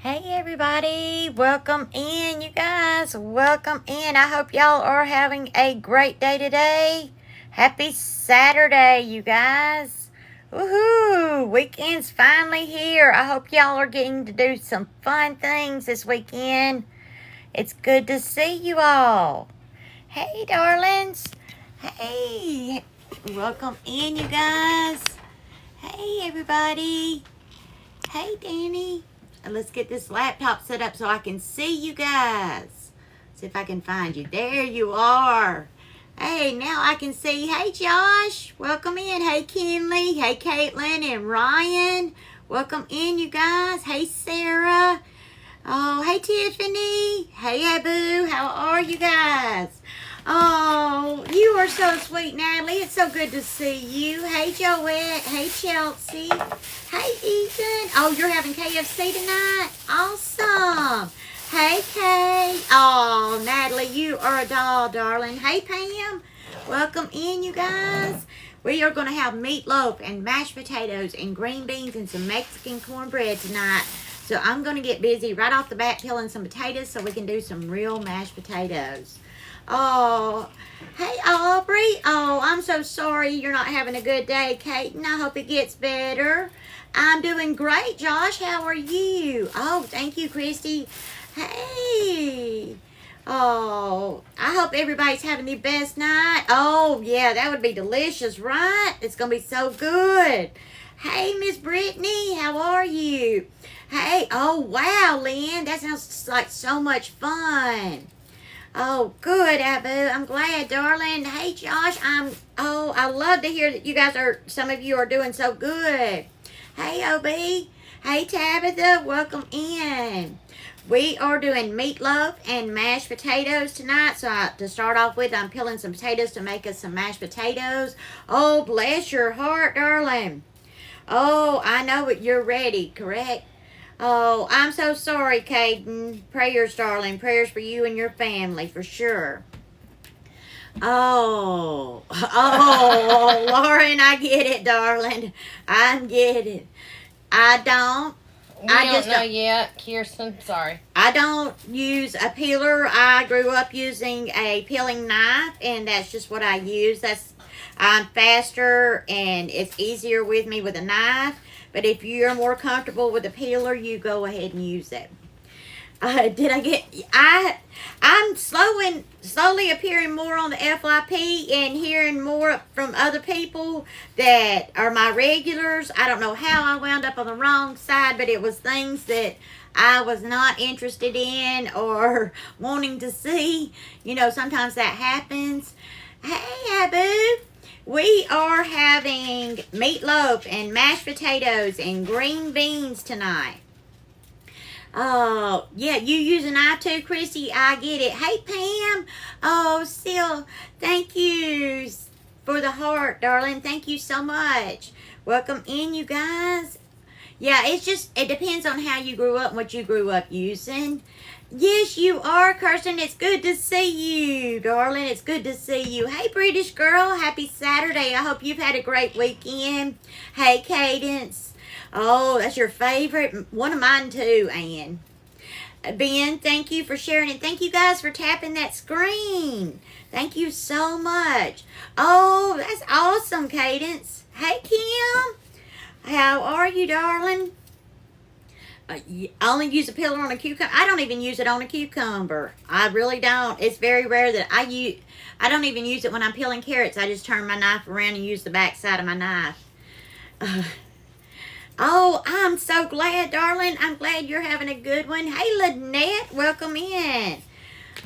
Hey everybody, welcome in, you guys. Welcome in. I hope y'all are having a great day today. Happy Saturday, you guys. Woohoo! Weekend's finally here. I hope y'all are getting to do some fun things this weekend. It's good to see you all. Hey, darlings. Hey, welcome in, you guys. Hey, everybody. Hey, Danny. Let's get this laptop set up so I can see you guys. See if I can find you. There you are. Hey, now I can see. Hey, Josh. Welcome in. Hey, Kinley. Hey, Caitlin and Ryan. Welcome in, you guys. Hey, Sarah. Oh, hey, Tiffany. Hey, Abu. How are you guys? Oh, you are so sweet, Natalie. It's so good to see you. Hey, Joette. Hey, Chelsea. Hey, Ethan. Oh, you're having KFC tonight? Awesome. Hey, Kay. Oh, Natalie, you are a doll, darling. Hey, Pam. Welcome in, you guys. We are going to have meatloaf and mashed potatoes and green beans and some Mexican cornbread tonight. So I'm going to get busy right off the bat peeling some potatoes so we can do some real mashed potatoes. Oh, hey, Aubrey. Oh, I'm so sorry you're not having a good day, Kaiten. I hope it gets better. I'm doing great, Josh. How are you? Oh, thank you, Christy. Hey. Oh, I hope everybody's having the best night. Oh, yeah, that would be delicious, right? It's going to be so good. Hey, Miss Brittany, how are you? Hey, oh, wow, Lynn, that sounds like so much fun. Oh, good, Abu. I'm glad, darling. Hey, Josh, I love to hear that you guys some of you are doing so good. Hey, OB. Hey, Tabitha, welcome in. We are doing meatloaf and mashed potatoes tonight. So to start off with, I'm peeling some potatoes to make us some mashed potatoes. Oh, bless your heart, darling. Oh, I know it. You're ready, correct? Oh, I'm so sorry, Caden. Prayers, darling. Prayers for you and your family, for sure. Oh, Lauren, I get it, darling. I get it. I don't. We don't know yet, Kirsten. Sorry. I don't use a peeler. I grew up using a peeling knife, and that's just what I use. I'm faster, and it's easier with me with a knife. But if you're more comfortable with a peeler, you go ahead and use it. I'm slowly appearing more on the FYP and hearing more from other people that are my regulars. I don't know how I wound up on the wrong side, but it was things that I was not interested in or wanting to see. You know, sometimes that happens. Hey, Abu. We are having meatloaf and mashed potatoes and green beans tonight. Oh, yeah, you use an eye too, Chrissy. I get it. Hey, Pam. Oh, Sil, thank you for the heart, darling. Thank you so much. Welcome in, you guys. Yeah, it depends on how you grew up and what you grew up using. Yes, you are, Kirsten. It's good to see you, darling. It's good to see you. Hey, British girl. Happy Saturday. I hope you've had a great weekend. Hey, Cadence. Oh, that's your favorite. One of mine, too, Ann. Ben, thank you for sharing, and thank you guys for tapping that screen. Thank you so much. Oh, that's awesome, Cadence. Hey, Kim. How are you, darling? I only use a peeler on a cucumber. I don't even use it on a cucumber. I really don't. It's very rare that I don't even use it when I'm peeling carrots. I just turn my knife around and use the back side of my knife. Oh, I'm so glad, darling. I'm glad you're having a good one. Hey, Lynette, welcome in.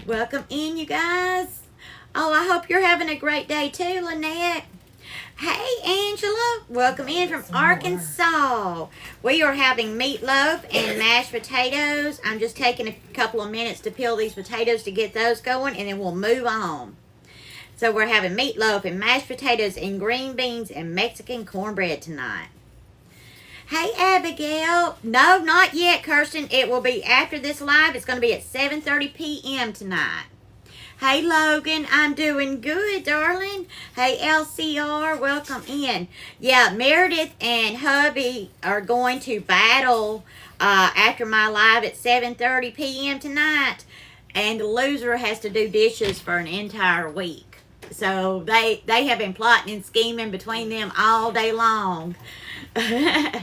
Welcome in, you guys. Oh, I hope you're having a great day too, Lynette. Hey, Angela. Welcome in from Arkansas. We are having meatloaf and mashed potatoes. I'm just taking a couple of minutes to peel these potatoes to get those going, and then we'll move on. So we're having meatloaf and mashed potatoes and green beans and Mexican cornbread tonight. Hey, Abigail. No, not yet, Kirsten. It will be after this live. It's going to be at 7:30 p.m. tonight. Hey, Logan, I'm doing good, darling. Hey, LCR, welcome in. Yeah, Meredith and hubby are going to battle after my live at 7:30 p.m. tonight. And the loser has to do dishes for an entire week. So they have been plotting and scheming between them all day long. I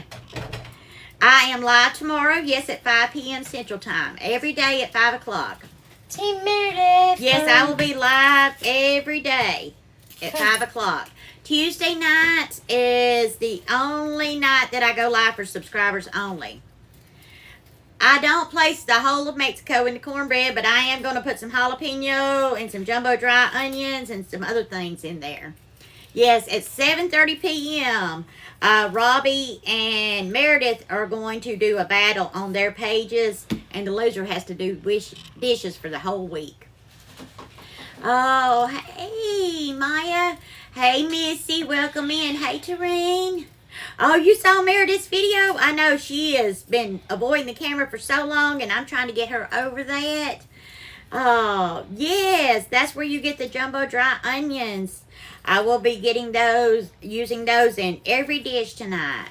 am live tomorrow, yes, at 5 p.m. Central Time. Every day at 5 o'clock. Team Meredith. Yes, I will be live every day at 5 o'clock. Tuesday night is the only night that I go live for subscribers only. I don't place the whole of Mexico in the cornbread, but I am going to put some jalapeno and some jumbo dry onions and some other things in there. Yes, at 7:30 p.m., Robbie and Meredith are going to do a battle on their pages, and the loser has to do dishes for the whole week. Oh, hey, Maya. Hey, Missy. Welcome in. Hey, Tareen. Oh, you saw Meredith's video? I know she has been avoiding the camera for so long, and I'm trying to get her over that. Oh, yes, that's where you get the jumbo dry onions. I will be getting those, using those in every dish tonight.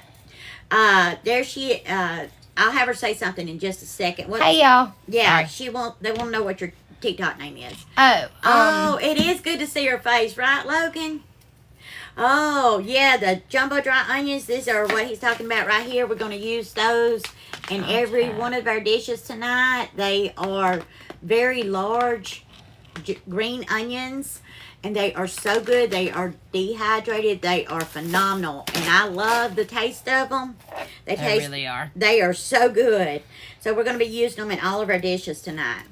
There she, I'll have her say something in just a second. Hey, y'all. Yeah, they won't know what your TikTok name is. Oh, it is good to see her face, right, Logan? Oh, yeah, the jumbo dry onions. These are what he's talking about right here. We're going to use those in every one of our dishes tonight. They are very large green onions, and they are so good. They are dehydrated. They are phenomenal, and I love the taste of them. They really are. They are so good. So we're going to be using them in all of our dishes tonight.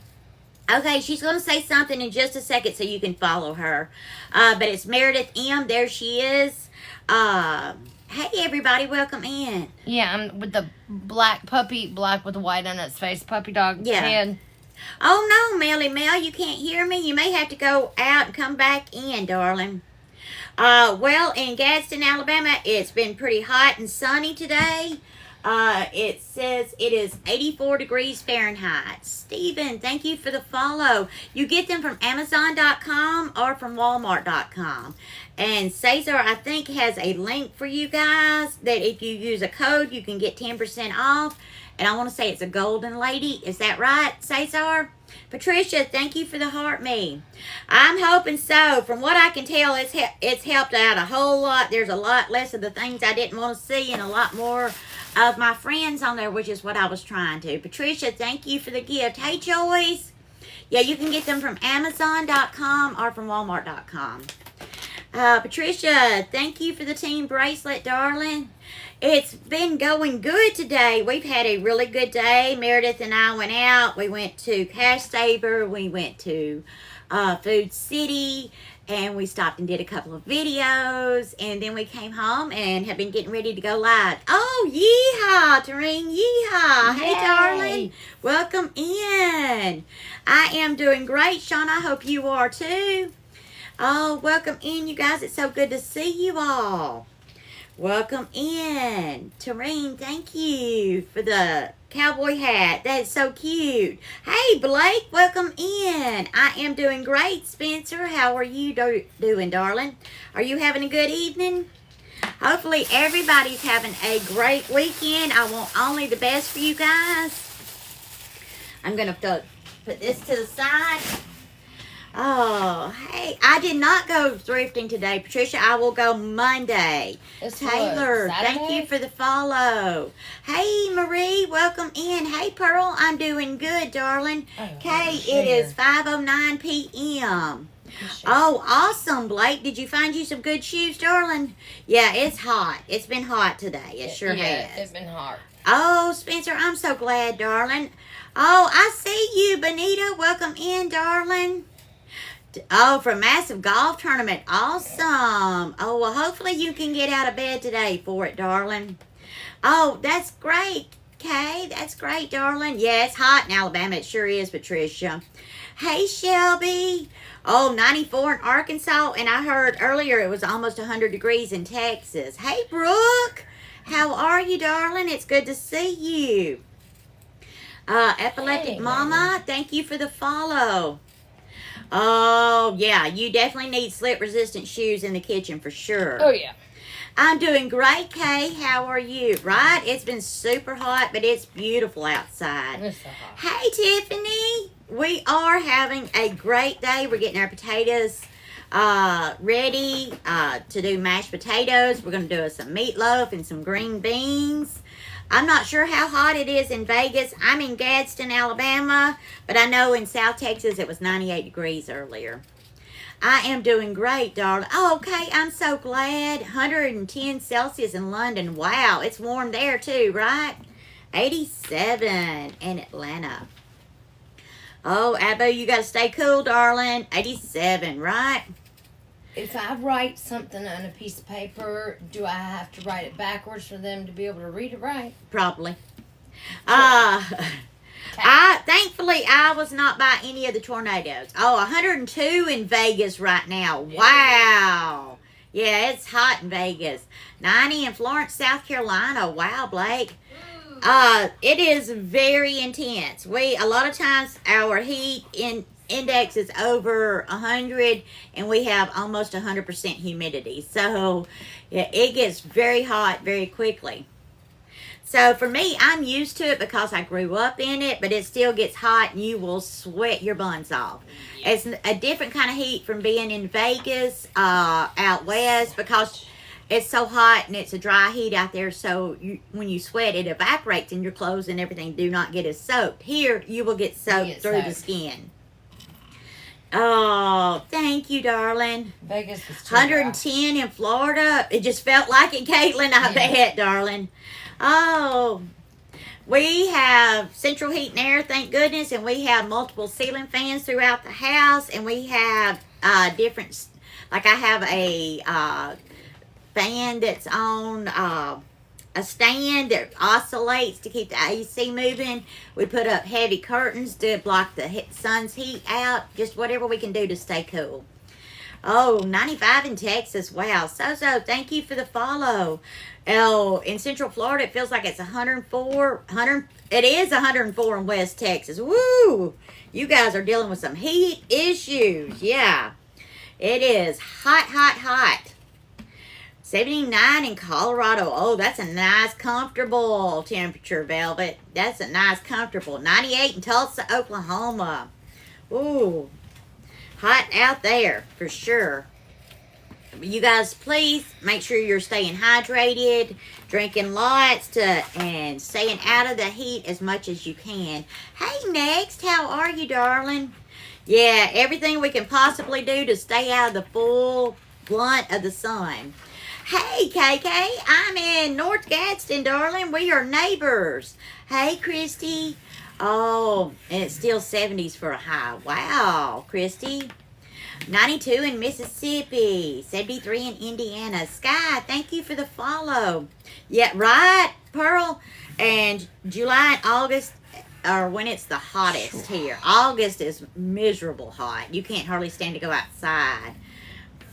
Okay, she's going to say something in just a second so you can follow her. But it's Meredith M. There she is. Hey, everybody. Welcome in. Yeah, I'm with the black puppy, black with the white on its face, puppy dog head. Oh, no, Melly Mel. You can't hear me. You may have to go out and come back in, darling. Well, in Gadsden, Alabama, it's been pretty hot and sunny today. It says it is 84 degrees Fahrenheit. Stephen, thank you for the follow. You get them from Amazon.com or from Walmart.com. And Cesar, I think, has a link for you guys that if you use a code, you can get 10% off. And I want to say it's a golden lady. Is that right, Cesar? Patricia, thank you for the heart me. I'm hoping so. From what I can tell, it's helped out a whole lot. There's a lot less of the things I didn't want to see and a lot more of my friends on there, which is what I was trying to. Patricia, thank you for the gift. Hey, Joyce. Yeah, you can get them from Amazon.com or from Walmart.com. Patricia, thank you for the team bracelet, darling. It's been going good today. We've had a really good day. Meredith and I went out. We went to Cash Saver. We went to Food City. And we stopped and did a couple of videos. And then we came home and have been getting ready to go live. Oh, yeehaw, Tareen, yeehaw. Hey, darling. Welcome in. I am doing great, Sean. I hope you are too. Oh, welcome in, you guys. It's so good to see you all. Welcome in. Tareen, thank you for the cowboy hat. That is so cute. Hey, Blake, welcome in. I am doing great, Spencer. How are you doing, darling? Are you having a good evening? Hopefully, everybody's having a great weekend. I want only the best for you guys. I'm going to put this to the side. Oh, hey, I did not go thrifting today, Patricia. I will go Monday. It's Taylor, thank you for the follow. Hey, Marie, welcome in. Hey, Pearl, I'm doing good, darling. Okay, it is 5:09 p.m. Oh, awesome, Blake. Did you find you some good shoes, darling? Yeah, it's hot. It's been hot today. It sure has. It's been hot. Oh, Spencer, I'm so glad, darling. Oh, I see you, Benita. Welcome in, darling. Oh, for a massive golf tournament. Awesome. Oh, well, hopefully you can get out of bed today for it, darling. Oh, that's great, Kay. That's great, darling. Yeah, it's hot in Alabama. It sure is, Patricia. Hey, Shelby. Oh, 94 in Arkansas. And I heard earlier it was almost 100 degrees in Texas. Hey, Brooke. How are you, darling? It's good to see you. Epileptic Mama, thank you for the follow. Oh, yeah, you definitely need slip-resistant shoes in the kitchen for sure. Oh, yeah. I'm doing great, Kay. How are you? Right? It's been super hot, but it's beautiful outside. It's so hot. Hey, Tiffany. We are having a great day. We're getting our potatoes ready to do mashed potatoes. We're going to do some meatloaf and some green beans. I'm not sure how hot it is in Vegas. I'm in Gadsden, Alabama, but I know in South Texas it was 98 degrees earlier. I am doing great, darling. Oh, okay, I'm so glad. 110 Celsius in London. Wow, it's warm there too, right? 87 in Atlanta. Oh, Abbo, you got to stay cool, darling. 87, right? If I write something on a piece of paper, do I have to write it backwards for them to be able to read it right? Probably. Thankfully, I was not by any of the tornadoes. Oh, 102 in Vegas right now. Wow. Yeah, it's hot in Vegas. 90 in Florence, South Carolina. Wow, Blake. It is very intense. A lot of times our heat index is over 100, and we have almost 100% humidity. So, yeah, it gets very hot very quickly. So for me, I'm used to it because I grew up in it, but it still gets hot and you will sweat your buns off. It's a different kind of heat from being in Vegas, out west, because it's so hot and it's a dry heat out there. So when you sweat, it evaporates and your clothes and everything do not get as soaked. Here, you will get soaked through the skin. Oh, thank you, darling. Vegas was 110 in Florida. It just felt like it, Caitlin, I bet, darling. Oh, we have central heat and air, thank goodness, and we have multiple ceiling fans throughout the house, and we have different, like I have a fan that's on a stand that oscillates to keep the AC moving. We put up heavy curtains to block the sun's heat out, just whatever we can do to stay cool. Oh, 95 in Texas. Wow. So, thank you for the follow. Oh, in Central Florida, it feels like it's 104. It is 104 in West Texas. Woo! You guys are dealing with some heat issues. Yeah. It is hot, hot, hot. 79 in Colorado. Oh, that's a nice, comfortable temperature, Velvet. That's a nice, comfortable. 98 in Tulsa, Oklahoma. Ooh. Hot out there, for sure. You guys, please make sure you're staying hydrated, drinking lots, and staying out of the heat as much as you can. Hey, Next, how are you, darling? Yeah, everything we can possibly do to stay out of the full blunt of the sun. Hey, KK, I'm in North Gadsden, darling. We are neighbors. Hey, Christy. Oh, and it's still 70s for a high. Wow, Christy. 92 in Mississippi. 73 in Indiana. Sky, thank you for the follow. Yeah, right, Pearl. And July and August are when it's the hottest here. August is miserable hot. You can't hardly stand to go outside.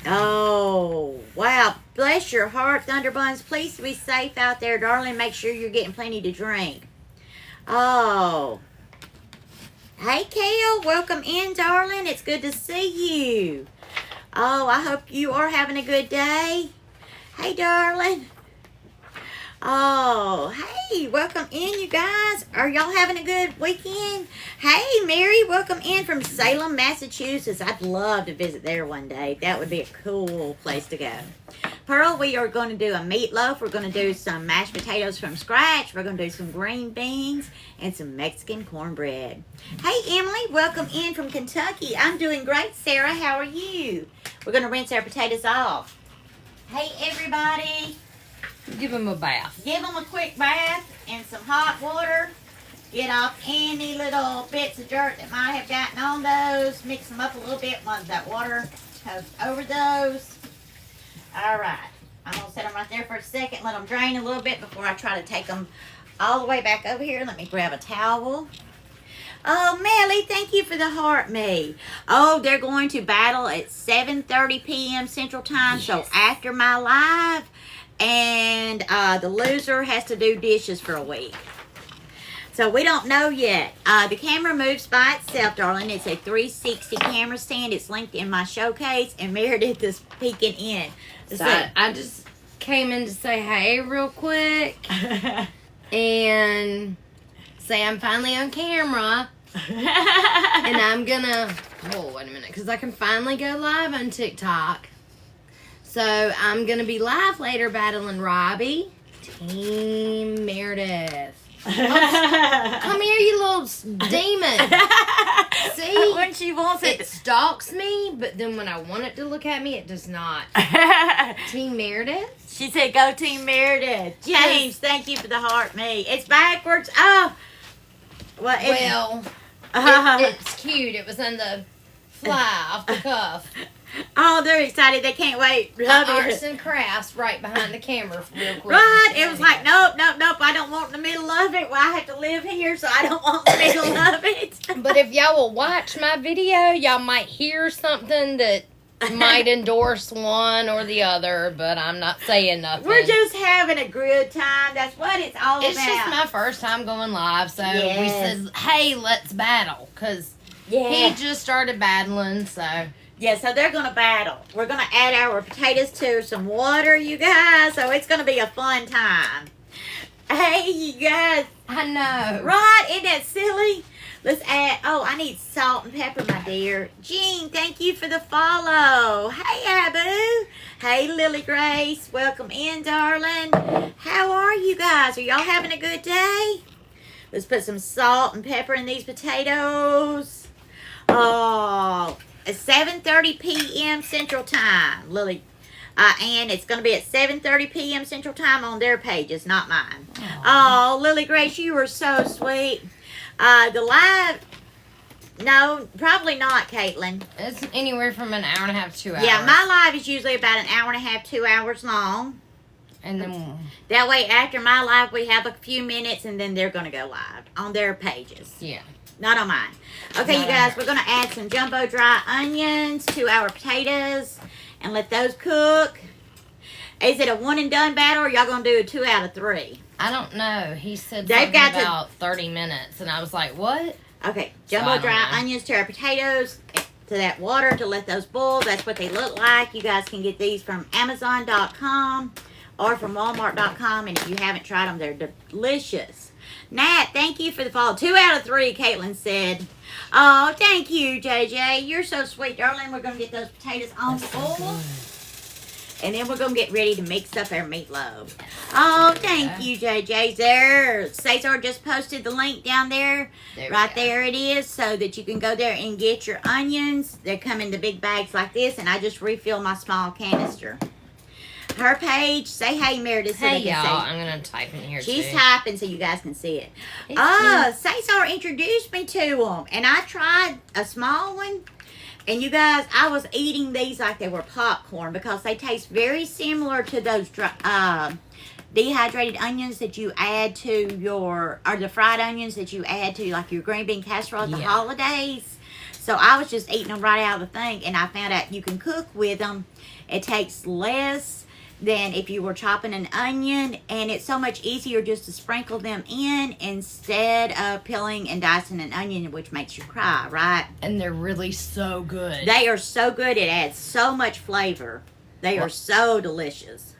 Oh, wow. Bless your heart, Thunderbuns. Please be safe out there, darling. Make sure you're getting plenty to drink. Oh. Hey, Kale. Welcome in, darling. It's good to see you. Oh, I hope you are having a good day. Hey, darling. Oh, hey. Welcome in, you guys. Are y'all having a good weekend? Hey, Mary. Welcome in from Salem, Massachusetts. I'd love to visit there one day. That would be a cool place to go. Pearl, we are going to do a meatloaf. We're going to do some mashed potatoes from scratch. We're going to do some green beans and some Mexican cornbread. Hey, Emily, welcome in from Kentucky. I'm doing great, Sarah. How are you? We're going to rinse our potatoes off. Hey, everybody. Give them a bath. Give them a quick bath and some hot water. Get off any little bits of dirt that might have gotten on those. Mix them up a little bit once that water goes over those. All right, I'm going to set them right there for a second, let them drain a little bit before I try to take them all the way back over here. Let me grab a towel. Oh, Melly, thank you for the heart, me. Oh, they're going to battle at 7:30 p.m. Central Time, yes. So after my live, and the loser has to do dishes for a week. So we don't know yet. The camera moves by itself, darling. It's a 360 camera stand. It's linked in my showcase, and Meredith is peeking in. So I just came in to say hey real quick and say I'm finally on camera. And I'm gonna, wait a minute, because I can finally go live on TikTok. So I'm gonna be live later battling Robbie. Team Meredith. Come here, you little demon. See? When she wants It stalks me, but then when I want it to look at me, it does not. Team Meredith? She said, go Team Meredith. James, thank you for the heart me. It's backwards. Oh. Well, it's cute. It was on the fly off the cuff. Oh, they're excited. They can't wait. Arts and crafts right behind the camera real quick. Right. It was like, nope. I don't want the middle of it. Well, I have to live here, so I don't want the middle of it. But if y'all will watch my video, y'all might hear something that might endorse one or the other, but I'm not saying nothing. We're just having a good time. That's what it's all about. It's just my first time going live, so Yes. we said, hey, let's battle, because he just started battling, so... Yeah, so they're going to battle. We're going to add our potatoes to some water, you guys. So it's going to be a fun time. Hey, you guys. I know. Right? Isn't that silly? Let's add... Oh, I need salt and pepper, my dear. Jean, thank you for the follow. Hey, Abu. Hey, Lily Grace. Welcome in, darling. How are you guys? Are y'all having a good day? Let's put some salt and pepper in these potatoes. Oh... At 7:30 p.m. Central Time, Lily. And it's going to be at 7:30 p.m. Central Time on their pages, not mine. Oh, Lily Grace, you were so sweet. The live... No, probably not, Caitlin. It's anywhere from an hour and a half to 2 hours. Yeah, my live is usually about an hour and a half, 2 hours long. And then... That way, after my live, we have a few minutes, and then they're going to go live on their pages. Yeah. Not on mine. Okay, you guys, we're going to add some jumbo dry onions to our potatoes and let those cook. Is it a one and done battle, or y'all going to do a 2 out of 3? I don't know. He said They've something got about 30 minutes, and I was like, what? Okay, jumbo dry onions to our potatoes, to that water to let those boil. That's what they look like. You guys can get these from Amazon.com or from Walmart.com, and if you haven't tried them, they're delicious. Nat, thank you for the follow. 2 out of 3, Caitlin said. Oh, thank you, JJ. You're so sweet, darling. We're going to get those potatoes on the boil. And then we're going to get ready to mix up our meatloaf. Oh, thank you, JJ. There. Cesar just posted the link down there. Right there it is, so that you can go there and get your onions. They come in the big bags like this, and I just refill my small canister. Her page, say hey, Meredith. So hey, y'all. I'm going to type in here, She's too. typing so you guys can see it. Cesar introduced me to them, and I tried a small one. And you guys, I was eating these like they were popcorn because they taste very similar to those dehydrated onions that you add to your, or the fried onions that you add to like your green bean casserole at the holidays. So I was just eating them right out of the thing, and I found out you can cook with them. It takes less than if you were chopping an onion, and it's so much easier just to sprinkle them in instead of peeling and dicing an onion, which makes you cry, right? And they're really so good. They are so good. It adds so much flavor. They are so delicious.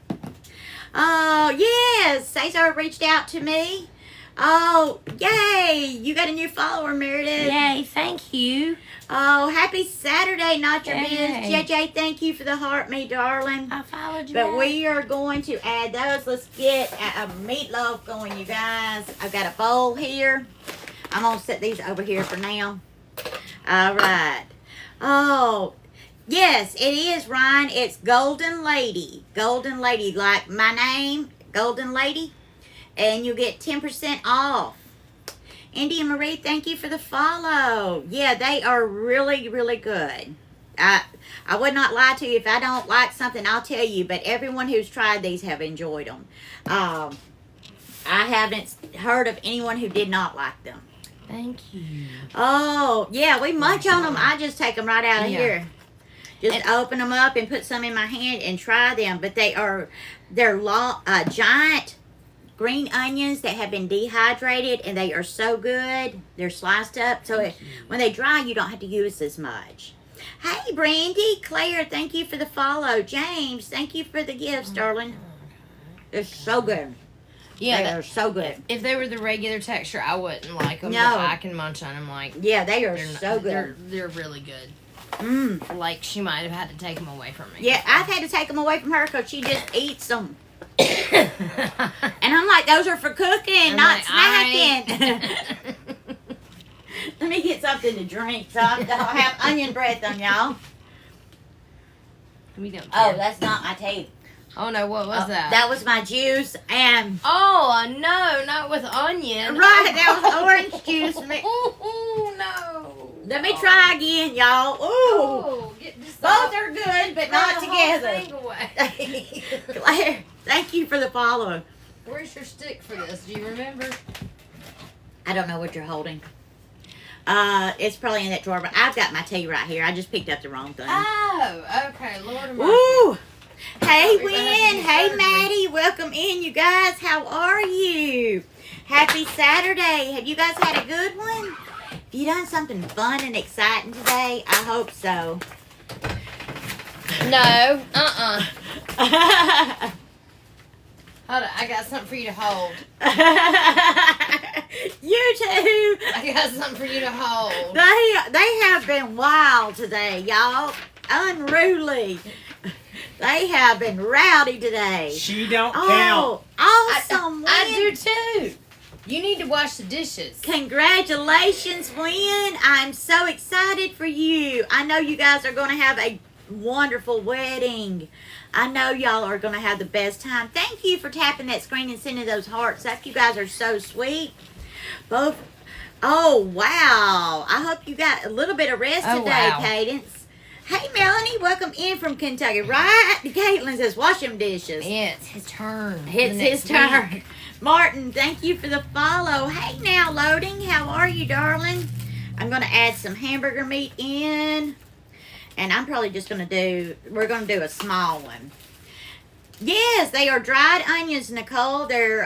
Oh, yes. Cesar reached out to me. Oh, yay. You got a new follower, Meredith. Yay, thank you. Oh, happy Saturday, not your biz. Yay. JJ, thank you for the heart, me darling. I followed you. But we are going to add those. Let's get a meatloaf going, you guys. I've got a bowl here. I'm going to set these over here for now. All right. Oh, yes, it is, Ryan. It's Golden Lady. Golden Lady, like my name, Golden Lady. And you get 10% off. India Marie, thank you for the follow. Yeah, they are really, really good. I would not lie to you. If I don't like something, I'll tell you. But everyone who's tried these have enjoyed them. I haven't heard of anyone who did not like them. Thank you. Oh, yeah, we munch on them. I just take them right out of here. Just open them up and put some in my hand and try them. But they're long, giant green onions that have been dehydrated, and they are so good. They're sliced up, so when they dry, you don't have to use as much. Hey, Brandy, Claire, thank you for the follow. James, thank you for the gifts, darling. They're so good. Yeah, they are so good. If they were the regular texture, I wouldn't like them. No. But I can munch on them like. Yeah, they are so good. They're really good. Mm. Like she might have had to take them away from me. Yeah, I've had to take them away from her because she just eats them. And I'm like, those are for cooking, not snacking. Let me get something to drink. So I'll have onion breath on y'all. We don't Oh, care. that's not my tea. Oh no, what was that? That was my juice and. Oh no, not with onion. Right, that was orange juice. Ooh, no. Let me try again, y'all. Ooh. Oh, get this Both are good, but not together. Away. Claire, thank you for the follow. Where's your stick for this? Do you remember? I don't know what you're holding. It's probably in that drawer, but I've got my tea right here. I just picked up the wrong thing. Oh, okay. Lord of mercy. Ooh. Hey, We're gonna Wynn. have to do Hey, surgery. Maddie. Welcome in, you guys. How are you? Happy Saturday. Have you guys had a good one? Have you done something fun and exciting today? I hope so. No. Hold on. I got something for you to hold. You too. I got something for you to hold. They have been wild today, y'all. Unruly. They have been rowdy today. She don't count. Oh, awesome, I Wynn. do too. You need to wash the dishes. Congratulations, Wynn. I'm so excited for you. I know you guys are going to have a wonderful wedding. I know y'all are going to have the best time. Thank you for tapping that screen and sending those hearts up. You guys are so sweet. Both. Oh, wow. I hope you got a little bit of rest Oh, today, wow. Cadence. Hey, Melanie. Welcome in from Kentucky. Right? Caitlin says, wash them dishes. Yeah, it's his turn. It's his turn. Martin, thank you for the follow. Hey now, Loading. How are you, darling? I'm going to add some hamburger meat in. And I'm probably just going to we're going to do a small one. Yes, they are dried onions, Nicole. They're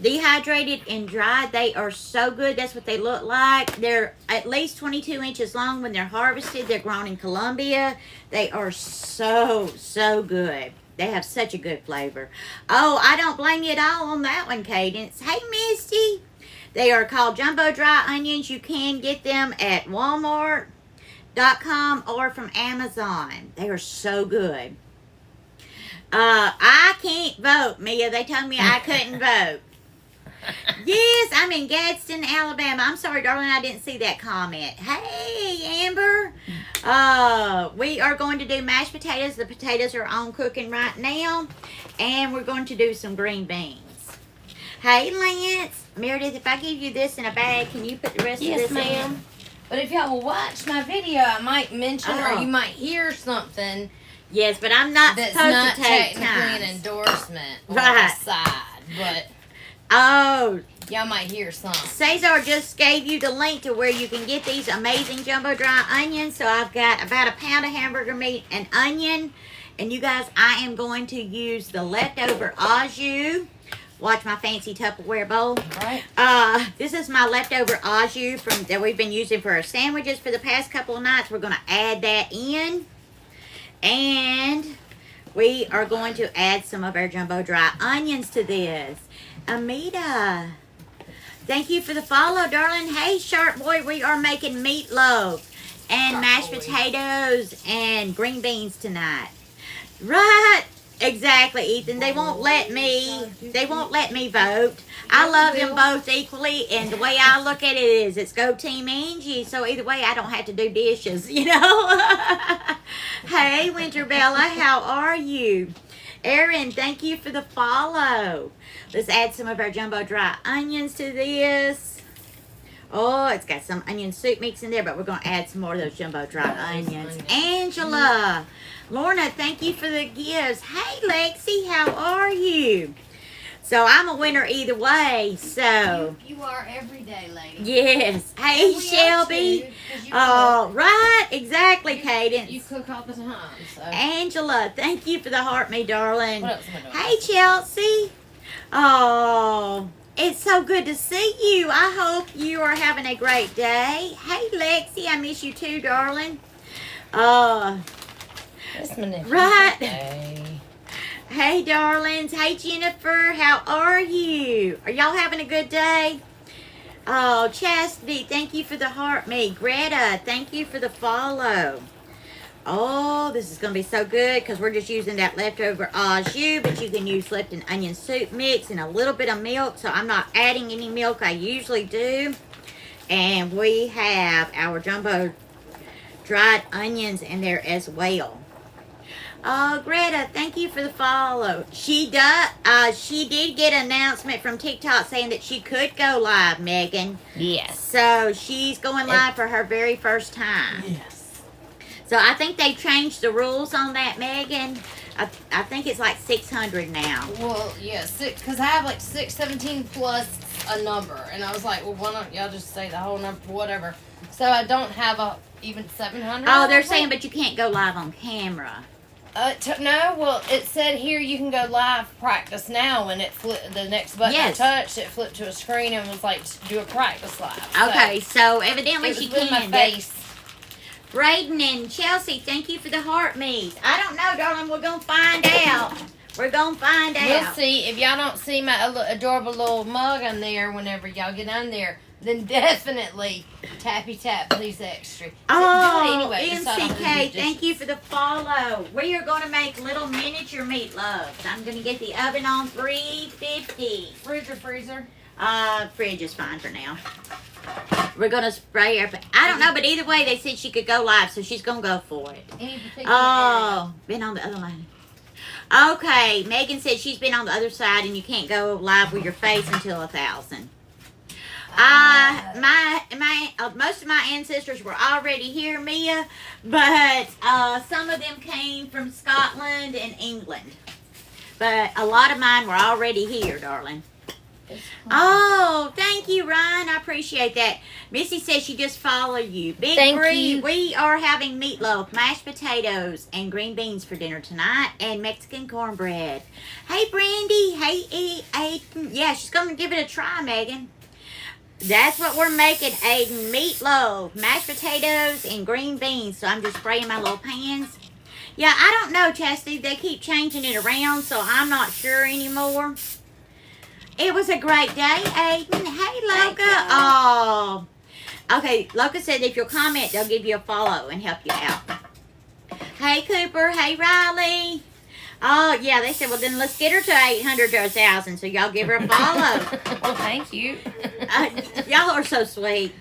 dehydrated and dried. They are so good. That's what they look like. They're at least 22 inches long when they're harvested. They're grown in Colombia. They are so, so good. They have such a good flavor. Oh, I don't blame you at all on that one, Cadence. Hey, Misty. They are called jumbo dry onions. You can get them at Walmart.com or from Amazon. They are so good. I can't vote, Mia. They told me I couldn't vote. Yes, I'm in Gadsden, Alabama. I'm sorry, darling, I didn't see that comment. Hey, Amber. We are going to do mashed potatoes. The potatoes are on cooking right now. And we're going to do some green beans. Hey, Lance. Meredith, if I give you this in a bag, can you put the rest of Yes, this ma'am. in? But if y'all will watch my video, I might mention or Oh. you might hear something Yes, but I'm not that's supposed not to take technically time. an endorsement or Right. a side, but Oh, y'all might hear something. Cesar just gave you the link to where you can get these amazing jumbo dry onions. So I've got about a pound of hamburger meat and onion. And you guys, I am going to use the leftover au jus. Watch my fancy Tupperware bowl. Right. This is my leftover au jus that we've been using for our sandwiches for the past couple of nights. We're going to add that in. And we are going to add some of our jumbo dry onions to this. Amita, thank you for the follow, darling. Hey, Sharp Boy, we are making meatloaf and mashed potatoes and green beans tonight. Right, exactly, Ethan. They won't let me vote. I love them both equally, and the way I look at it is it's go Team Angie, so either way I don't have to do dishes, you know? Hey, Winterbella, how are you? Erin, thank you for the follow. Let's add some of our jumbo dry onions to this. Oh, it's got some onion soup mix in there, but we're going to add some more of those jumbo dry onions. Angela, Lorna, thank you for the gifts. Hey, Lexi, how are you? So I'm a winner either way, so. You are every day, lady. Yes. Hey, We are Shelby. too, 'cause you Oh, right. Exactly, cook. Cadence. You cook all the time, so. Angela, thank you for the heart, me darling. What else am I doing? Hey, Chelsea. Oh, it's so good to see you. I hope you are having a great day. Hey, Lexi, I miss you too, darling. It's my nephew's Right. birthday. Hey, darlings. Hey, Jennifer. How are you? Are y'all having a good day? Oh, Chastity, thank you for the heart me. Greta, thank you for the follow. Oh, this is going to be so good because we're just using that leftover au jus, but you can use left and onion soup mix and a little bit of milk, so I'm not adding any milk. I usually do. And we have our jumbo dried onions in there as well. Oh, Greta, thank you for the follow. She did get an announcement from TikTok saying that she could go live, Megan. Yes. So she's going live for her very first time. Yes. So I think they changed the rules on that, Megan. I think it's like 600 now. Well, yeah, because I have like 617 plus a number, and I was like, well, why don't y'all just say the whole number, whatever. So I don't have even 700. Oh, they're saying, but you can't go live on camera. No, well, it said here you can go live practice now, and it flipped the next button Yes. I touched, it flipped to a screen and was like, do a practice live. Okay, so evidently it was she with can. my face. Braden and Chelsea, thank you for the heart meat. I don't know, darling. We're going to find out. We're going to find out. We'll see. If y'all don't see my adorable little mug on there whenever y'all get on there, then definitely tappy tap, please extra. Oh, anyway, MCK, thank you for the follow. We are going to make little miniature meatloaves. I'm going to get the oven on 350. Fridge or freezer? Fridge is fine for now. We're going to spray her. I don't know, but either way, they said she could go live, so she's going to go for it. Any particular Oh, been on the other line. Okay, Megan said she's been on the other side, and you can't go live with your face until 1,000. Most of my ancestors were already here, Mia, but some of them came from Scotland and England. But a lot of mine were already here, darling. Oh, thank you, Ryan. I appreciate that. Missy says she just followed you. Thank Bree, you. we are having meatloaf, mashed potatoes, and green beans for dinner tonight, and Mexican cornbread. Hey, Brandy. Hey, Aiden. Yeah, she's going to give it a try, Megan. That's what we're making, Aiden. Meatloaf, mashed potatoes, and green beans. So I'm just spraying my little pans. Yeah, I don't know, Chastity. They keep changing it around, so I'm not sure anymore. It was a great day, Aiden. Hey, Loca. Oh. Okay, Loca said if you'll comment, they'll give you a follow and help you out. Hey, Cooper. Hey, Riley. Oh, yeah, they said, well, then let's get her to 800 or 1,000, so y'all give her a follow. Well, thank you. Y'all are so sweet.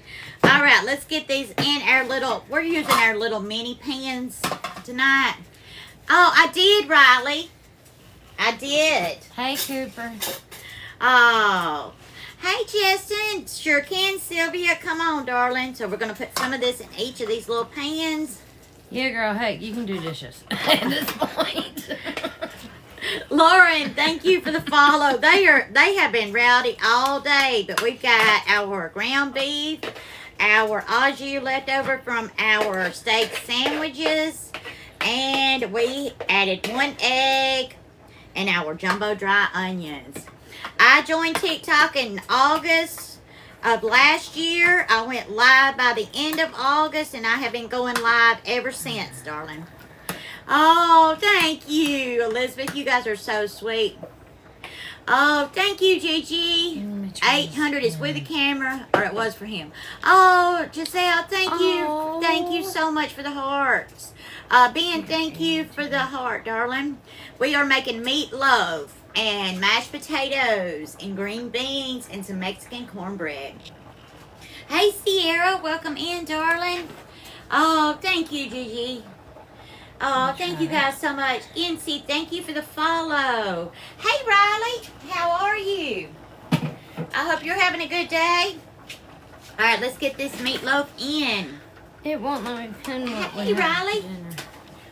All right, let's get these in our we're using our little mini pans tonight. Oh, I did, Riley. I did. Hey, Cooper. Oh. Hey, Justin. Sure can, Sylvia. Come on, darling. So we're going to put some of this in each of these little pans. Yeah, girl, hey, you can do dishes at this point. Lauren, thank you for the follow. They have been rowdy all day, but we've got our ground beef, our au jus left over from our steak sandwiches, and we added 1 egg and our jumbo dry onions. I joined TikTok in August of last year. I went live by the end of August, and I have been going live ever since, darling. Oh, thank you, Elizabeth. You guys are so sweet. Oh, thank you, Gigi. 800 is with the camera, or it was for him. Oh, Giselle, thank you. Oh. Thank you so much for the hearts. Ben, thank you for the heart, darling. We are making meatloaf and mashed potatoes and green beans and some Mexican cornbread. Hey, Sierra, welcome in, darling. Oh, thank you, Gigi. Oh, thank you guys so much. NC, thank you for the follow. Hey, Riley, how are you? I hope you're having a good day. All right, let's get this meatloaf in. It won't let me pin what Hey, we have Riley. for dinner.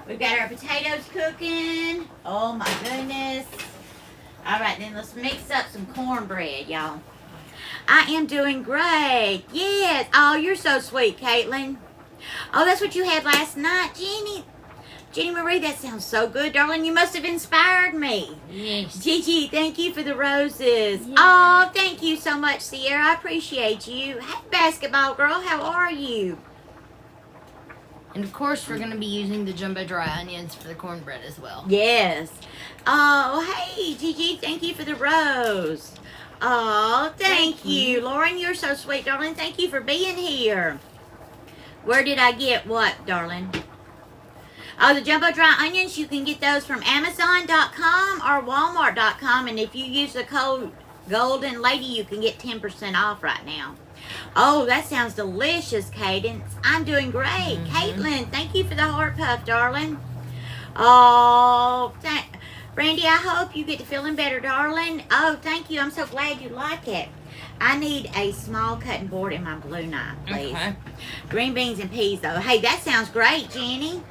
We've got our potatoes cooking. Oh, my goodness. All right, then let's mix up some cornbread, y'all. I am doing great. Yes. Oh, you're so sweet, Caitlin. Oh, that's what you had last night, Jenny. Jenny Marie, that sounds so good, darling. You must have inspired me. Yes. Gigi, thank you for the roses. Yes. Oh, thank you so much, Sierra. I appreciate you. Hey, basketball girl, how are you? And of course, we're going to be using the jumbo dry onions for the cornbread as well. Yes. Oh, hey, Gigi, thank you for the rose. Oh, thank you. Lauren, you're so sweet, darling. Thank you for being here. Where did I get what, darling? Oh, the jumbo dry onions, you can get those from Amazon.com or Walmart.com. And if you use the code Golden Lady, you can get 10% off right now. Oh, that sounds delicious, Cadence. I'm doing great. Caitlin, thank you for the heart puff, darling. Oh, Brandy, I hope you get to feeling better, darling. Oh, thank you. I'm so glad you like it. I need a small cutting board and my blue knife, please. Okay. Green beans and peas, though. Hey, that sounds great, Jenny.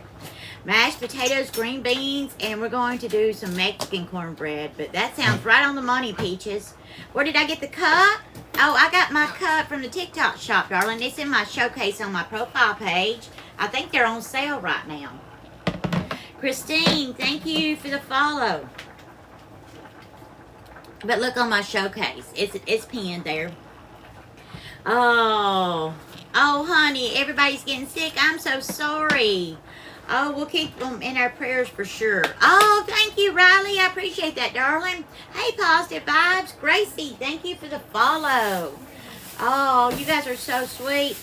Mashed potatoes, green beans, and we're going to do some Mexican cornbread. But that sounds right on the money, Peaches. Where did I get the cup? Oh, I got my cup from the TikTok shop, darling. It's in my showcase on my profile page. I think they're on sale right now. Christine, thank you for the follow. But look on my showcase. It's pinned there. Oh, honey, everybody's getting sick. I'm so sorry. Oh, we'll keep them in our prayers for sure. Oh, thank you, Riley. I appreciate that, darling. Hey, Positive Vibes. Gracie, thank you for the follow. Oh, you guys are so sweet.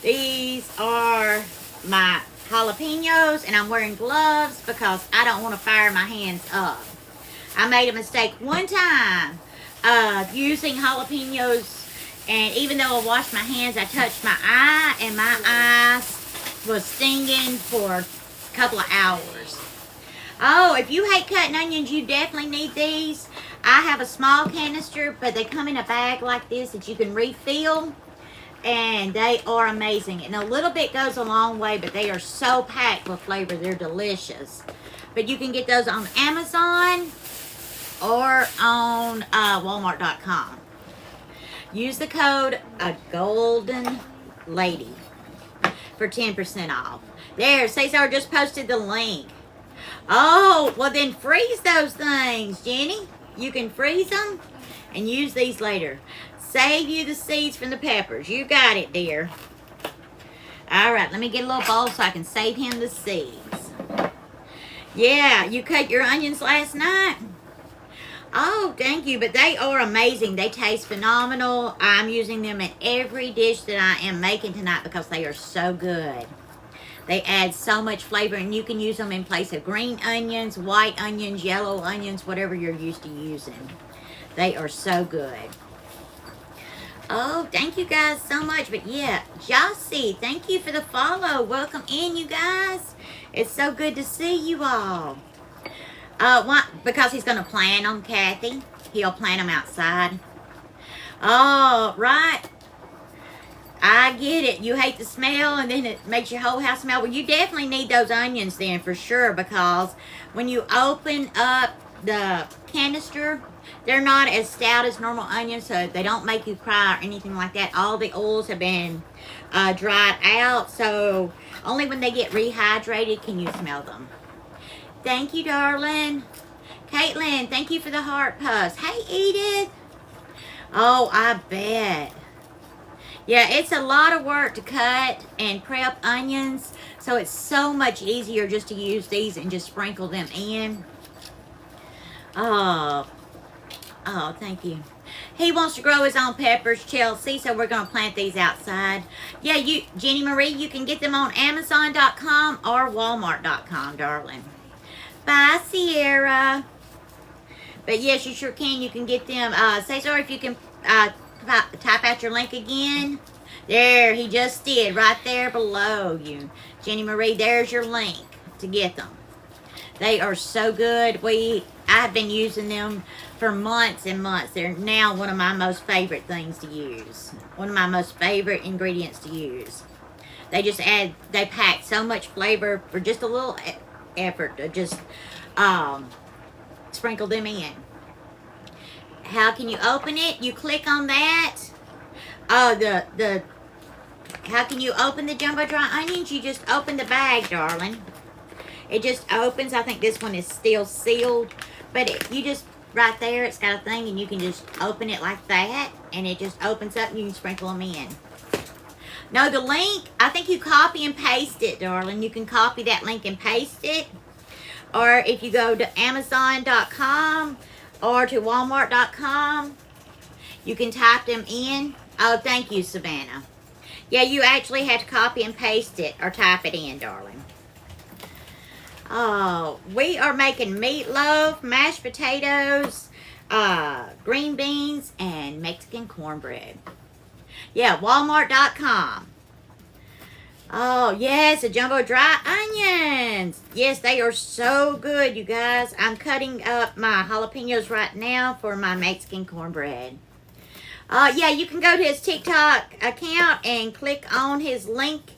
These are my jalapenos, and I'm wearing gloves because I don't want to fire my hands up. I made a mistake one time using jalapenos, and even though I washed my hands, I touched my eye, and my eyes was stinging for a couple of hours. Oh, if you hate cutting onions, you definitely need these. I have a small canister, but they come in a bag like this that you can refill. And they are amazing. And a little bit goes a long way, but they are so packed with flavor. They're delicious. But you can get those on Amazon or on Walmart.com. Use the code Golden Lady for 10% off. There, Cesar just posted the link. Oh, well then freeze those things, Jenny. You can freeze them and use these later. Save you the seeds from the peppers. You got it, dear. All right, let me get a little bowl so I can save him the seeds. Yeah, you cut your onions last night? Oh, thank you, but they are amazing. They taste phenomenal. I'm using them in every dish that I am making tonight because they are so good. They add so much flavor, and you can use them in place of green onions, white onions, yellow onions, whatever you're used to using. They are so good. Oh, thank you guys so much. But yeah, Jossie, thank you for the follow. Welcome in, you guys. It's so good to see you all. Because he's going to plant them, Kathy. He'll plant them outside. Oh, right. I get it. You hate the smell, and then it makes your whole house smell. Well, you definitely need those onions then for sure, because when you open up the canister, they're not as stout as normal onions, so they don't make you cry or anything like that. All the oils have been dried out, so only when they get rehydrated can you smell them. Thank you, darling. Caitlin, thank you for the heart puffs. Hey, Edith. Oh, I bet. Yeah, it's a lot of work to cut and prep onions, so it's so much easier just to use these and just sprinkle them in. Oh, thank you. He wants to grow his own peppers, Chelsea, so we're going to plant these outside. Yeah, Jenny Marie, you can get them on Amazon.com or Walmart.com, darling. Bye, Sierra. But yes, you sure can. You can get them. Cesar, if you can type out your link again. There, he just did, right there below you. Jenny Marie, there's your link to get them. They are so good. I've been using them for months and months. They're now one of my most favorite things to use. One of my most favorite ingredients to use. They pack so much flavor for just a little effort to just sprinkle them in. How can you open it? You click on that. Oh, how can you open the jumbo dry onions? You just open the bag, darling. It just opens. I think this one is still sealed. But you just, right there, it's got a thing, and you can just open it like that. And it just opens up, and you can sprinkle them in. No, the link, I think you copy and paste it, darling. You can copy that link and paste it. or if you go to Amazon.com or to Walmart.com, you can type them in. Oh, thank you, Savannah. Yeah, you actually have to copy and paste it or type it in, darling. Oh, we are making meatloaf, mashed potatoes, green beans, and Mexican cornbread. Yeah, Walmart.com. Oh, yes, the jumbo dry onions. Yes, they are so good, you guys. I'm cutting up my jalapenos right now for my Mexican cornbread. Yeah, you can go to his TikTok account and click on his link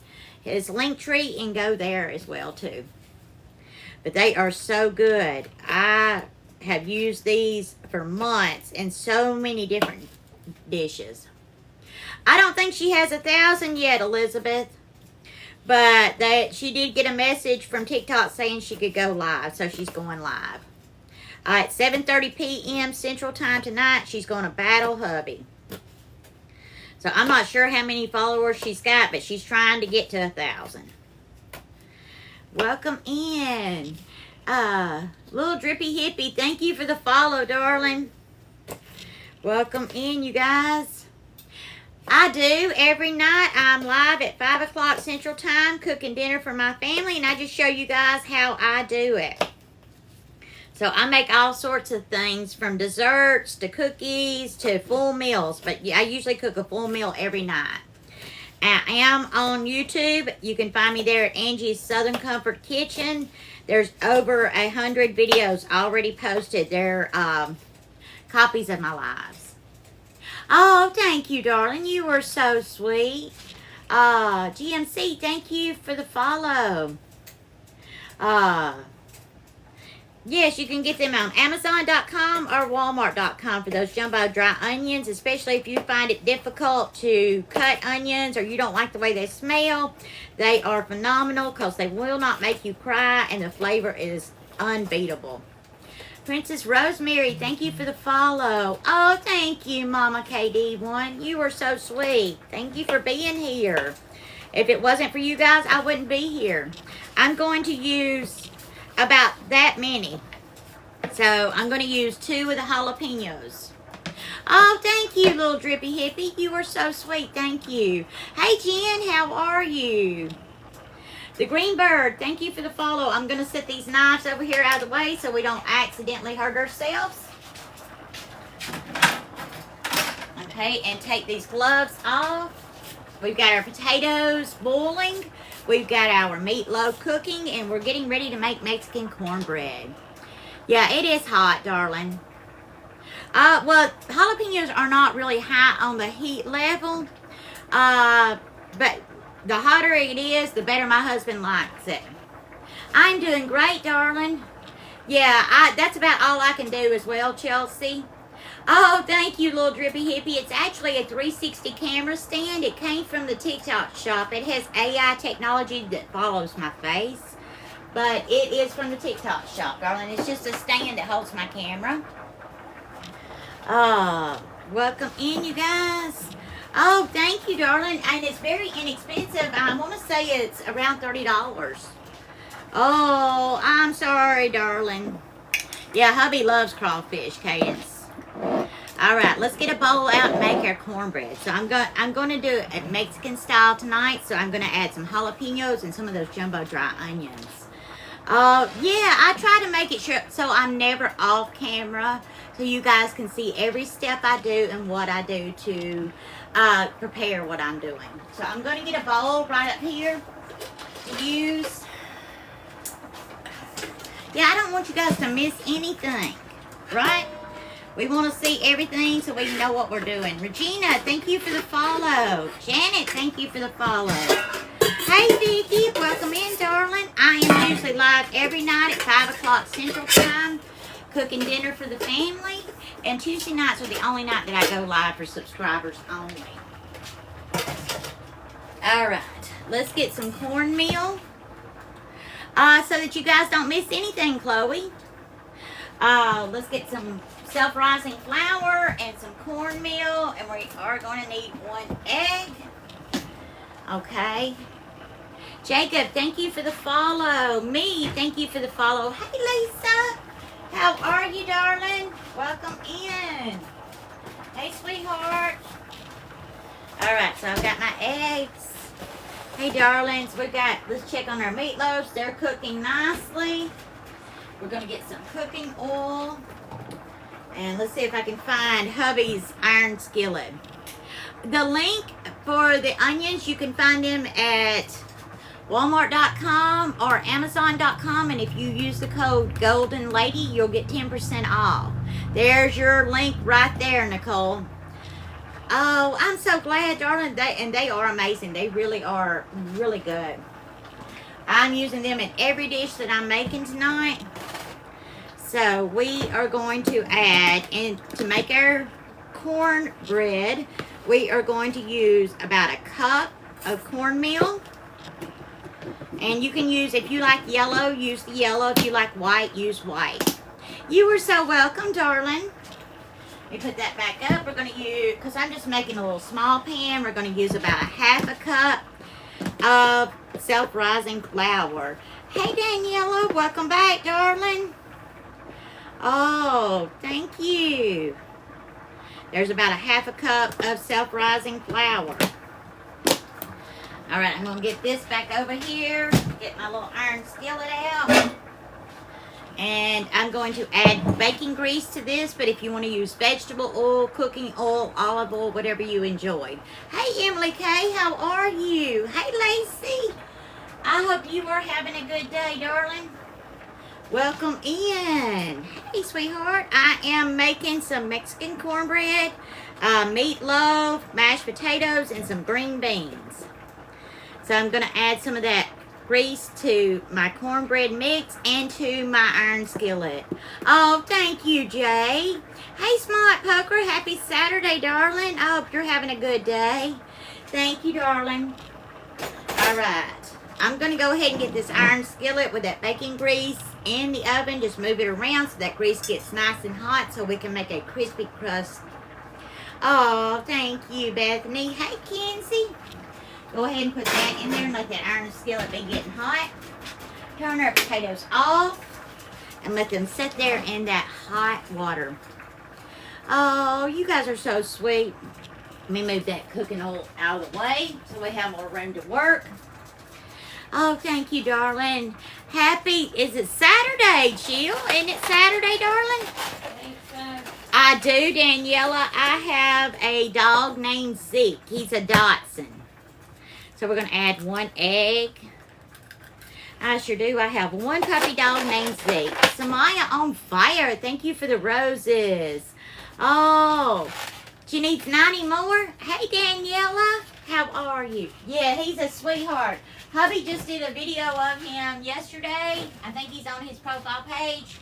tree, and go there as well, too. But they are so good. I have used these for months in so many different dishes. I don't think she has 1,000 yet, Elizabeth. But she did get a message from TikTok saying she could go live. So she's going live. At 7:30 p.m. Central Time tonight, she's going to battle hubby. So I'm not sure how many followers she's got, but she's trying to get to 1,000. Welcome in. Little Drippy Hippie, thank you for the follow, darling. Welcome in, you guys. I do. Every night I'm live at 5 o'clock Central Time cooking dinner for my family, and I just show you guys how I do it. So I make all sorts of things from desserts to cookies to full meals, but I usually cook a full meal every night. I am on YouTube. You can find me there at Angie's Southern Comfort Kitchen. There's over 100 videos already posted. They're copies of my lives. Oh, thank you, darling. You are so sweet. GMC, thank you for the follow. Yes, you can get them on Amazon.com or Walmart.com for those jumbo dry onions, especially if you find it difficult to cut onions or you don't like the way they smell. They are phenomenal because they will not make you cry, and the flavor is unbeatable. Princess Rosemary, thank you for the follow. Oh, thank you, Mama KD1. You are so sweet. Thank you for being here. If it wasn't for you guys, I wouldn't be here. I'm going to use about that many. So I'm going to use 2 of the jalapenos. Oh, thank you, little Drippy Hippie. You are so sweet. Thank you. Hey, Jen, how are you? The Green Bird, thank you for the follow. I'm going to set these knives over here out of the way so we don't accidentally hurt ourselves. Okay, and take these gloves off. We've got our potatoes boiling. We've got our meatloaf cooking, and we're getting ready to make Mexican cornbread. Yeah, it is hot, darling. Well, jalapenos are not really high on the heat level, but the hotter it is, the better my husband likes it. I'm doing great, darling. Yeah, that's about all I can do as well, Chelsea. Oh, thank you, little Drippy Hippie. It's actually a 360 camera stand. It came from the TikTok shop. It has AI technology that follows my face. But it is from the TikTok shop, darling. It's just a stand that holds my camera. Welcome in, you guys. Oh, thank you, darling. And it's very inexpensive. I want to say it's around $30. Oh, I'm sorry, darling. Yeah, hubby loves crawfish, Cadence. All right, let's get a bowl out and make our cornbread. So I'm going to do it Mexican style tonight. So I'm going to add some jalapenos and some of those jumbo dry onions. Yeah, I try to make it sure so I'm never off camera, so you guys can see every step I do and what I do to prepare what I'm doing. So I'm going to get a bowl right up here to use. Yeah, I don't want you guys to miss anything, right? We want to see everything so we can know what we're doing. Regina, thank you for the follow. Janet, thank you for the follow. Hey, Vicki, welcome in, darling. I am usually live every night at 5 o'clock Central Time, cooking dinner for the family. And Tuesday nights are the only night that I go live for subscribers only. All right, let's get some cornmeal so that you guys don't miss anything, Chloe. Let's get some self-rising flour and some cornmeal, and we are going to need 1 egg. Okay. Jacob, thank you for the follow. Me, thank you for the follow. Hey, Lisa. How are you, darling? Welcome in. Hey, sweetheart. All right, so I've got my eggs. Hey, darlings, let's check on our meatloaves. They're cooking nicely. We're going to get some cooking oil. And let's see if I can find hubby's iron skillet. The link for the onions, you can find them at Walmart.com or Amazon.com. And if you use the code Golden Lady, you'll get 10% off. There's your link right there, Nicole. Oh, I'm so glad, darling. They are amazing. They really are really good. I'm using them in every dish that I'm making tonight. So we are going to add, and to make our cornbread, we are going to use about a cup of cornmeal. And you can use, if you like yellow, use the yellow. If you like white, use white. You are so welcome, darling. Let me put that back up. We're going to use, because I'm just making a little small pan, we're going to use about a half a cup of self-rising flour. Hey, Daniela, welcome back, darling. Oh, thank you. There's about a half a cup of self-rising flour. All right, I'm going to get this back over here. Get my little iron skillet out. And I'm going to add bacon grease to this, but if you want to use vegetable oil, cooking oil, olive oil, whatever you enjoy. Hey, Emily Kay, how are you? Hey, Lacey. I hope you are having a good day, darling. Welcome in. Hey, sweetheart. I am making some Mexican cornbread, meatloaf, mashed potatoes, and some green beans. So I'm going to add some of that grease to my cornbread mix and to my iron skillet. Oh, thank you, Jay. Hey, Smart Poker. Happy Saturday, darling. I hope you're having a good day. Thank you, darling. All right. I'm going to go ahead and get this iron skillet with that bacon grease in the oven. Just move it around so that grease gets nice and hot so we can make a crispy crust. Oh, thank you, Bethany. Hey, Kenzie. Go ahead and put that in there and let that iron skillet be getting hot. Turn our potatoes off and let them sit there in that hot water. Oh, you guys are so sweet. Let me move that cooking oil out of the way so we have more room to work. Oh, thank you, darling. Is it Saturday, Jill? Isn't it Saturday, darling? I think so. I do, Daniela. I have a dog named Zeke. He's a Dachshund. So we're going to add 1 egg. I sure do. I have one puppy dog named Zeke. Samaya on fire. Thank you for the roses. Oh, she needs 90 more. Hey, Daniela. How are you? Yeah, he's a sweetheart. Hubby just did a video of him yesterday. I think he's on his profile page.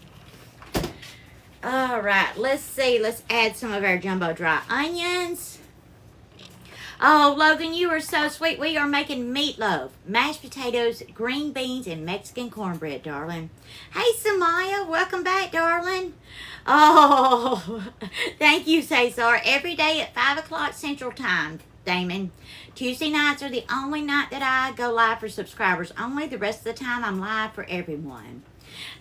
All right. Let's see. Let's add some of our jumbo dry onions. Oh, Logan, you are so sweet. We are making meatloaf, mashed potatoes, green beans, and Mexican cornbread, darling. Hey, Samaya, welcome back, darling. Oh, thank you, Cesar. Every day at 5 o'clock Central Time, Damon. Tuesday nights are the only night that I go live for subscribers. Only the rest of the time I'm live for everyone.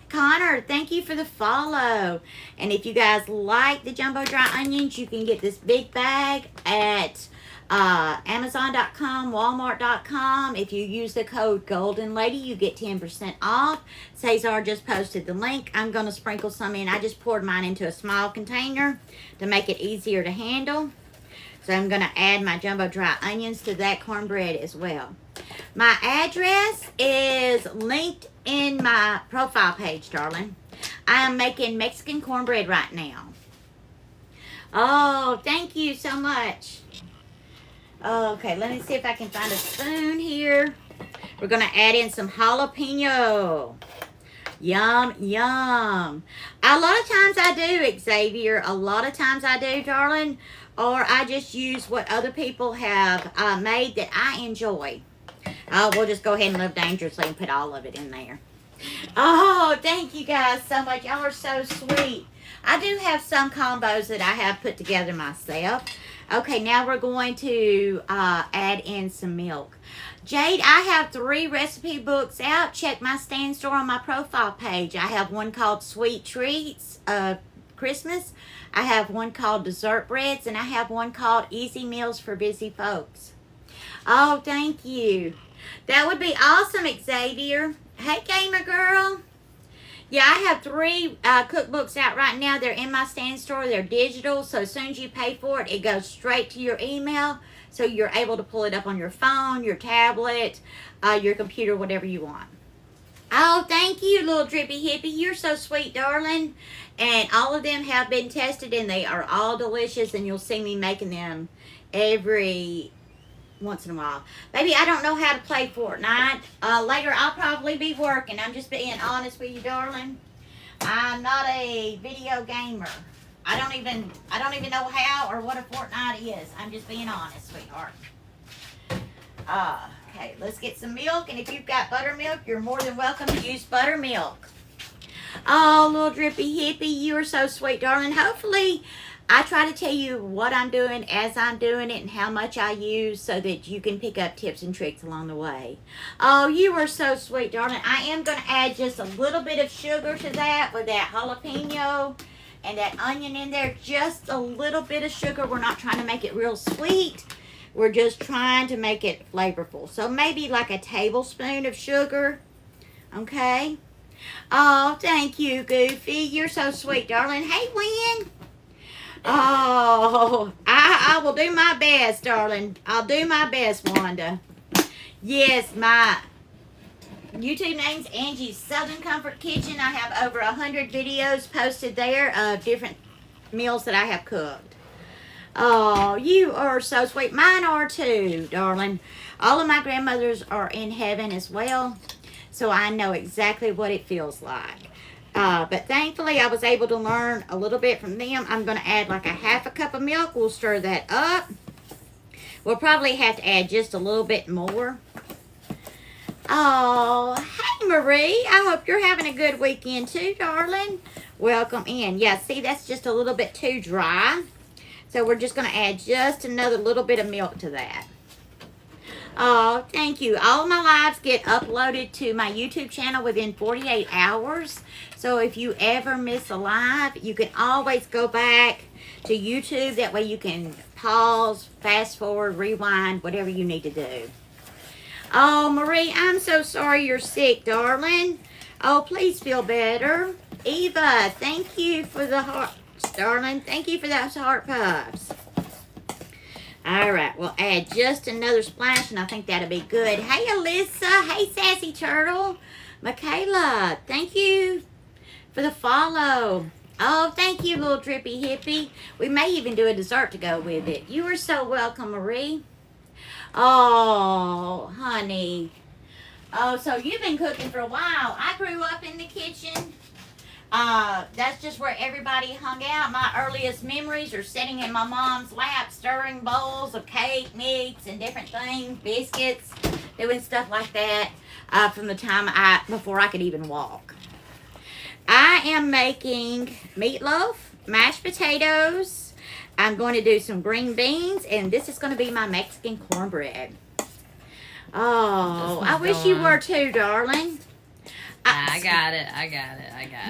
Connor, thank you for the follow. And if you guys like the jumbo dry onions, you can get this big bag at Amazon.com, Walmart.com. If you use the code Golden Lady, you get 10% off. Cesar just posted the link. I'm going to sprinkle some in. I just poured mine into a small container to make it easier to handle. So I'm going to add my jumbo dry onions to that cornbread as well. My address is linked in my profile page, darling. I am making Mexican cornbread right now. Oh, thank you so much. Okay, let me see if I can find a spoon here. We're going to add in some jalapeno. Yum, yum. A lot of times I do, Xavier. A lot of times I do, darling. Or I just use what other people have made that I enjoy. We'll just go ahead and live dangerously and put all of it in there. Oh, thank you guys so much. Y'all are so sweet. I do have some combos that I have put together myself. Okay, now we're going to add in some milk. Jade, I have 3 recipe books out. Check my stand store on my profile page. I have one called Sweet Treats Christmas. I have one called Dessert Breads, and I have one called Easy Meals for Busy Folks. Oh, thank you. That would be awesome, Xavier. Hey, gamer girl. Yeah, I have 3 cookbooks out right now. They're in my stand store. They're digital, so as soon as you pay for it, it goes straight to your email, so you're able to pull it up on your phone, your tablet, your computer, whatever you want. Oh, thank you, little drippy hippie. You're so sweet, darling. And all of them have been tested, and they are all delicious, and you'll see me making them every once in a while. Baby, I don't know how to play Fortnite. Later, I'll probably be working. I'm just being honest with you, darling. I'm not a video gamer. I don't even know how or what a Fortnite is. I'm just being honest, sweetheart. Okay, let's get some milk. And if you've got buttermilk, you're more than welcome to use buttermilk. Oh, little drippy hippie, you are so sweet, darling. Hopefully, I try to tell you what I'm doing as I'm doing it and how much I use so that you can pick up tips and tricks along the way. Oh, you are so sweet, darling. I am going to add just a little bit of sugar to that with that jalapeno and that onion in there. Just a little bit of sugar. We're not trying to make it real sweet. We're just trying to make it flavorful. So maybe like a tablespoon of sugar. Okay? Oh, thank you, Goofy. You're so sweet, darling. Hey, Win. Oh, I will do my best, darling. I'll do my best, Wanda. Yes, my YouTube name's Angie's Southern Comfort Kitchen. I have over 100 videos posted there of different meals that I have cooked. Oh, you are so sweet. Mine are too, darling. All of my grandmothers are in heaven as well, so I know exactly what it feels like. But thankfully, I was able to learn a little bit from them. I'm going to add like a half a cup of milk. We'll stir that up. We'll probably have to add just a little bit more. Oh, hey, Marie. I hope you're having a good weekend too, darling. Welcome in. Yeah, see, that's just a little bit too dry. So we're just going to add just another little bit of milk to that. Oh, thank you. All of my lives get uploaded to my YouTube channel within 48 hours. So if you ever miss a live, you can always go back to YouTube. That way you can pause, fast forward, rewind, whatever you need to do. Oh, Marie, I'm so sorry you're sick, darling. Oh, please feel better. Eva, thank you for the hearts, darling. Thank you for those heart puffs. All right, we'll add just another splash, and I think that'll be good. Hey, Alyssa. Hey, Sassy Turtle. Michaela, thank you for the follow. Oh, thank you, little drippy hippie. We may even do a dessert to go with it. You are so welcome, Marie. Oh, honey. Oh, so you've been cooking for a while. I grew up in the kitchen. That's just where everybody hung out. My earliest memories are sitting in my mom's lap, stirring bowls of cake, meats, and different things, biscuits, doing stuff like that from the time before I could even walk. I am making meatloaf, mashed potatoes. I'm going to do some green beans, and this is going to be my Mexican cornbread. Oh, I wish you were too, darling. I got it.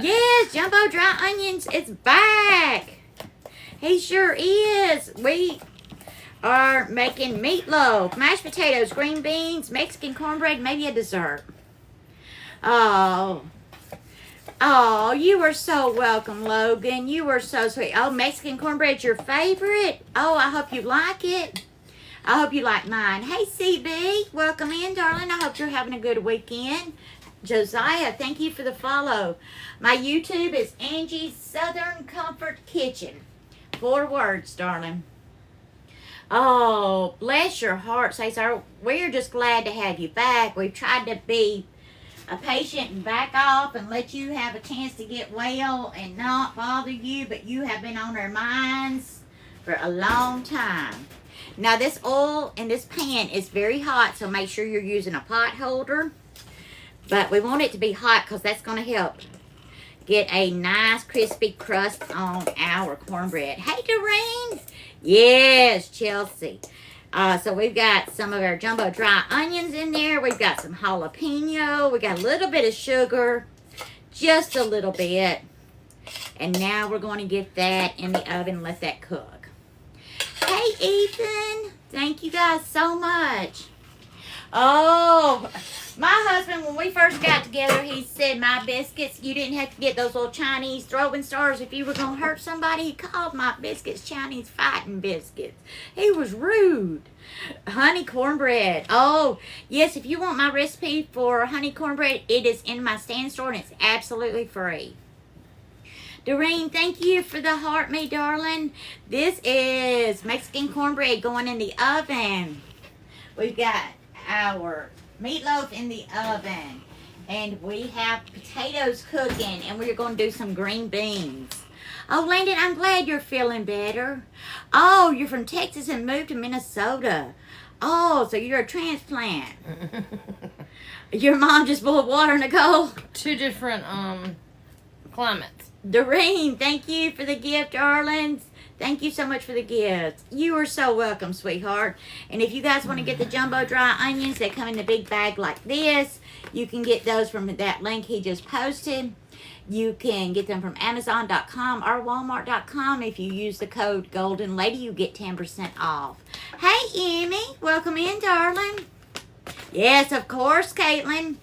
Yes, Jumbo Dry Onions, it's back. He sure is. We are making meatloaf, mashed potatoes, green beans, Mexican cornbread, maybe a dessert. Oh, you are so welcome, Logan. You are so sweet. Oh, Mexican cornbread's your favorite? Oh, I hope you like it. I hope you like mine. Hey, CB, welcome in, darling. I hope you're having a good weekend. Josiah, thank you for the follow. My YouTube is Angie's Southern Comfort Kitchen. 4 words, darling. Oh, bless your heart, Cesar. We're just glad to have you back. We've tried to be a patient and back off and let you have a chance to get well and not bother you, but you have been on our minds for a long time. Now, this oil in this pan is very hot, so make sure you're using a pot holder. But we want it to be hot because that's going to help get a nice crispy crust on our cornbread. Hey, Doreen. Yes, Chelsea. So we've got some of our jumbo dry onions in there. We've got some jalapeno. We got a little bit of sugar, just a little bit. And now we're going to get that in the oven and let that cook. Hey, Ethan. Thank you guys so much. Oh, my husband, when we first got together, he said my biscuits, you didn't have to get those little Chinese throwing stars if you were going to hurt somebody. He called my biscuits Chinese fighting biscuits. He was rude. Honey cornbread. Oh, yes, if you want my recipe for honey cornbread, it is in my stand store and it's absolutely free. Doreen, thank you for the heart, me darling. This is Mexican cornbread going in the oven. We've got our meatloaf in the oven. And we have potatoes cooking. And we're going to do some green beans. Oh, Landon, I'm glad you're feeling better. Oh, you're from Texas and moved to Minnesota. Oh, so you're a transplant. Your mom just boiled water in a coal? 2 different climates. Doreen, thank you for the gift, darlings. Thank you so much for the gift. You are so welcome, sweetheart. And if you guys want to get the jumbo dry onions, they come in a big bag like this. You can get those from that link he just posted. You can get them from Amazon.com or Walmart.com. If you use the code Golden Lady, you get 10% off. Hey, Emmy. Welcome in, darling. Yes, of course, Caitlin.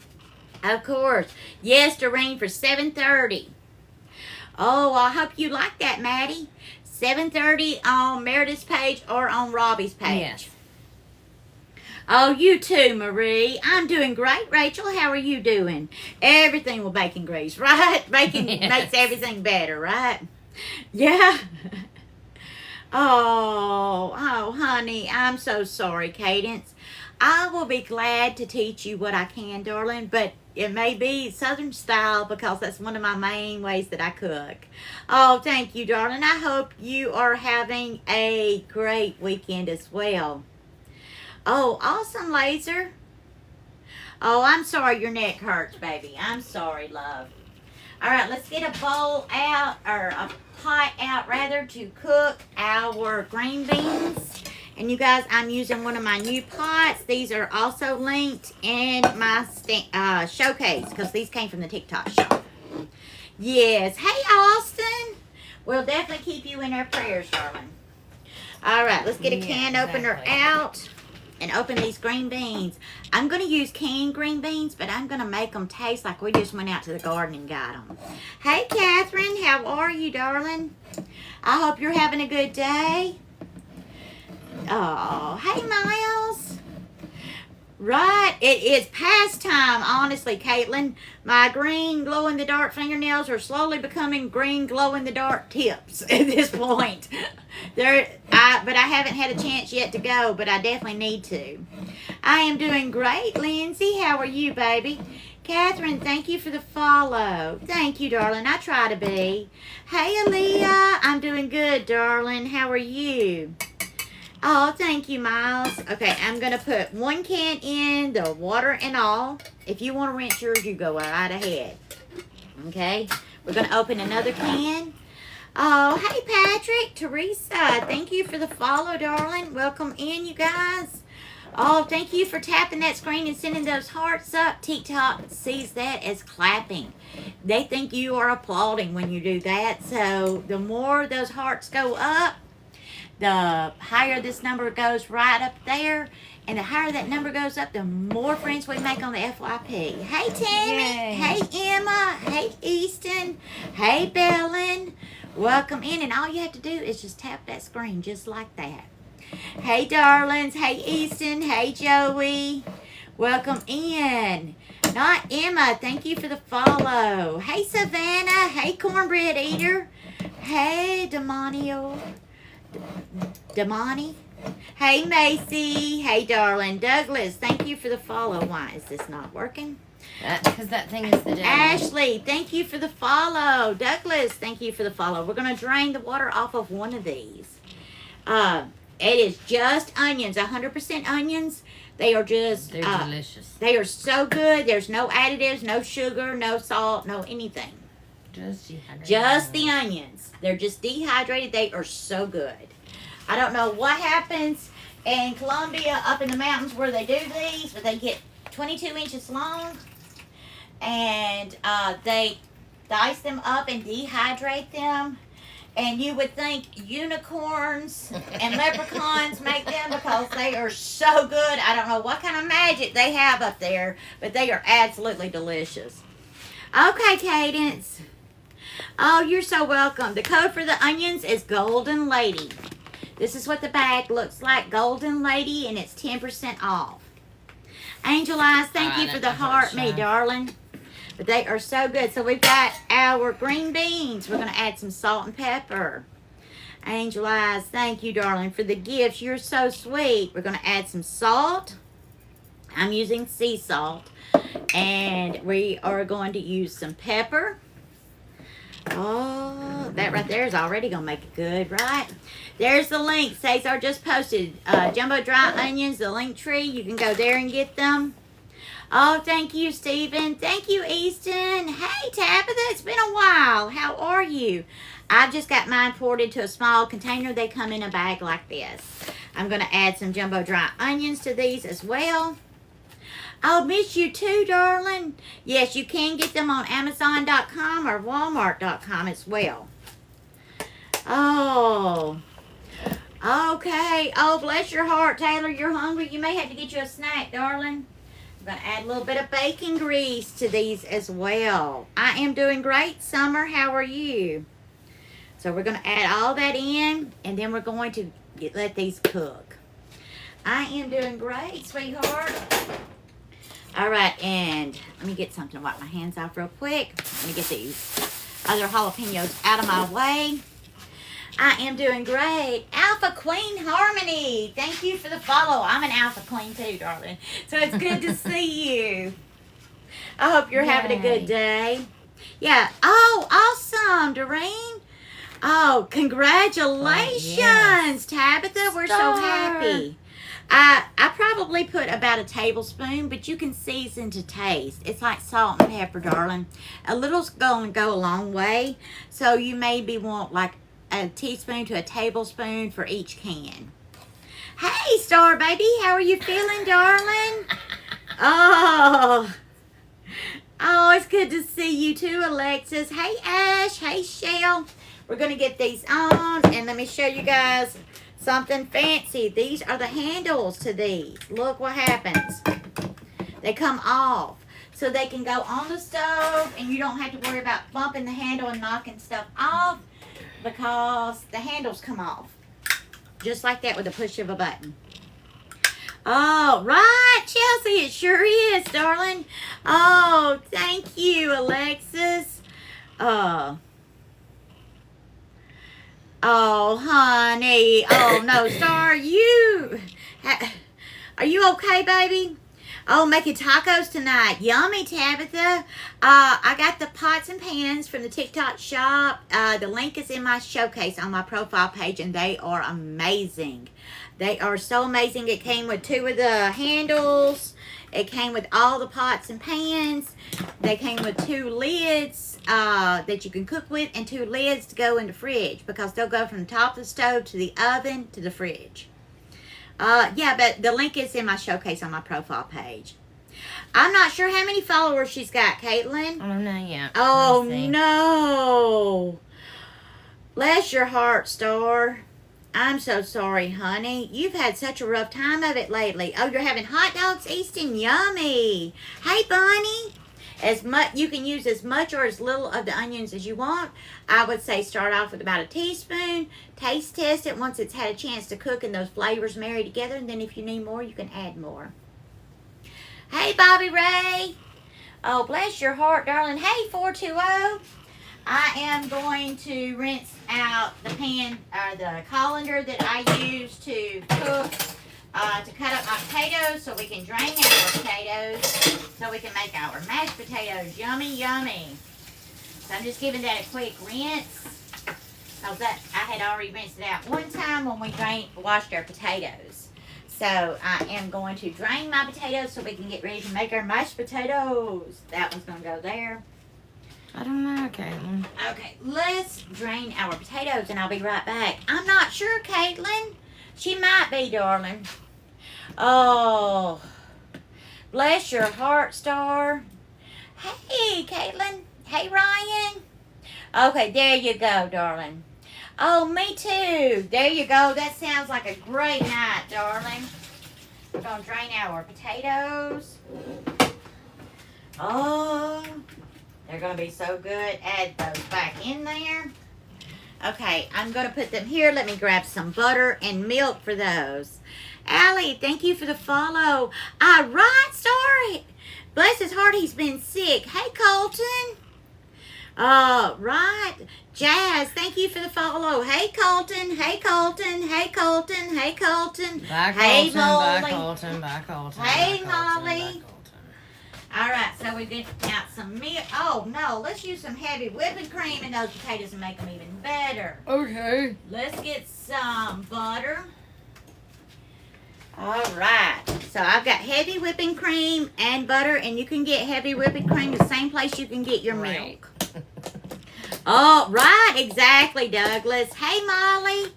Of course. Yes, Doreen, for 7:30. Oh, I hope you like that, Maddie. 7:30 on Meredith's page or on Robbie's page. Yes. Oh, you too, Marie. I'm doing great, Rachel. How are you doing? Everything with bacon grease, right? Bacon makes everything better, right? Yeah. Oh, honey, I'm so sorry, Cadence. I will be glad to teach you what I can, darling, but it may be Southern style because that's one of my main ways that I cook. Oh, thank you, darling. I hope you are having a great weekend as well. Oh, awesome, Laser. Oh, I'm sorry your neck hurts, baby. I'm sorry, love. All right, let's get a bowl out, or a pot out, rather, to cook our green beans. And you guys, I'm using one of my new pots. These are also linked in my showcase because these came from the TikTok shop. Yes. Hey, Austin. We'll definitely keep you in our prayers, darling. All right, let's get a can opener out and open these green beans. I'm going to use canned green beans, but I'm going to make them taste like we just went out to the garden and got them. Hey, Catherine. How are you, darling? I hope you're having a good day. Oh, hey, Miles. Right, it is past time, honestly, Caitlin. My green glow-in-the-dark fingernails are slowly becoming green glow-in-the-dark tips at this point. But I haven't had a chance yet to go, but I definitely need to. I am doing great, Lindsay. How are you, baby? Catherine, thank you for the follow. Thank you, darling. I try to be. Hey, Aaliyah. I'm doing good, darling. How are you? Oh, thank you, Miles. Okay, I'm going to put 1 can in, the water and all. If you want to rinse yours, you go right ahead. Okay, we're going to open another can. Oh, hey, Patrick, Teresa, thank you for the follow, darling. Welcome in, you guys. Oh, thank you for tapping that screen and sending those hearts up. TikTok sees that as clapping. They think you are applauding when you do that. So the more those hearts go up, the higher this number goes right up there. And the higher that number goes up, the more friends we make on the FYP. Hey, Tammy. Yay. Hey, Emma. Hey, Easton. Hey, Bellin. Welcome in. And all you have to do is just tap that screen just like that. Hey, darlings. Hey, Easton. Hey, Joey. Welcome in. Not Emma. Thank you for the follow. Hey, Savannah. Hey, cornbread eater. Hey, Damani. Hey, Macy. Hey, darling. Douglas, thank you for the follow. Why is this not working? Because that thing is the devil. Ashley, thank you for the follow. Douglas, thank you for the follow. We're going to drain the water off of one of these. It is just onions, 100% onions. They are just... They're delicious. They are so good. There's no additives, no sugar, no salt, no anything. Just dehydrated. Just the onions. They're just dehydrated. They are so good. I don't know what happens in Colombia up in the mountains where they do these, but they get 22 inches long, and they dice them up and dehydrate them. And you would think unicorns and leprechauns make them because they are so good. I don't know what kind of magic they have up there, but they are absolutely delicious. Okay, Cadence. Oh, you're so welcome. The code for the onions is Golden Lady. This is what the bag looks like, Golden Lady, and it's 10% off. Angel Eyes, thank you for the heart, me darling. But they are so good. So we've got our green beans. We're going to add some salt and pepper. Angel Eyes, thank you, darling, for the gifts. You're so sweet. We're going to add some salt. I'm using sea salt. And we are going to use some pepper. Oh, that right there is already going to make it good, right? There's the link. Cesar just posted jumbo dry onions, the link tree. You can go there and get them. Oh, thank you, Stephen. Thank you, Easton. Hey, Tabitha, it's been a while. How are you? I've just got mine poured into a small container. They come in a bag like this. I'm going to add some jumbo dry onions to these as well. I'll miss you too, darling. Yes, you can get them on Amazon.com or Walmart.com as well. Oh, okay. Oh, bless your heart, Taylor. You're hungry. You may have to get you a snack, darling. I'm going to add a little bit of bacon grease to these as well. I am doing great, Summer. How are you? So we're going to add all that in, and then we're going to let these cook. I am doing great, sweetheart. All right, and let me get something to wipe my hands off real quick. Let me get these other jalapenos out of my way. I am doing great. Alpha Queen Harmony. Thank you for the follow. I'm an Alpha Queen too, darling. So it's good to see you. I hope you're having a good day. Yeah. Oh, awesome, Doreen. Oh, congratulations, yes. Tabitha. We're so happy. I probably put about a tablespoon, but you can season to taste. It's like salt and pepper, darling. A little's going to go a long way. So you maybe want like a teaspoon to a tablespoon for each can. Hey, Star Baby, how are you feeling, darling? Oh, it's good to see you too, Alexis. Hey, Ash. Hey, Shell. We're going to get these on, and let me show you guys something fancy. These are the handles to these. Look what happens. They come off. So they can go on the stove, and you don't have to worry about bumping the handle and knocking stuff off, because the handles come off. Just like that with the push of a button. Oh, right, Chelsea, it sure is, darling. Oh, thank you, Alexis. Oh, honey. Oh, no, Star, are you okay, baby? Oh, making tacos tonight. Yummy, Tabitha. I got the pots and pans from the TikTok shop. The link is in my showcase on my profile page, and they are amazing. They are so amazing. It came with 2 of the handles. It came with all the pots and pans. They came with 2 lids that you can cook with, and 2 lids to go in the fridge, because they'll go from the top of the stove to the oven to the fridge. Yeah, but the link is in my showcase on my profile page. I'm not sure how many followers she's got, Caitlin. I don't know yet. Oh, no. Bless your heart, Star. I'm so sorry, honey. You've had such a rough time of it lately. Oh, you're having hot dogs, Easton? Yummy. Hey, Bunny. You can use as much or as little of the onions as you want. I would say start off with about a teaspoon. Taste test it once it's had a chance to cook and those flavors marry together. And then if you need more, you can add more. Hey, Bobby Ray. Oh, bless your heart, darling. Hey, 420. I am going to rinse out the pan, or the colander that I use to cook, to cut up my potatoes so we can drain our potatoes, so we can make our mashed potatoes yummy, yummy. So I'm just giving that a quick rinse, because I had already rinsed it out one time when we washed our potatoes. So I am going to drain my potatoes so we can get ready to make our mashed potatoes. That one's going to go there. I don't know, Caitlin. Okay, let's drain our potatoes, and I'll be right back. I'm not sure, Caitlin. She might be, darling. Oh, bless your heart, Star. Hey, Caitlin. Hey, Ryan. Okay, there you go, darling. Oh, me too. There you go. That sounds like a great night, darling. We're going to drain our potatoes. Oh, they're going to be so good. Add those back in there. Okay, I'm going to put them here. Let me grab some butter and milk for those. Allie, thank you for the follow. Right, Star. Bless his heart, he's been sick. Hey, Colton. Right. Jazz, thank you for the follow. Hey, Colton. Hey, Colton. Hey, Colton. Hey, Colton. Bye, Hey, Colton. Molly. Bye, Colton. Bye, Colton. Hey, Bye, Colton. Molly. Bye, Colton. All right, so we get out some milk. Oh, no, let's use some heavy whipping cream in those potatoes and make them even better. Okay. Let's get some butter. All right, so I've got heavy whipping cream and butter, and you can get heavy whipping cream the same place you can get your milk. Oh, right, exactly, Douglas. Hey, Molly.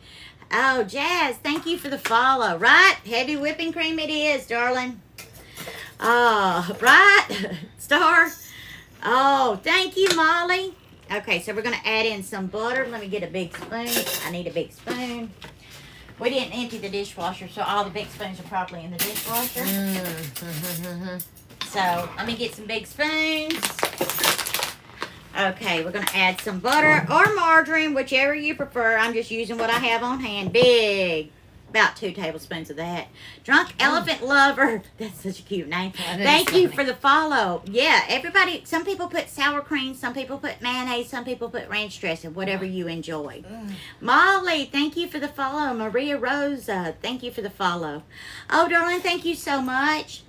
Oh, Jazz, thank you for the follow. Right, heavy whipping cream it is, darling. Oh, right, Star. Oh, thank you, Molly. Okay, so we're going to add in some butter. Let me get a big spoon. I need a big spoon. We didn't empty the dishwasher, so all the big spoons are probably in the dishwasher. So let me get some big spoons. Okay, we're going to add some butter or margarine, whichever you prefer. I'm just using what I have on hand. Big. About 2 tablespoons of that. Drunk Elephant Lover. That's such a cute name. Thank you for the follow. Yeah, everybody, some people put sour cream, some people put mayonnaise, some people put ranch dressing, whatever you enjoy. Molly, thank you for the follow. Maria Rosa, thank you for the follow. Oh, darling, thank you so much.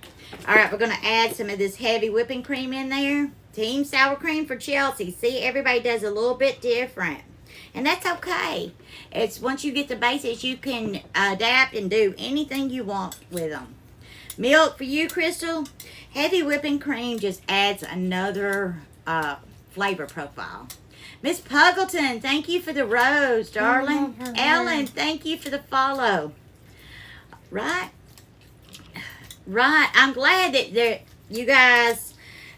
All right, we're going to add some of this heavy whipping cream in there. Team sour cream for Chelsea. See, everybody does a little bit different. And that's okay. It's once you get the basics, you can adapt and do anything you want with them. Milk for you, Crystal. Heavy whipping cream just adds another flavor profile. Miss Puggleton, thank you for the rose, darling. Ellen, thank you for the follow. Right? Right. I'm glad that you guys,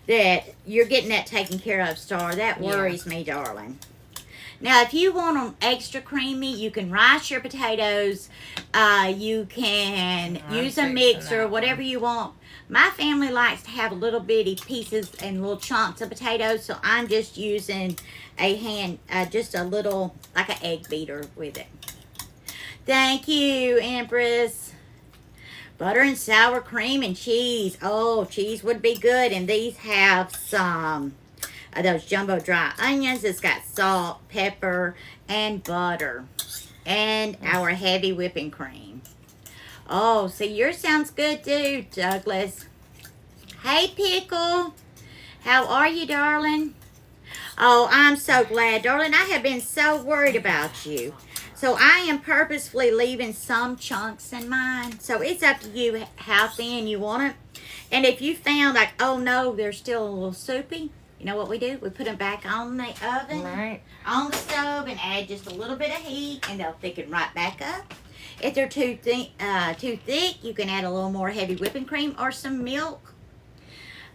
that you're getting that taken care of, Star. That worries me, darling. Now, if you want them extra creamy, you can rice your potatoes. You can use a mixer, whatever you want. My family likes to have little bitty pieces and little chunks of potatoes, so I'm just using a hand, just a little, like an egg beater with it. Thank you, Empress. Butter and sour cream and cheese. Oh, cheese would be good, and these have some those jumbo dry onions. It's got salt, pepper, and butter. And our heavy whipping cream. Oh, see, yours sounds good too, Douglas. Hey, Pickle. How are you, darling? Oh, I'm so glad, darling. I have been so worried about you. So I am purposefully leaving some chunks in mine. So it's up to you how thin you want it. And if you found like, oh no, they're still a little soupy, you know what we do? We put them back on the oven, on the stove, and add just a little bit of heat, and they'll thicken right back up. If they're too thick, you can add a little more heavy whipping cream or some milk.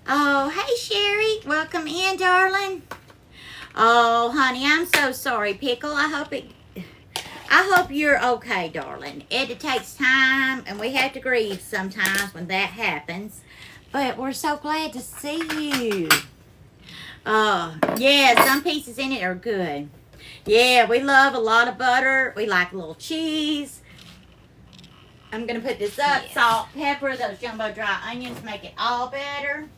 Oh, hey, Sherry. Welcome in, darling. Oh, honey, I'm so sorry, Pickle. I hope you're okay, darling. It takes time, and we have to grieve sometimes when that happens. But we're so glad to see you. Yeah, some pieces in it are good. Yeah, we love a lot of butter. We like a little cheese. I'm going to put this up. Yeah. Salt, pepper, those jumbo dry onions make it all better.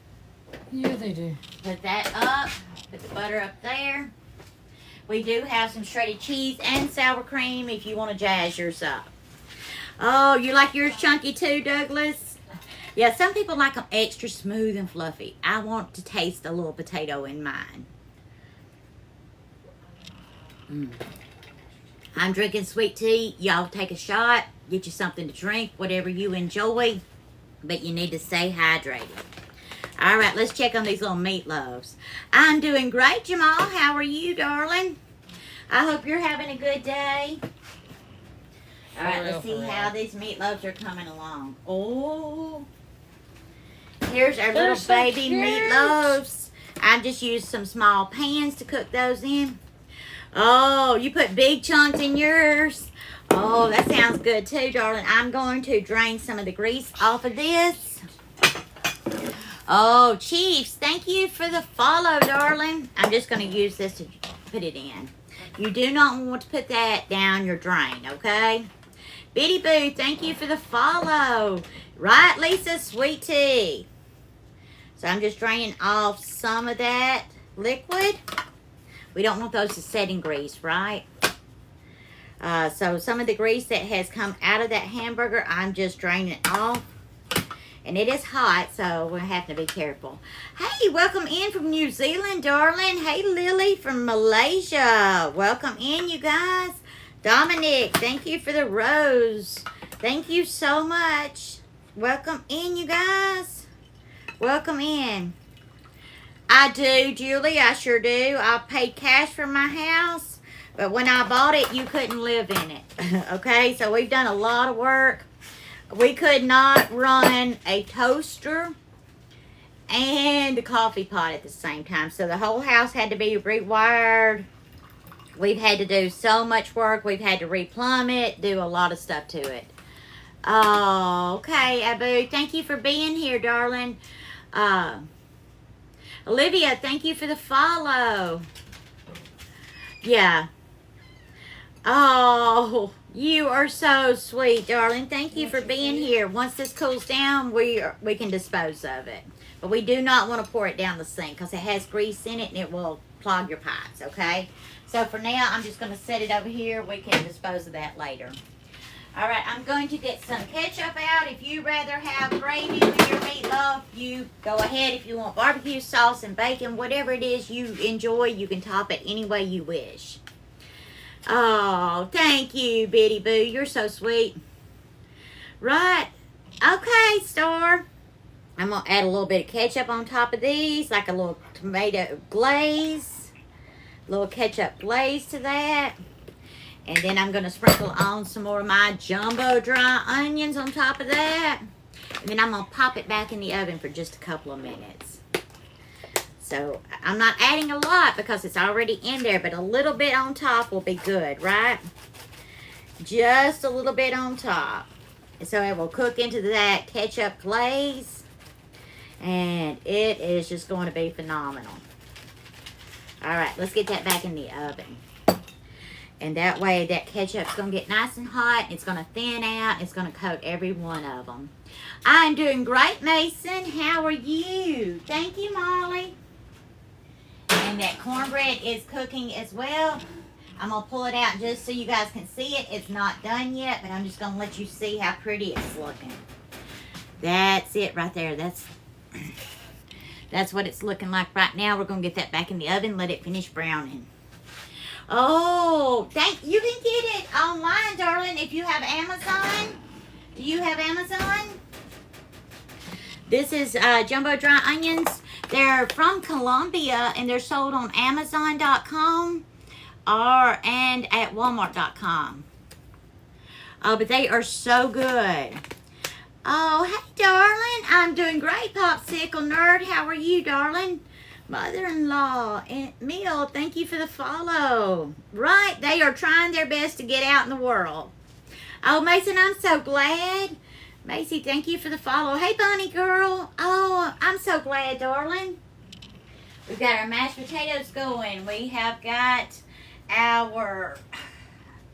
Yeah, they do. Put that up. Put the butter up there. We do have some shredded cheese and sour cream if you want to jazz yours up. Oh, you like yours chunky too, Douglas? Yeah, some people like them extra smooth and fluffy. I want to taste a little potato in mine. I'm drinking sweet tea. Y'all take a shot. Get you something to drink, whatever you enjoy. But you need to stay hydrated. All right, let's check on these little meatloaves. I'm doing great, Jamal. How are you, darling? I hope you're having a good day. All right, let's see how these meatloaves are coming along. Oh, here's our little baby meatloaves. I just used some small pans to cook those in. Oh, you put big chunks in yours. Oh, that sounds good too, darling. I'm going to drain some of the grease off of this. Oh, Chiefs, thank you for the follow, darling. I'm just going to use this to put it in. You do not want to put that down your drain, okay? Bitty Boo, thank you for the follow. Right, Lisa, sweet tea. So I'm just draining off some of that liquid. We don't want those to set in grease, right? So some of the grease that has come out of that hamburger, I'm just draining it off. And it is hot, so we're having to be careful. Hey, welcome in from New Zealand, darling. Hey, Lily from Malaysia. Welcome in, you guys. Dominic, thank you for the rose. Thank you so much. Welcome in, you guys. Welcome in. I do, Julie. I sure do. I paid cash for my house, but when I bought it, you couldn't live in it. Okay, so we've done a lot of work. We could not run a toaster and a coffee pot at the same time. So the whole house had to be rewired. We've had to do so much work. We've had to replumb it, do a lot of stuff to it. Oh, okay, Abu. Thank you for being here, darling. Olivia, thank you for the follow. Yeah. Oh, you are so sweet, darling. Thank you for being here. Once this cools down, we can dispose of it. But we do not want to pour it down the sink because it has grease in it and it will clog your pipes, okay? So for now, I'm just going to set it over here. We can dispose of that later. All right, I'm going to get some ketchup out. If you rather have gravy with your meatloaf, you go ahead. If you want barbecue sauce and bacon, whatever it is you enjoy, you can top it any way you wish. Oh, thank you, Bitty Boo. You're so sweet. Right. Okay, Star. I'm going to add a little bit of ketchup on top of these, like a little tomato glaze. A little ketchup glaze to that. And then I'm going to sprinkle on some more of my jumbo dry onions on top of that. And then I'm going to pop it back in the oven for just a couple of minutes. So I'm not adding a lot because it's already in there, but a little bit on top will be good, right? Just a little bit on top. So it will cook into that ketchup glaze. And it is just going to be phenomenal. All right, let's get that back in the oven. And that way that ketchup's going to get nice and hot. It's going to thin out. It's going to coat every one of them. I'm doing great, Mason. How are you? Thank you, Molly. And that cornbread is cooking as well. I'm going to pull it out just so you guys can see it. It's not done yet, but I'm just going to let you see how pretty it's looking. That's it right there. That's what it's looking like right now. We're going to get that back in the oven, let it finish browning. Oh, you can get it online, darling, if you have Amazon. Do you have Amazon? This is jumbo dry onions. They're from Colombia, and they're sold on Amazon.com and at Walmart.com. Oh, but they are so good. Oh, hey, darling. I'm doing great, Popsicle Nerd. How are you, darling? Mother-in-law and Meal, thank you for the follow. Right, they are trying their best to get out in the world. Oh, Mason, I'm so glad. Macy, thank you for the follow. Hey, Bunny Girl. Oh, I'm so glad, darling. We've got our mashed potatoes going. We have got our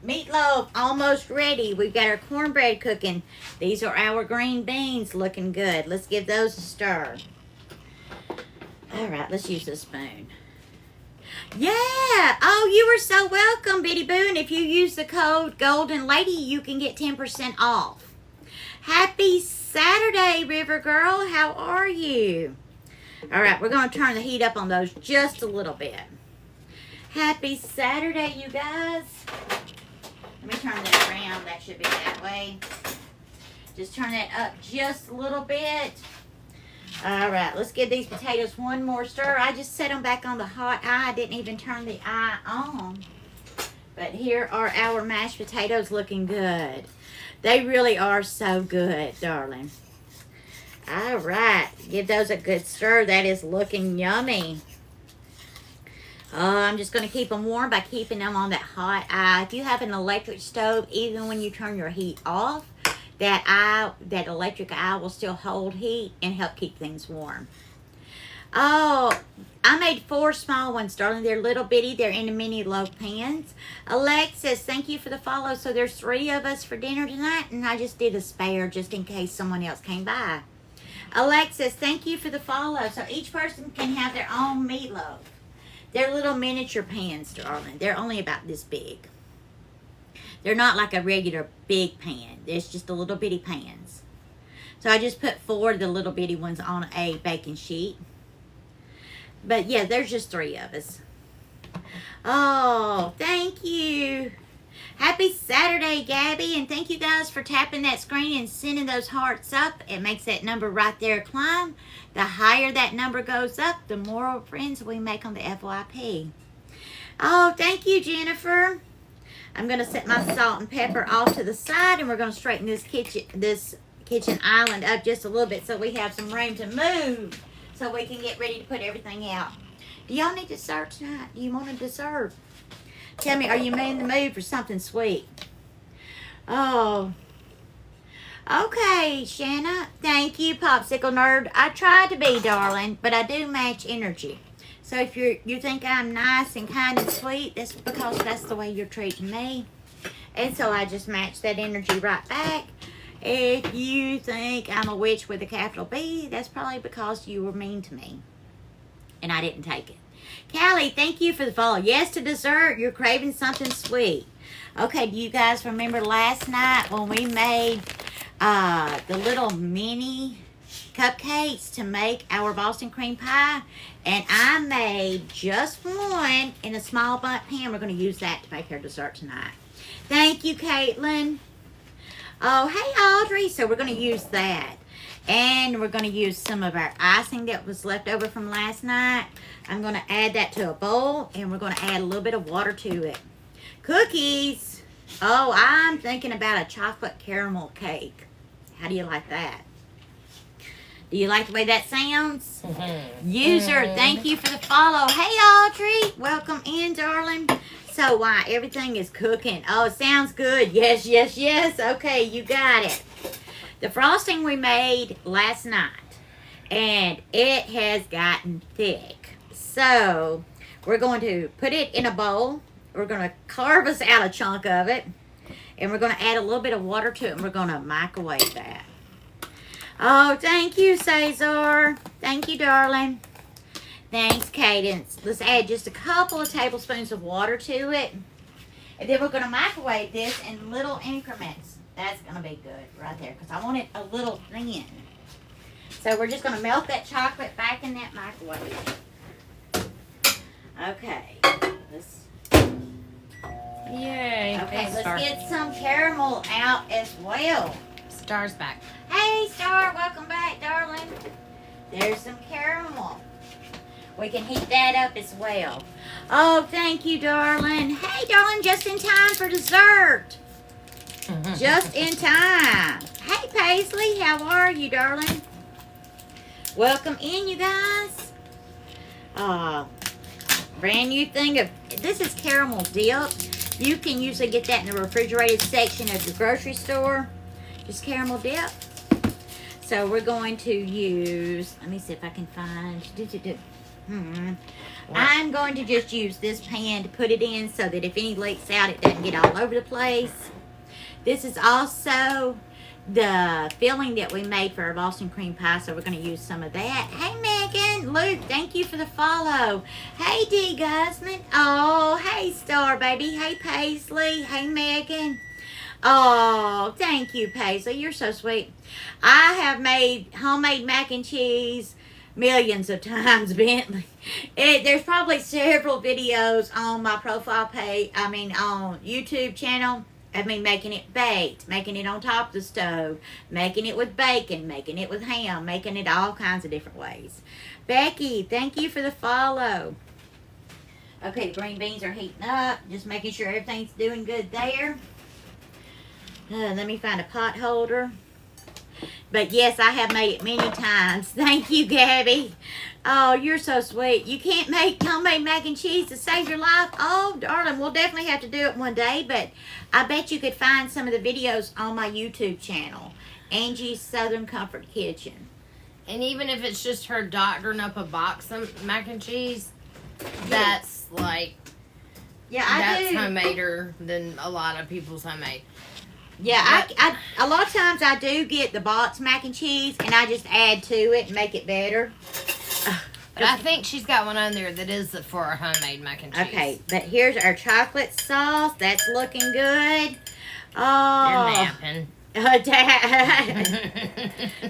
meatloaf almost ready. We've got our cornbread cooking. These are our green beans looking good. Let's give those a stir. All right, let's use a spoon. Yeah. Oh, you are so welcome, Bitty Boo. And if you use the code Golden Lady, you can get 10% off. Happy Saturday, River Girl. How are you? All right, we're going to turn the heat up on those just a little bit. Happy Saturday, you guys. Let me turn that around. That should be that way. Just turn that up just a little bit. All right, let's give these potatoes one more stir. I just set them back on the hot eye. I didn't even turn the eye on. But here are our mashed potatoes looking good. They really are so good, darling. All right. Give those a good stir. That is looking yummy. I'm just going to keep them warm by keeping them on that hot eye. If you have an electric stove, even when you turn your heat off, that electric eye will still hold heat and help keep things warm. Oh, I made 4 small ones, darling. They're little bitty. They're in the mini loaf pans. Alexis, thank you for the follow. So there's 3 of us for dinner tonight, and I just did a spare just in case someone else came by. Alexis, thank you for the follow. So each person can have their own meatloaf. They're little miniature pans, darling. They're only about this big. They're not like a regular big pan. There's just a little bitty pans. So I just put 4 of the little bitty ones on a baking sheet. But yeah, there's just 3 of us. Oh, thank you. Happy Saturday, Gabby. And thank you guys for tapping that screen and sending those hearts up. It makes that number right there climb. The higher that number goes up, the more friends we make on the FYP. Oh, thank you, Jennifer. I'm going to set my salt and pepper off to the side, and we're going to straighten this kitchen island up just a little bit so we have some room to move, so we can get ready to put everything out. Do y'all need dessert tonight? Do you want a dessert? Tell me, are you in the mood for something sweet? Oh. Okay, Shanna. Thank you, Popsicle Nerd. I try to be, darling, but I do match energy. So if you think I'm nice and kind and sweet, that's because that's the way you're treating me. And so I just match that energy right back. If you think I'm a witch with a capital B, that's probably because you were mean to me. And I didn't take it. Callie, thank you for the follow. Yes to dessert. You're craving something sweet. Okay, do you guys remember last night when we made the little mini cupcakes to make our Boston cream pie? And I made just one in a small bundt pan. We're going to use that to make our dessert tonight. Thank you, Caitlin. Oh, hey, Audrey. So we're going to use that. And we're going to use some of our icing that was left over from last night. I'm going to add that to a bowl, and we're going to add a little bit of water to it. Cookies. Oh, I'm thinking about a chocolate caramel cake. How do you like that? Do you like the way that sounds? User, thank you for the follow. Hey, Audrey. Welcome in, darling. So, why? Everything is cooking. Oh, it sounds good. Yes, yes, yes. Okay, you got it. The frosting we made last night, and it has gotten thick. So, we're going to put it in a bowl. We're going to carve us out a chunk of it, and we're going to add a little bit of water to it, and we're going to microwave that. Oh, thank you, Cesar. Thank you, darling. Thanks, Cadence. Let's add just a couple of tablespoons of water to it, and then we're going to microwave this in little increments. That's going to be good right there because I want it a little thin. So we're just going to melt that chocolate back in that microwave. Okay. Yay. Okay, Hey, let's Star. get some caramel out as well. Star's back. Hey, Star. Welcome back, darling. There's some caramel. We can heat that up as well. Oh, thank you, darling. Hey, darling, just in time for dessert. Just in time. Hey, Paisley, how are you, darling? Welcome in, you guys. Brand new thing of, this is caramel dip. You can usually get that in the refrigerated section of the grocery store. Just caramel dip. So we're going to use, let me see if I can find, I'm going to just use this pan to put it in so that if any leaks out, it doesn't get all over the place. This is also the filling that we made for our Boston cream pie, so we're going to use some of that. Hey, Megan. Luke, thank you for the follow. Hey, D. Guzman. Oh, hey, Star, baby. Hey, Paisley. Hey, Megan. Oh, thank you, Paisley. You're so sweet. I have made homemade mac and cheese millions of times, Bentley. There's probably several videos on my profile page, on YouTube channel. I mean, making it baked, making it on top of the stove, making it with bacon, making it with ham, making it all kinds of different ways. Becky, thank you for the follow. Okay, the green beans are heating up. Just making sure everything's doing good there. Let me find a pot holder. But yes, I have made it many times. Thank you, Gabby. Oh, you're so sweet. You can't make homemade mac and cheese to save your life? Oh, darling, we'll definitely have to do it one day. But I bet you could find some of the videos on my YouTube channel. Angie's Southern Comfort Kitchen. And even if it's just her doctoring up a box of mac and cheese, that's like, yeah, I do. homemader than a lot of people's homemade. Yeah, I a lot of times I do get the box mac and cheese, and I just add to it and make it better. But I think she's got one on there that is for a homemade mac and cheese. Okay, but here's our chocolate sauce. That's looking good. You're napping.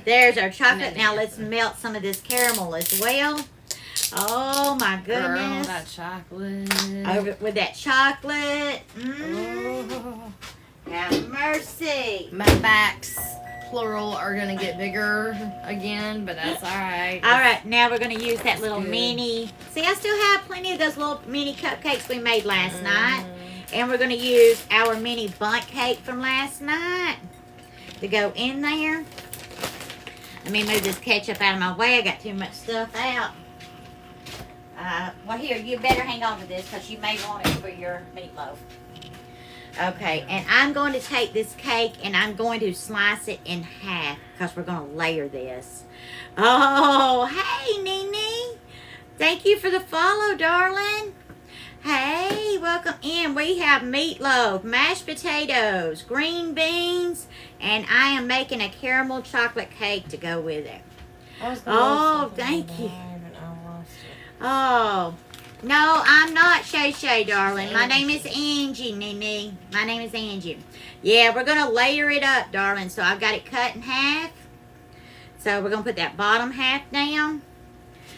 There's our chocolate. Now let's melt some of this caramel as well. Oh my goodness. Girl, that chocolate. Over with that chocolate. Oh. Have mercy. My backs, plural, are going to get bigger again, but that's all right. All right, now we're going to use that little good. mini. See, I still have plenty of those little mini cupcakes we made last night. And we're going to use our mini bundt cake from last night to go in there. Let me move this ketchup out of my way. I got too much stuff out. Well, here, you better hang on to this because you may want it for your meatloaf. Okay, and I'm going to take this cake and I'm going to slice it in half because we're going to layer this. Oh, hey, Nene. Thank you for the follow, darling. Hey, welcome in. We have meatloaf, mashed potatoes, green beans, and I am making a caramel chocolate cake to go with it. Oh, thank you. Oh, no, I'm not Shay, darling. My name is Angie, Nene. My name is Angie. Yeah, we're going to layer it up, darling. So I've got it cut in half. So we're going to put that bottom half down.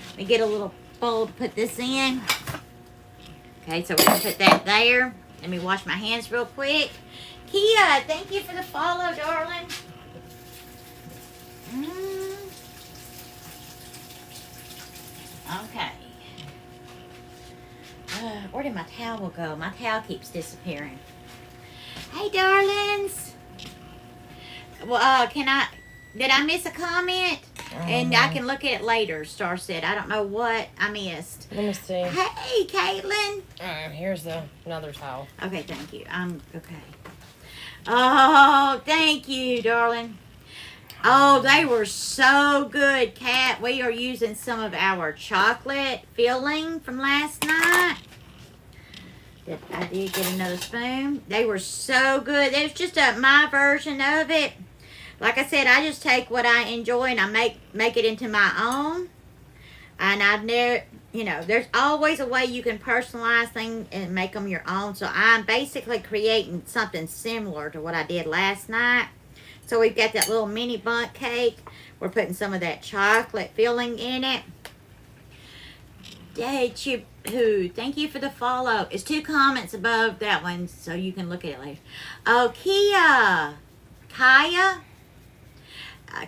Let me get a little bowl to put this in. Okay, so we're going to put that there. Let me wash my hands real quick. Kia, thank you for the follow, darling. Okay. Where did my towel go? My towel keeps disappearing. Hey, darlings. Well, did I miss a comment? And I can look at it later, Star said. I don't know what I missed. Let me see. Hey, Caitlin. Here's another towel. Okay, thank you. Okay. Oh, thank you, darling. Oh, they were so good, Kat. We are using some of our chocolate filling from last night. I did get another spoon. They were so good. There's just my version of it. Like I said, I just take what I enjoy and I make it into my own. And I've never, there's always a way you can personalize things and make them your own. So I'm basically creating something similar to what I did last night. So we've got that little mini bundt cake. We're putting some of that chocolate filling in it. Hey, Chip Who, thank you for the follow. It's 2 comments above that one, so you can look at it later. Oh, Kaya.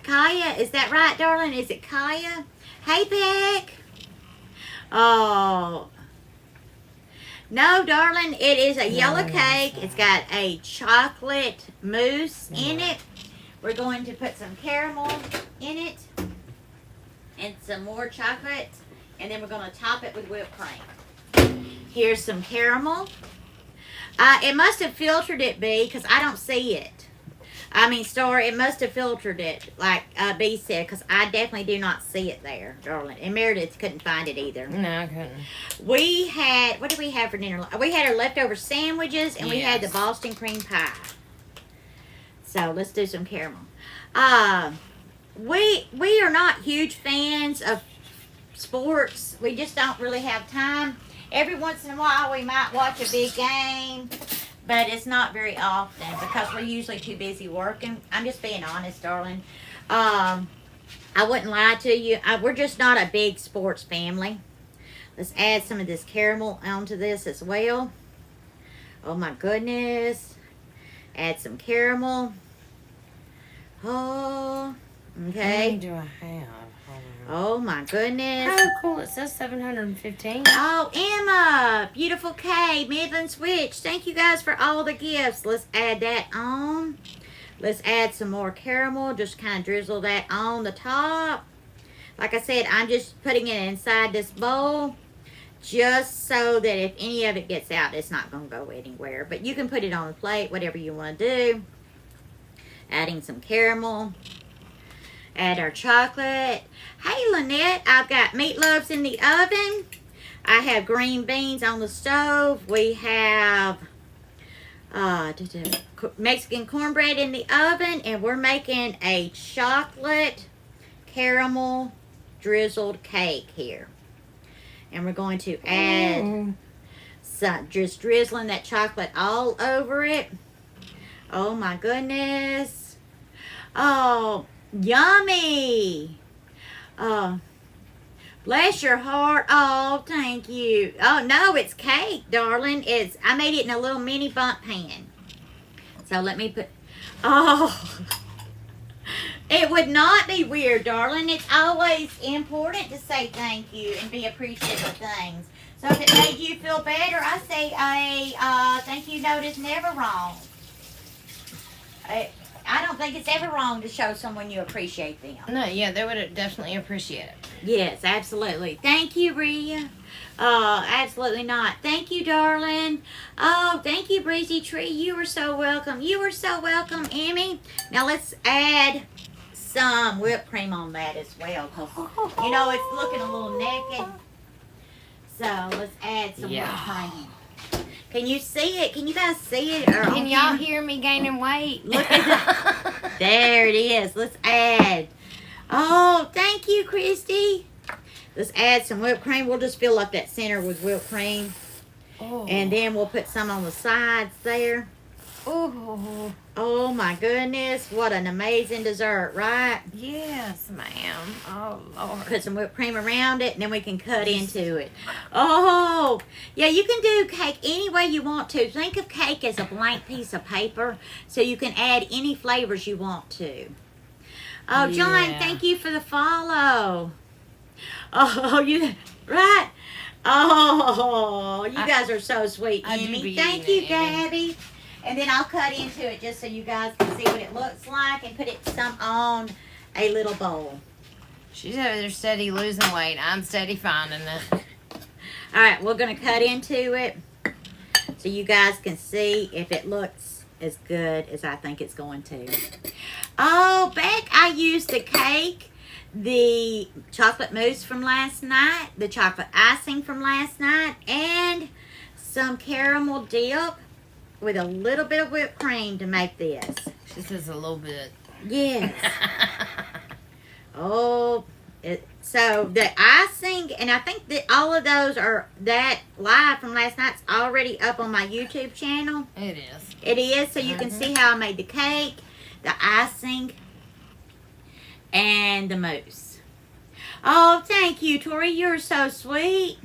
Kaya, is that right, darling? Is it Kaya? Hey, Beck. Oh. No, darling, it is a yellow cake. It's got a chocolate mousse in it. We're going to put some caramel in it and some more chocolate, and then we're going to top it with whipped cream. Here's some caramel. It must have filtered it, B, because I don't see it. Star, it must have filtered it, like B said, because I definitely do not see it there, darling. And Meredith couldn't find it either. No, I couldn't. We had, what did we have for dinner? We had our leftover sandwiches, and we had the Boston cream pie. So let's do some caramel. We are not huge fans of sports. We just don't really have time. Every once in a while, we might watch a big game. But it's not very often because we're usually too busy working. I'm just being honest, darling. I wouldn't lie to you. We're just not a big sports family. Let's add some of this caramel onto this as well. Oh my goodness. Add some caramel. Oh, okay. How many do I have? Oh my goodness. Oh, cool. It says 715. Oh, Emma, beautiful K, Midland Switch. Thank you guys for all the gifts. Let's add that on. Let's add some more caramel. Just kind of drizzle that on the top. Like I said, I'm just putting it inside this bowl just so that if any of it gets out, it's not going to go anywhere. But you can put it on the plate, whatever you want to do. Adding some caramel. Add our chocolate. Hey, Lynette, I've got meatloaves in the oven. I have green beans on the stove. We have Mexican cornbread in the oven. And we're making a chocolate caramel drizzled cake here. And we're going to add some, just drizzling that chocolate all over it. Oh, my goodness. Oh, yummy. Bless your heart. Oh, thank you. Oh, no, it's cake, darling. I made it in a little mini bundt pan. So let me put, oh, it would not be weird, darling. It's always important to say thank you and be appreciative of things. So if it made you feel better, I say a thank you note is never wrong. I don't think it's ever wrong to show someone you appreciate them. No, yeah, they would definitely appreciate it. Yes, absolutely. Thank you, Rhea. Absolutely not. Thank you, darling. Oh, thank you, Breezy Tree. You are so welcome. You are so welcome, Emmy. Now let's add some whipped cream on that as well. 'Cause, you know, it's looking a little naked. So let's add some whipped cream. Can you see it? Can you guys see it? Can y'all hear me gaining weight? Look at that. There it is. Let's add. Oh, thank you, Christy. Let's add some whipped cream. We'll just fill up that center with whipped cream. Oh. And then we'll put some on the sides there. Oh. Oh, my goodness. What an amazing dessert, right? Yes, ma'am. Oh, Lord. Put some whipped cream around it, and then we can cut into it. Oh, yeah, you can do cake any way you want to. Think of cake as a blank piece of paper, so you can add any flavors you want to. Oh, John, thank you for the follow. Oh, you, right? Oh, you guys are so sweet, Emmy. Thank you, Gabby. And then I'll cut into it just so you guys can see what it looks like and put it some on a little bowl. She's over there steady losing weight. I'm steady finding it. All right, we're going to cut into it so you guys can see if it looks as good as I think it's going to. Oh, Beck, I used the cake, the chocolate mousse from last night, the chocolate icing from last night, and some caramel dip with a little bit of whipped cream to make this. She says a little bit. Yes. Oh, so the icing, and I think that all of those are, that live from last night's already up on my YouTube channel. It is. It is, so you can see how I made the cake, the icing, and the mousse. Oh, thank you, Tori. You're so sweet.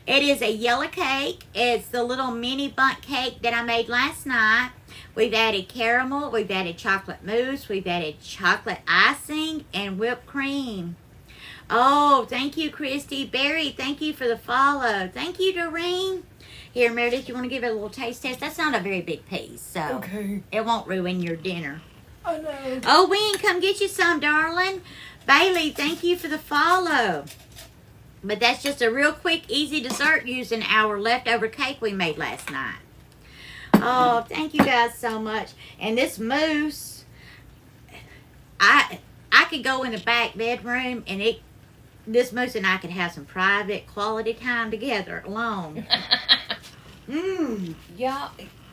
It is a yellow cake. It's the little mini bundt cake that I made last night. We've added caramel. We've added chocolate mousse. We've added chocolate icing and whipped cream. Oh, thank you, Christy. Barry, thank you for the follow. Thank you, Doreen. Here, Meredith, you want to give it a little taste test? That's not a very big piece, so it won't ruin your dinner. I know. Oh, Wayne, come get you some, darling. Bailey, thank you for the follow. But that's just a real quick, easy dessert using our leftover cake we made last night. Oh, thank you guys so much. And this mousse, I could go in the back bedroom and this mousse and I could have some private quality time together alone. Yeah,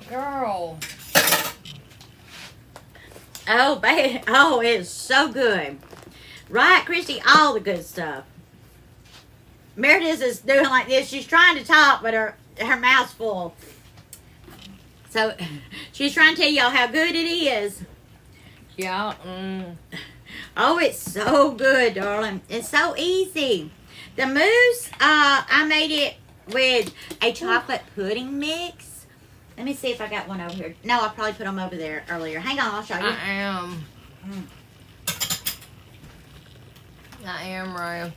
girl. Oh, baby. Oh, it's so good. Right, Christy? All the good stuff. Meredith is doing like this. She's trying to talk, but her mouth's full. So, she's trying to tell y'all how good it is. Yeah. Oh, it's so good, darling. It's so easy. The mousse, I made it with a chocolate pudding mix. Let me see if I got one over here. No, I probably put them over there earlier. Hang on, I'll show you. I am. I am right.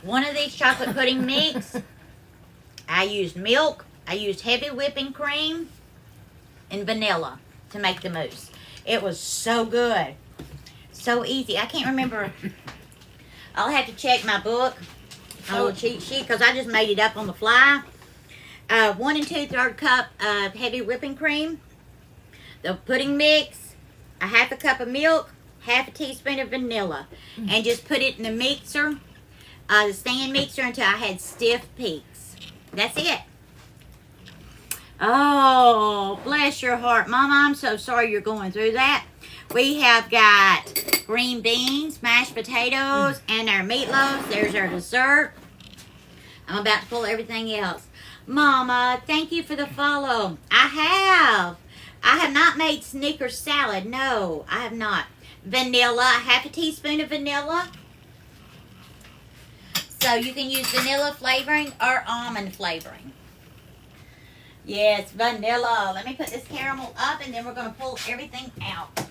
One of these chocolate pudding mix, I used milk, I used heavy whipping cream, and vanilla to make the mousse. It was so good. So easy. I can't remember. I'll have to check my book, my little cheat sheet, because I just made it up on the fly. 1 2/3 cup of heavy whipping cream, the pudding mix, a 1/2 cup of milk, 1/2 teaspoon of vanilla, and just put it in the mixer, the stand mixer, until I had stiff peaks. That's it. Oh, bless your heart, Mama. I'm so sorry you're going through that. We have got green beans, mashed potatoes, and our meatloaf. There's our dessert. I'm about to pull everything else. Mama, thank you for the follow. I have not made Snickers salad. No, I have not. Vanilla, 1/2 teaspoon of vanilla. So you can use vanilla flavoring or almond flavoring. Yes, vanilla. Let me put this caramel up, and then we're going to pull everything out.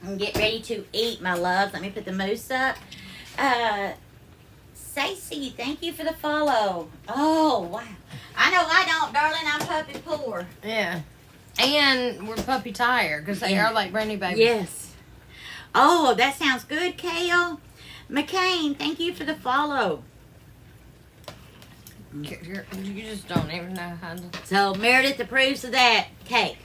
And get ready to eat, my love. Let me put the mousse up. Stacey, thank you for the follow. Oh, wow. I know I don't, darling. I'm puppy poor. Yeah. And we're puppy tired because they are like brand new babies. Yes. Oh, that sounds good, Kale. McCain, thank you for the follow. You just don't even know how to. So, Meredith approves of that cake.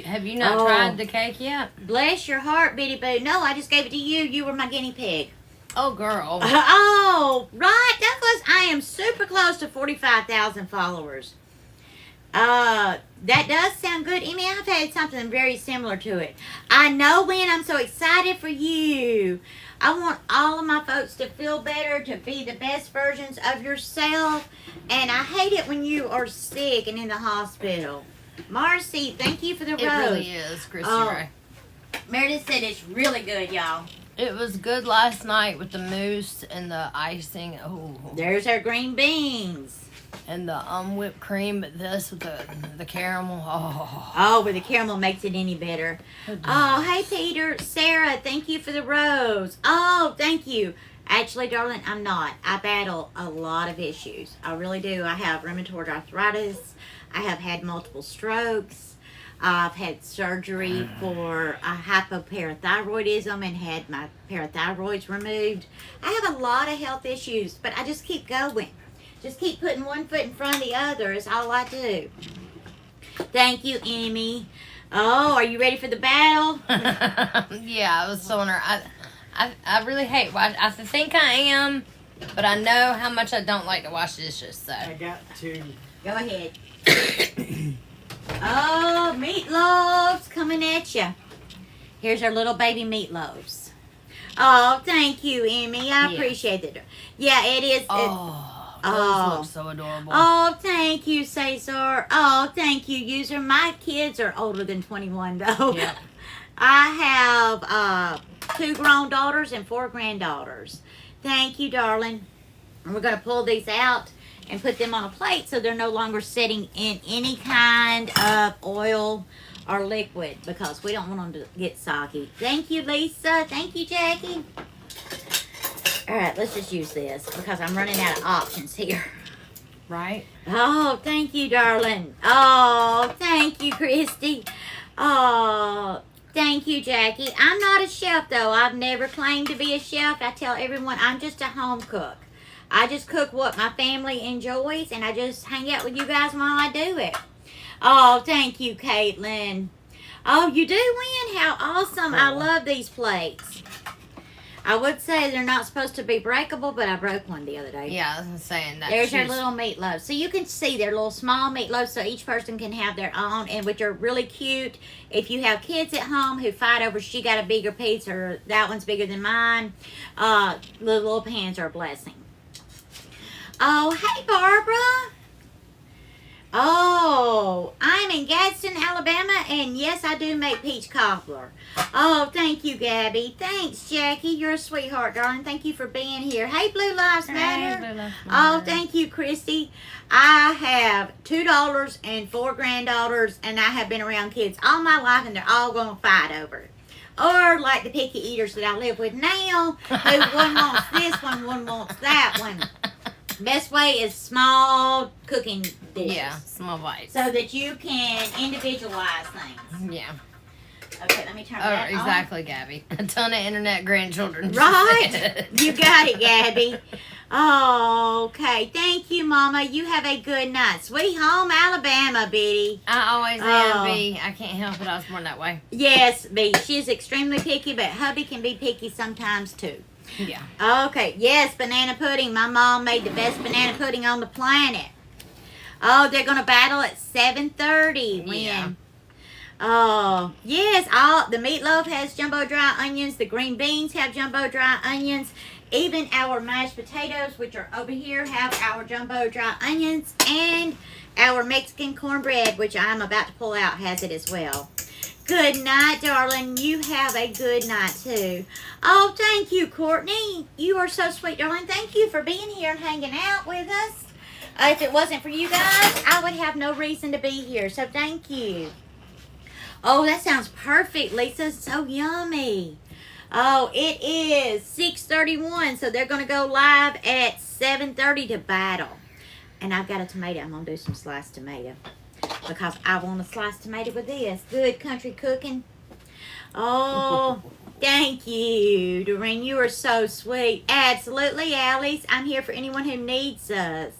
Have you not tried the cake yet? Bless your heart, Bitty Boo. No, I just gave it to you. You were my guinea pig. Oh, girl. Oh, right. Douglas, I am super close to 45,000 followers. That does sound good. Emmy, I've had something very similar to it. I know, Lynn, I'm so excited for you. I want all of my folks to feel better, to be the best versions of yourself. And I hate it when you are sick and in the hospital. Marcy, thank you for the rose. It really is, Christy Ray. Meredith said it's really good, y'all. It was good last night with the mousse and the icing. Oh, there's our green beans. And the whipped cream, but this with the caramel. Oh, but the caramel makes it any better. Oh, hey, Peter. Sarah, thank you for the rose. Oh, thank you. Actually, darling, I'm not. I battle a lot of issues. I really do. I have rheumatoid arthritis. I have had multiple strokes. I've had surgery for hypoparathyroidism and had my parathyroids removed. I have a lot of health issues, but I just keep going. Just keep putting one foot in front of the other is all I do. Thank you, Emmy. Oh, are you ready for the battle? Yeah, I was telling her. I really hate. I think I am, but I know how much I don't like to wash dishes. So I got to. Go ahead. Oh, meatloaf's coming at you. Here's our little baby meatloaves. Oh, thank you, Emmy. I appreciate it. Yeah, it is. Those look so adorable. Oh, thank you, Cesar. Oh, thank you, user. My kids are older than 21, though. Yeah. I have 2 grown daughters and 4 granddaughters. Thank you, darling. And we're going to pull these out and put them on a plate so they're no longer sitting in any kind of oil or liquid because we don't want them to get soggy. Thank you, Lisa. Thank you, Jackie. All right, let's just use this because I'm running out of options here. Right? Oh, thank you, darling. Oh, thank you, Christy. Oh, thank you, Jackie. I'm not a chef, though. I've never claimed to be a chef. I tell everyone I'm just a home cook. I just cook what my family enjoys, and I just hang out with you guys while I do it. Oh, thank you, Caitlin. Oh, you do win? How awesome. I love these plates. I would say they're not supposed to be breakable, but I broke one the other day. Yeah, I was saying that. There's our little meatloaf. So you can see they're little small meatloaves, so each person can have their own, and which are really cute. If you have kids at home who fight over she got a bigger piece or that one's bigger than mine, the little pans are a blessing. Oh, hey, Barbara. Oh, I'm in Gadsden, Alabama, and yes, I do make peach cobbler. Oh, thank you, Gabby. Thanks, Jackie. You're a sweetheart, darling. Thank you for being here. Hey, Blue Lives Matter. Blue Lives Matter. Oh, thank you, Christy. I have 2 daughters and 4 granddaughters, and I have been around kids all my life, and they're all going to fight over it. Or like the picky eaters that I live with now, who one wants this one wants that one. Best way is small cooking dishes. Yeah, small bites. So that you can individualize things. Yeah. Okay, let me turn that on. Exactly, Gabby. A ton of internet grandchildren. Right? You got it, Gabby. Okay, thank you, Mama. You have a good night. Sweet home, Alabama, Biddy. I always am, B. I can't help it. I was born that way. Yes, B. She's extremely picky, but hubby can be picky sometimes, too. Yeah. Okay, yes, banana pudding. My mom made the best banana pudding on the planet. Oh, they're going to battle at 7:30. When? Yeah. Oh, yes, the meatloaf has jumbo dry onions. The green beans have jumbo dry onions. Even our mashed potatoes, which are over here, have our jumbo dry onions. And our Mexican cornbread, which I'm about to pull out, has it as well. Good night, darling. You have a good night, too. Oh, thank you, Courtney. You are so sweet, darling. Thank you for being here and hanging out with us. If it wasn't for you guys, I would have no reason to be here. So thank you. Oh, that sounds perfect, Lisa. So yummy. Oh, it is 6:31, so they're going to go live at 7:30 to battle. And I've got a tomato. I'm going to do some sliced tomato because I want a sliced tomato with this. Good country cooking. Oh, thank you, Doreen. You are so sweet. Absolutely, Alice. I'm here for anyone who needs us.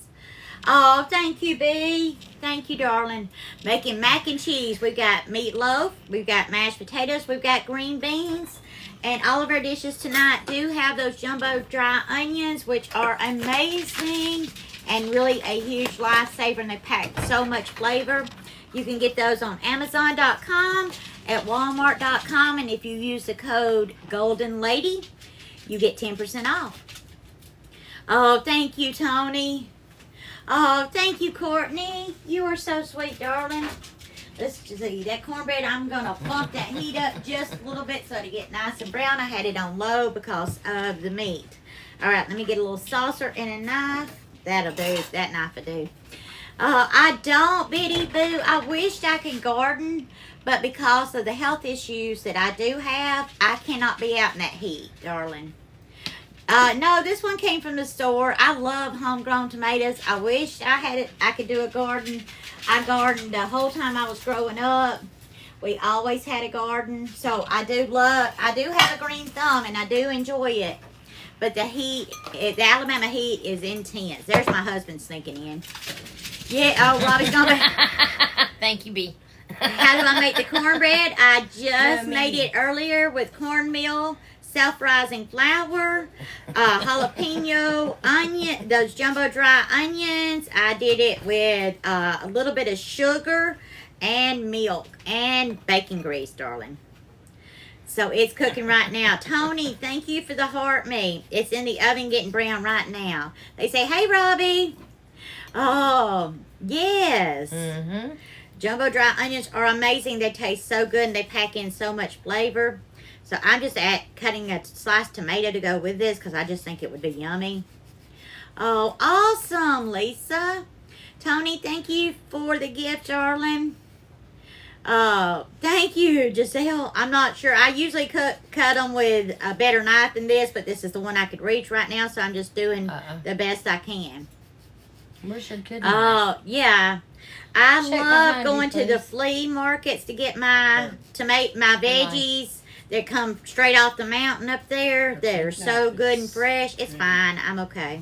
Oh, thank you, B. Thank you, darling. Making mac and cheese. We've got meatloaf. We've got mashed potatoes. We've got green beans. And all of our dishes tonight do have those jumbo dry onions, which are amazing and really a huge lifesaver. And they pack so much flavor. You can get those on Amazon.com, at Walmart.com. And if you use the code Golden Lady, you get 10% off. Oh, thank you, Tony. Oh, thank you, Courtney. You are so sweet, darling. Let's see. That cornbread, I'm going to bump that heat up just a little bit so to get nice and brown. I had it on low because of the meat. All right, let me get a little saucer and a knife. That'll do. That knife will do. I don't, Biddy Boo. I wished I could garden, but because of the health issues that I do have, I cannot be out in that heat, darling. No, this one came from the store. I love homegrown tomatoes. I wish I could do a garden. I gardened the whole time I was growing up. We always had a garden. So I do have a green thumb and I do enjoy it. But the Alabama heat is intense. There's my husband sneaking in. Yeah, oh, Robbie's gonna Thank you, B. How do I make the cornbread? I just made it earlier with cornmeal, self-rising flour, jalapeno, onion, those jumbo dry onions. I did it with a little bit of sugar and milk and bacon grease, darling. So it's cooking right now. Tony, thank you for the heart meat. It's in the oven getting brown right now. They say, hey, Robbie. Oh, yes. Mm-hmm. Jumbo dry onions are amazing. They taste so good and they pack in so much flavor. So I'm just cutting a sliced tomato to go with this because I just think it would be yummy. Oh, awesome, Lisa. Tony, thank you for the gift, darling. Thank you, Giselle. I'm not sure. I usually cut them with a better knife than this, but this is the one I could reach right now, so I'm just doing the best I can. Where's your kid? Oh, yeah. I love going to the flea markets to get my veggies that come straight off the mountain up there. They're so good and fresh. It's fine. I'm okay.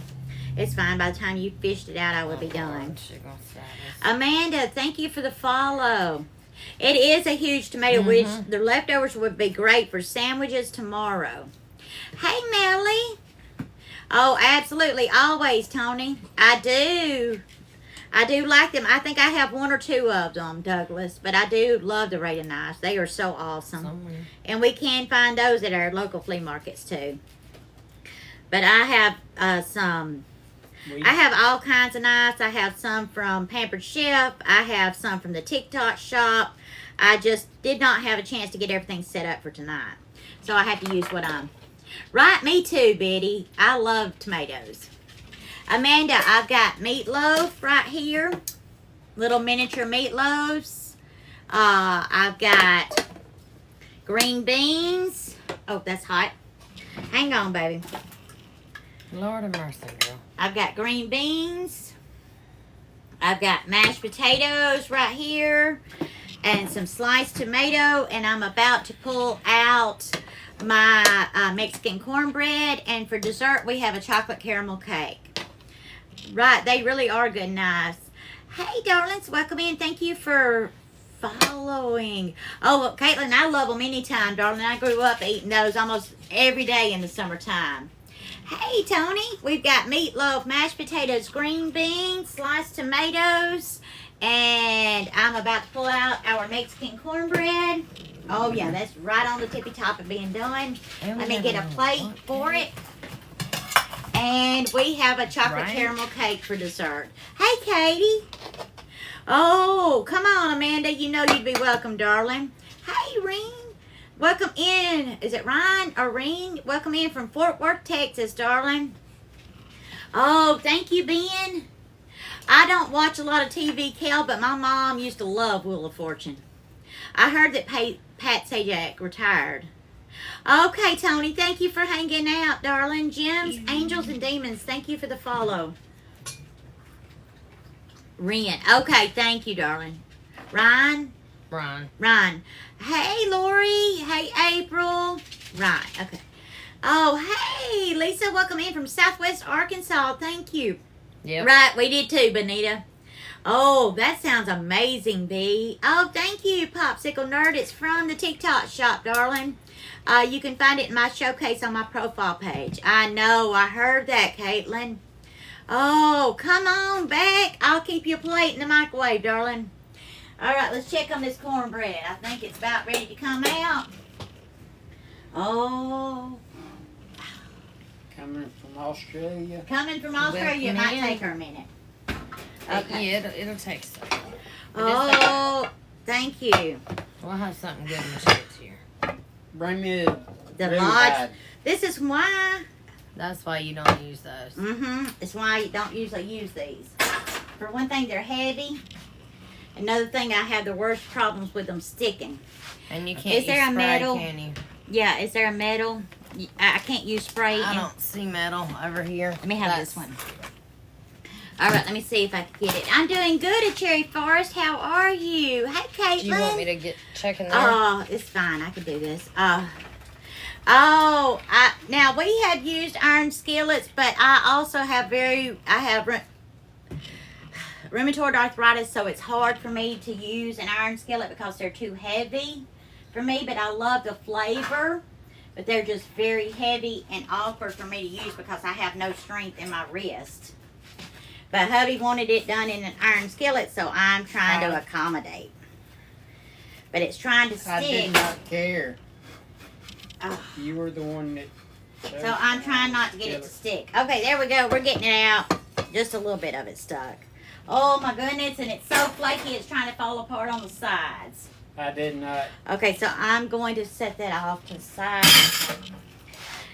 It's fine. By the time you fished it out, I will be done. Amanda, thank you for the follow. It is a huge tomato, which the leftovers would be great for sandwiches tomorrow. Hey, Melly. Oh, absolutely. Always, Tony. I do like them. I think I have one or two of them, Douglas. But I do love the Raisin knives. They are so awesome. And we can find those at our local flea markets, too. But I have some... I have all kinds of knives. I have some from Pampered Chef. I have some from the TikTok shop. I just did not have a chance to get everything set up for tonight. So I have to use what I'm... Right, me too, Betty. I love tomatoes. Amanda, I've got meatloaf right here. Little miniature meatloaves. I've got green beans. Oh, that's hot. Hang on, baby. Lord have mercy, girl. I've got green beans. I've got mashed potatoes right here and some sliced tomato, and I'm about to pull out my Mexican cornbread, and for dessert we have a chocolate caramel cake. Right, they really are good and nice. Hey, darlings, welcome in. Thank you for following. Oh, well, Caitlin, I love them anytime, darling. I grew up eating those almost every day in the summertime. Hey, Tony, we've got meatloaf, mashed potatoes, green beans, sliced tomatoes, and I'm about to pull out our Mexican cornbread. Oh, yeah, that's right on the tippy top of being done. Let me get a plate for it. And we have a chocolate caramel cake for dessert. Hey, Katie. Oh, come on, Amanda. You know you'd be welcome, darling. Hey, Reen. Welcome in. Is it Ryan or Reen? Welcome in from Fort Worth, Texas, darling. Oh, thank you, Ben. I don't watch a lot of TV, Kel, but my mom used to love Wheel of Fortune. I heard that Pat Sajak retired. Okay, Tony, thank you for hanging out, darling. Gems, Angels, and Demons, thank you for the follow. Ren. Okay, thank you, darling. Ryan? Ryan. Hey, Lori. Hey, April. Right, okay. Oh, hey, Lisa, welcome in from Southwest Arkansas. Thank you. Yep. Right, we did too, Benita. Oh, that sounds amazing, B. Oh, thank you, Popsicle Nerd. It's from the TikTok shop, darling. You can find it in my showcase on my profile page. I know, I heard that, Caitlin. Oh, come on back. I'll keep your plate in the microwave, darling. All right, let's check on this cornbread. I think it's about ready to come out. Oh. Coming from Australia. Coming from Australia. It might take her a minute. Okay. Yeah, it'll take some. Oh, thank you. We'll have something good in the chips here. Bring me The really Lodge. bad. This is why. That's why you don't use those. Mm-hmm. It's why you don't usually use these. For one thing, they're heavy. Another thing, I have the worst problems with them sticking. And you can't Is there use a spray, metal? can you? Yeah, is there a metal? I can't use spray. I don't see metal over here. Let me have this one. All right, let me see if I can get it. I'm doing good at Cherry Forest. How are you? Hey, Caitlin. Do you want me to get checking there? Oh, it's fine. I can do this. Now we have used iron skillets, but I also have rheumatoid arthritis, so it's hard for me to use an iron skillet because they're too heavy for me, but I love the flavor, but they're just very heavy and awkward for me to use because I have no strength in my wrist. But hubby wanted it done in an iron skillet, so I'm trying to accommodate. But it's trying to stick. I did not care. Oh. You were the one that... So I'm trying not to get it to stick. Okay, there we go. We're getting it out. Just a little bit of it stuck. Oh my goodness, and it's so flaky it's trying to fall apart on the sides. I did not. Okay, so I'm going to set that off to the side.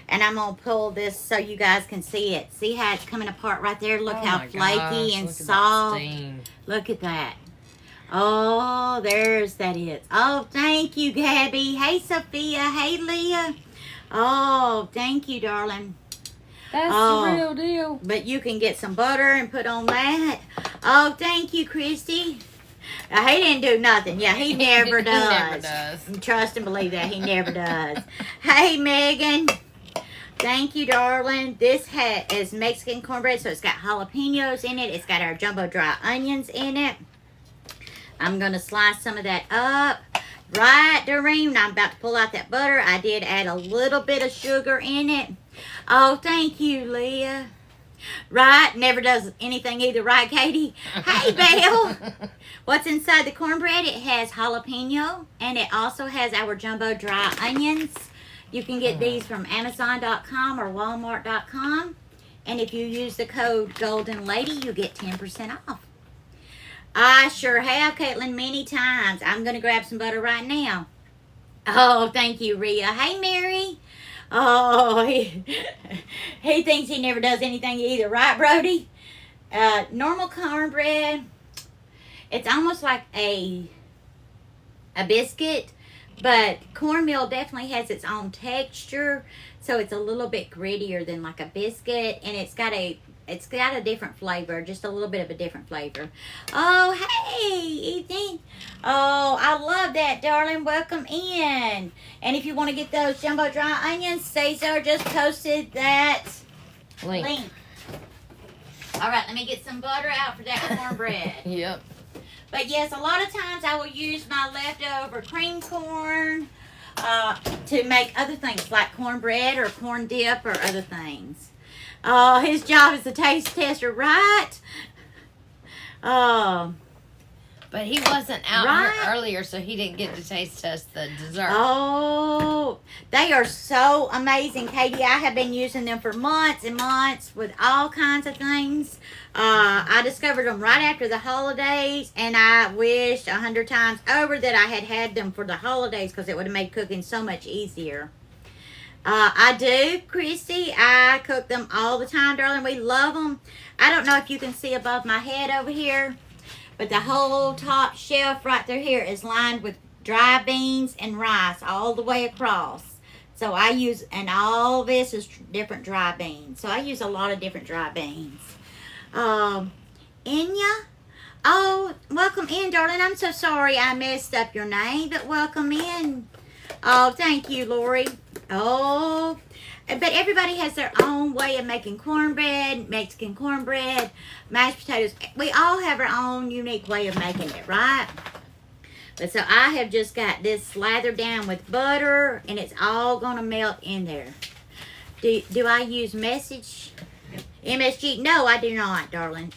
And I'm going to pull this so you guys can see it. See how it's coming apart right there? Look how flaky and soft. Look at that. Oh, there's that is. Oh, thank you, Gabby. Hey, Sophia. Hey, Leah. Oh, thank you, darling. That's the real deal. But you can get some butter and put on that. Oh, thank you, Christy. He didn't do nothing. Yeah, he never does. He never does. Trust and believe that. He never does. Hey, Megan. Thank you, darling. This is Mexican cornbread, so it's got jalapenos in it. It's got our jumbo dry onions in it. I'm going to slice some of that up. Right, Doreen, I'm about to pull out that butter. I did add a little bit of sugar in it. Oh, thank you, Leah. Right, never does anything either, right, Katie? Hey, Belle. What's inside the cornbread? It has jalapeno, and it also has our jumbo dry onions. You can get these from Amazon.com or Walmart.com. And if you use the code Golden Lady, you get 10% off. I sure have, Caitlin, many times. I'm going to grab some butter right now. Oh, thank you, Rhea. Hey, Mary. Oh, he thinks he never does anything either. Right, Brody? Normal cornbread, it's almost like a biscuit, But cornmeal definitely has its own texture, so it's a little bit grittier than like a biscuit, and it's got a different flavor, just a little bit of a different flavor. Oh, hey, Ethan. Oh, I love that, darling. Welcome in. And if you want to get those jumbo dry onions, Cesar just posted that link. All right, let me get some butter out for that cornbread. Yep. But yes, a lot of times I will use my leftover cream corn to make other things like cornbread or corn dip or other things. His job is a taste tester, right? But he wasn't out Right. here earlier, so he didn't get to taste test the dessert. Oh, they are so amazing, Katie. I have been using them for months and months with all kinds of things. I discovered them right after the holidays, and I wished 100 times over that I had had them for the holidays because it would have made cooking so much easier. I do, Christy. I cook them all the time, darling. We love them. I don't know if you can see above my head over here, but the whole top shelf right through here is lined with dry beans and rice all the way across. So I use, and all this is different dry beans. So I use a lot of different dry beans. Enya? Oh, welcome in, darling. I'm so sorry I messed up your name, but welcome in. Oh, thank you, Lori. Oh, but everybody has their own way of making cornbread, Mexican cornbread, mashed potatoes. We all have our own unique way of making it, right? But so I have just got this slathered down with butter, and it's all going to melt in there. Do I use MSG? No, I do not, darling.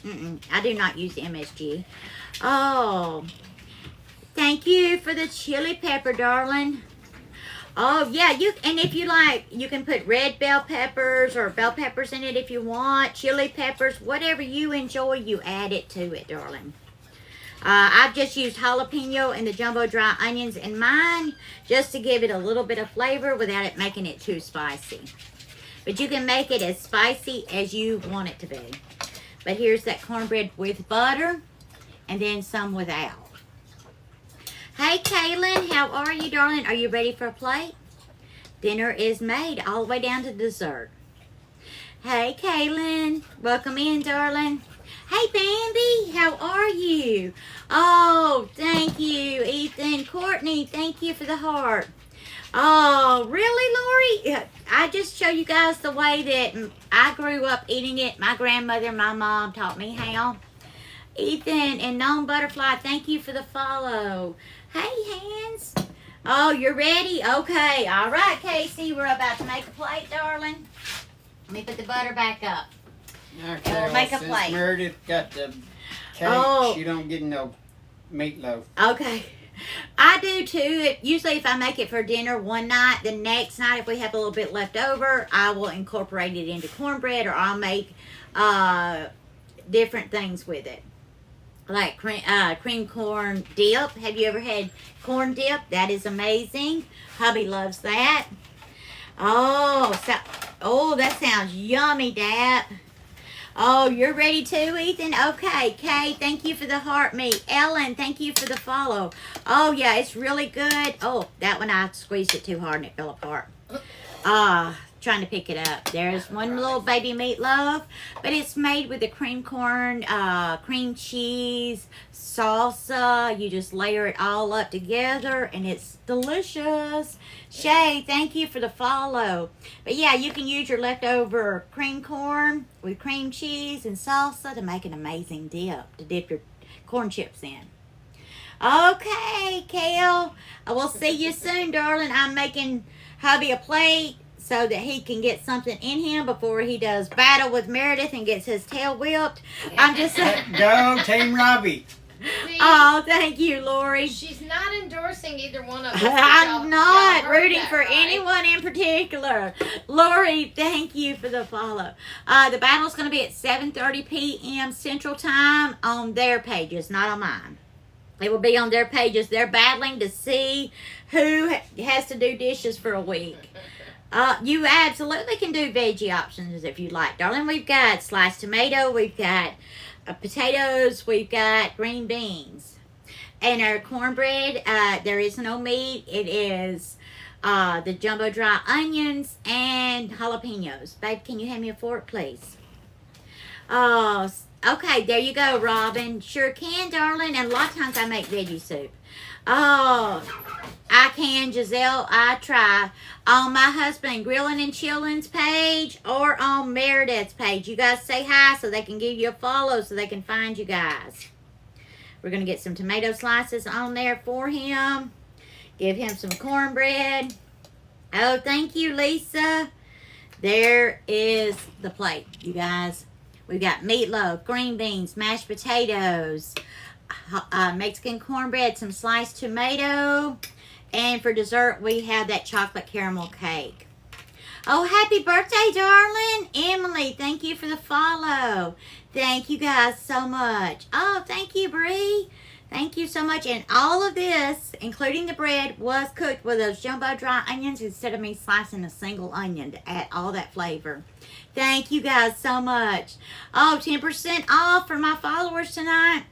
I do not use MSG. Oh, thank you for the chili pepper, darling. Oh, yeah, and if you like, you can put red bell peppers or bell peppers in it if you want, chili peppers, whatever you enjoy, you add it to it, darling. I've just used jalapeno and the jumbo dry onions in mine just to give it a little bit of flavor without it making it too spicy. But you can make it as spicy as you want it to be. But here's that cornbread with butter and then some without. Hey, Kaylin, how are you, darling? Are you ready for a plate? Dinner is made all the way down to dessert. Hey, Kaylin, welcome in, darling. Hey, Bambi, how are you? Oh, thank you, Ethan. Courtney, thank you for the heart. Oh, really, Lori? I just show you guys the way that I grew up eating it. My grandmother and my mom taught me how. Ethan and Gnome Butterfly, thank you for the follow. Hey, Hands. Oh, you're ready? Okay. All right, Casey. We're about to make a plate, darling. Let me put the butter back up. Okay, We'll make a since plate. Meredith got the cake, Oh. she don't get no meatloaf. Okay. I do too. Usually if I make it for dinner one night, the next night if we have a little bit left over, I will incorporate it into cornbread, or I'll make different things with it. Like cream corn dip. Have you ever had corn dip? That is amazing. Hubby loves that. Oh, that sounds yummy, Dad. Oh, you're ready too, Ethan? Okay, Kay, thank you for the heart meat. Ellen, thank you for the follow. Oh, yeah, it's really good. Oh, that one I squeezed it too hard and it fell apart. Trying to pick it up. There's one little baby meatloaf, but it's made with the cream corn, cream cheese, salsa. You just layer it all up together, and it's delicious. Shay, thank you for the follow. But yeah, you can use your leftover cream corn with cream cheese and salsa to make an amazing dip to dip your corn chips in. Okay, Kale, I will see you soon, darling. I'm making hubby a plate so that he can get something in him before he does battle with Meredith and gets his tail whipped. I'm just saying. Go, Team Robbie. See, Oh, thank you, Lori. she's not endorsing either one of us. I'm not Y'all heard rooting that, for right? anyone in particular. Lori, thank you for the follow. The battle's going to be at 7:30 p.m. Central Time on their pages, not on mine. It will be on their pages. They're battling to see who has to do dishes for a week. You absolutely can do veggie options if you like, darling. We've got sliced tomato. We've got potatoes. We've got green beans. And our cornbread, there is no meat. It is the jumbo dry onions and jalapenos. Babe, can you hand me a fork, please? Oh, okay, there you go, Robin. Sure can, darling. And a lot of times I make veggie soup. Oh, I can, Giselle. I try. On my husband Grilling and Chilling's page or on Meredith's page. You guys say hi so they can give you a follow so they can find you guys. We're going to get some tomato slices on there for him. Give him some cornbread. Oh, thank you, Lisa. There is the plate, you guys. We've got meatloaf, green beans, mashed potatoes, Mexican cornbread, some sliced tomato, and for dessert we have that chocolate caramel cake. Oh, happy birthday, darling. Emily, thank you for the follow. Thank you guys so much. Oh, thank you, Bree. Thank you so much. And all of this, including the bread, was cooked with those jumbo dry onions instead of me slicing a single onion to add all that flavor. Thank you guys so much. Oh, 10% off for my followers tonight.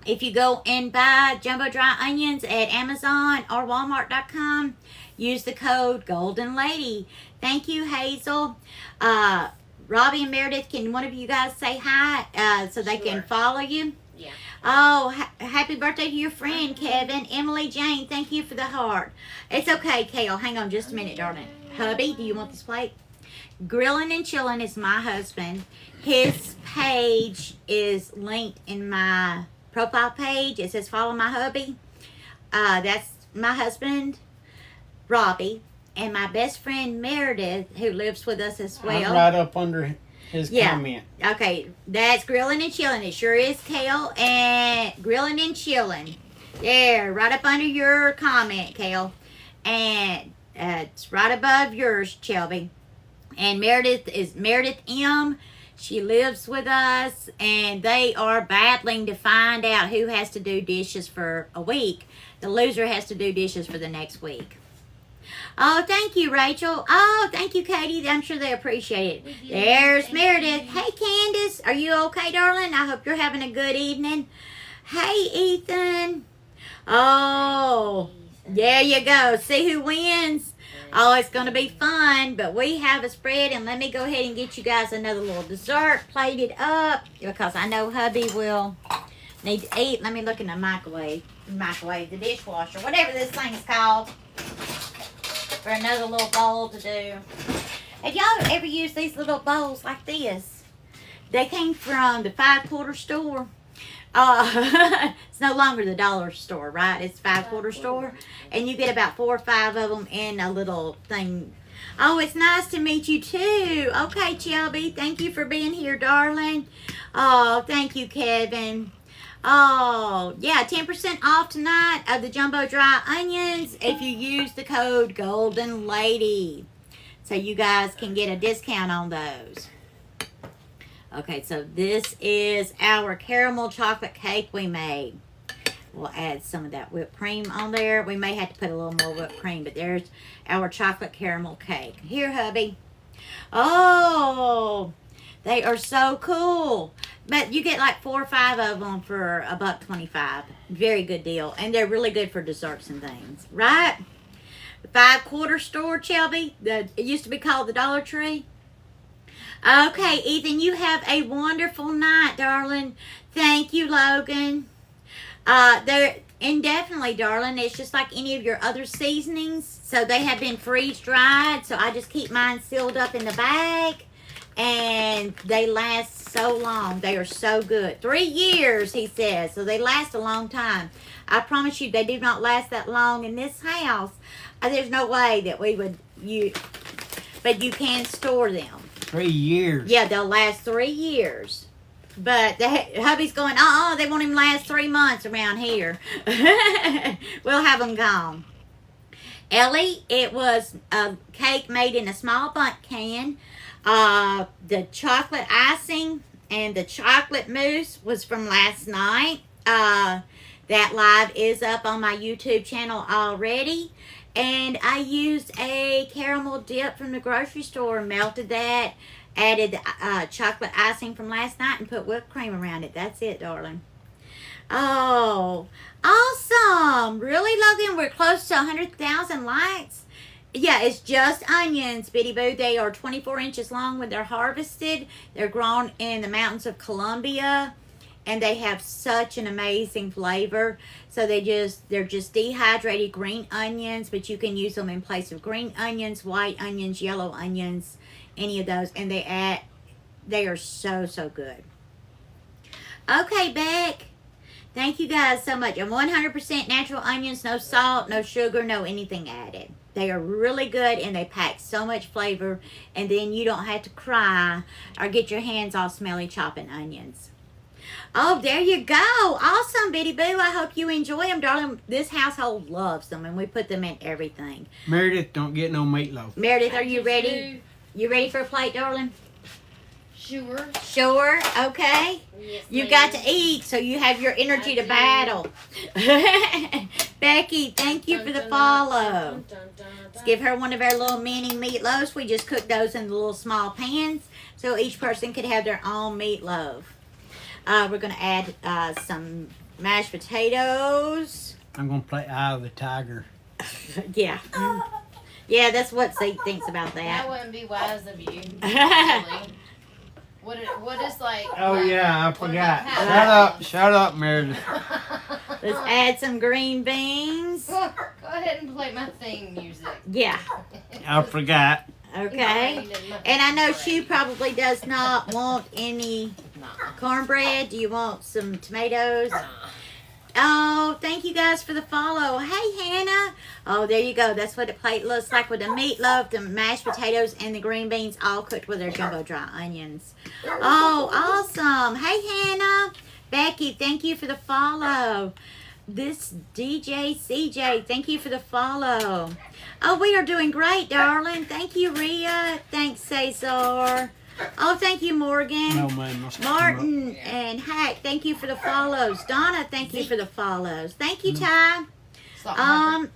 If you go and buy jumbo dry onions at Amazon or Walmart.com, use the code Golden Lady. Thank you, Hazel. Robbie and Meredith, can one of you guys say hi so they can follow you? Yeah. Oh, happy birthday to your friend, Kevin. Emily Jane, thank you for the heart. It's okay, Kale. Hang on just a minute, darling. Hubby, do you want this plate? Grilling and Chilling is my husband. His page is linked in my profile page. It says follow my hubby. That's my husband, Robbie, and my best friend Meredith, who lives with us as well. I'm right up under his comment. Okay, that's Grilling and Chilling. It sure is, Kale. And Grilling and Chilling. There, right up under your comment, Kale. And it's right above yours, Shelby. And Meredith is Meredith M. She lives with us, and they are battling to find out who has to do dishes for a week. The loser has to do dishes for the next week. Oh, thank you, Rachel. Oh, thank you, Katie. I'm sure they appreciate it. There's Meredith. Hey, Candace. Are you okay, darling? I hope you're having a good evening. Hey, Ethan. Oh, there you go. See who wins? Oh, it's going to be fun, but we have a spread, and let me go ahead and get you guys another little dessert plated up because I know hubby will need to eat. Let me look in the microwave, the dishwasher, whatever this thing is called, for another little bowl to do. Have y'all ever used these little bowls like this? They came from the 5-quarter store. It's no longer the dollar store, right? It's 5-quarter store. And you get about 4 or 5 of them in a little thing. Oh, it's nice to meet you too. Okay, Shelby. Thank you for being here, darling. Oh, thank you, Kevin. Oh, yeah, 10% off tonight of the jumbo dry onions if you use the code Golden Lady. So you guys can get a discount on those. Okay, so this is our caramel chocolate cake we made. We'll add some of that whipped cream on there. We may have to put a little more whipped cream, but there's our chocolate caramel cake. Here, hubby. Oh, they are so cool. But you get like 4 or 5 of them for $1.25. Very good deal. And they're really good for desserts and things, right? The 5-quarter store, Shelby. It used to be called the Dollar Tree. Okay, Ethan, you have a wonderful night, darling. Thank you, Logan. They're indefinitely, darling. It's just like any of your other seasonings. So they have been freeze-dried. So I just keep mine sealed up in the bag. And they last so long. They are so good. 3 years, he says. So they last a long time. I promise you, they do not last that long in this house. There's no way that we would but you can store them. 3 years. Yeah, they'll last 3 years. But the hubby's going, they won't even last 3 months around here. We'll have them gone. Ellie, it was a cake made in a small bundt can. The chocolate icing and the chocolate mousse was from last night. That live is up on my YouTube channel already. And I used a caramel dip from the grocery store, melted that, added chocolate icing from last night, and put whipped cream around it. That's it, darling. Oh, awesome. Really, Logan? We're close to 100,000 likes. Yeah, it's just onions, Bitty Boo. They are 24 inches long when they're harvested. They're grown in the mountains of Colombia, and they have such an amazing flavor. So they're just dehydrated green onions, but you can use them in place of green onions, white onions, yellow onions, any of those, and they are so good. Okay, Beck. Thank you guys so much. And 100% natural onions, no salt, no sugar, no anything added. They are really good, and they pack so much flavor, and then you don't have to cry or get your hands all smelly chopping onions. Oh, there you go. Awesome, Bitty Boo. I hope you enjoy them, darling. This household loves them, and we put them in everything. Meredith, don't get no meatloaf. Meredith, are you ready? You ready for a plate, darling? Sure. Sure. Okay. Yes, You got to eat, so you have your energy to battle. Becky, thank you for the follow. Let's give her one of our little mini meatloaves. We just cooked those in the little small pans, so each person could have their own meatloaf. We're going to add some mashed potatoes. I'm going to play Eye of the Tiger. Yeah. Yeah, that's what Zeke thinks about That that. wouldn't be wise of you. Really. What is like? Oh, yeah, I what forgot. about Shut up, Meredith. Let's add some green beans. Go ahead and play my theme music. Yeah. I forgot. Okay. And I know she probably does not want any cornbread. Do you want some tomatoes? Oh, thank you guys for the follow. Hey, Hannah. Oh, there you go. That's what the plate looks like with the meatloaf, the mashed potatoes, and the green beans all cooked with our jumbo dry onions. Oh, awesome. Hey, Hannah. Becky, thank you for the follow. This DJ CJ, thank you for the follow. Oh, we are doing great, darling. Thank you, Rhea. Thanks, Cesar. Oh, thank you, Morgan. No, man. Martin and Hack, thank you for the follows. Donna, thank you for the follows. Thank you, Ty.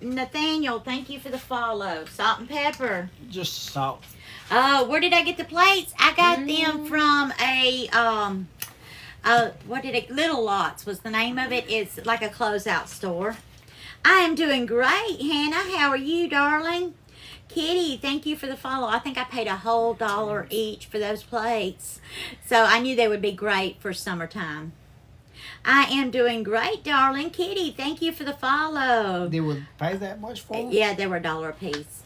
Nathaniel, thank you for the follow. Salt and pepper. Just salt. Oh, where did I get the plates? I got them from Little Lots was the name of it. It's like a closeout store. I am doing great, Hannah. How are you, darling? Kitty, thank you for the follow. I think I paid a whole $1 each for those plates. So I knew they would be great for summertime. I am doing great, darling. Kitty, thank you for the follow. They would pay that much for them? Yeah, they were $1 a piece.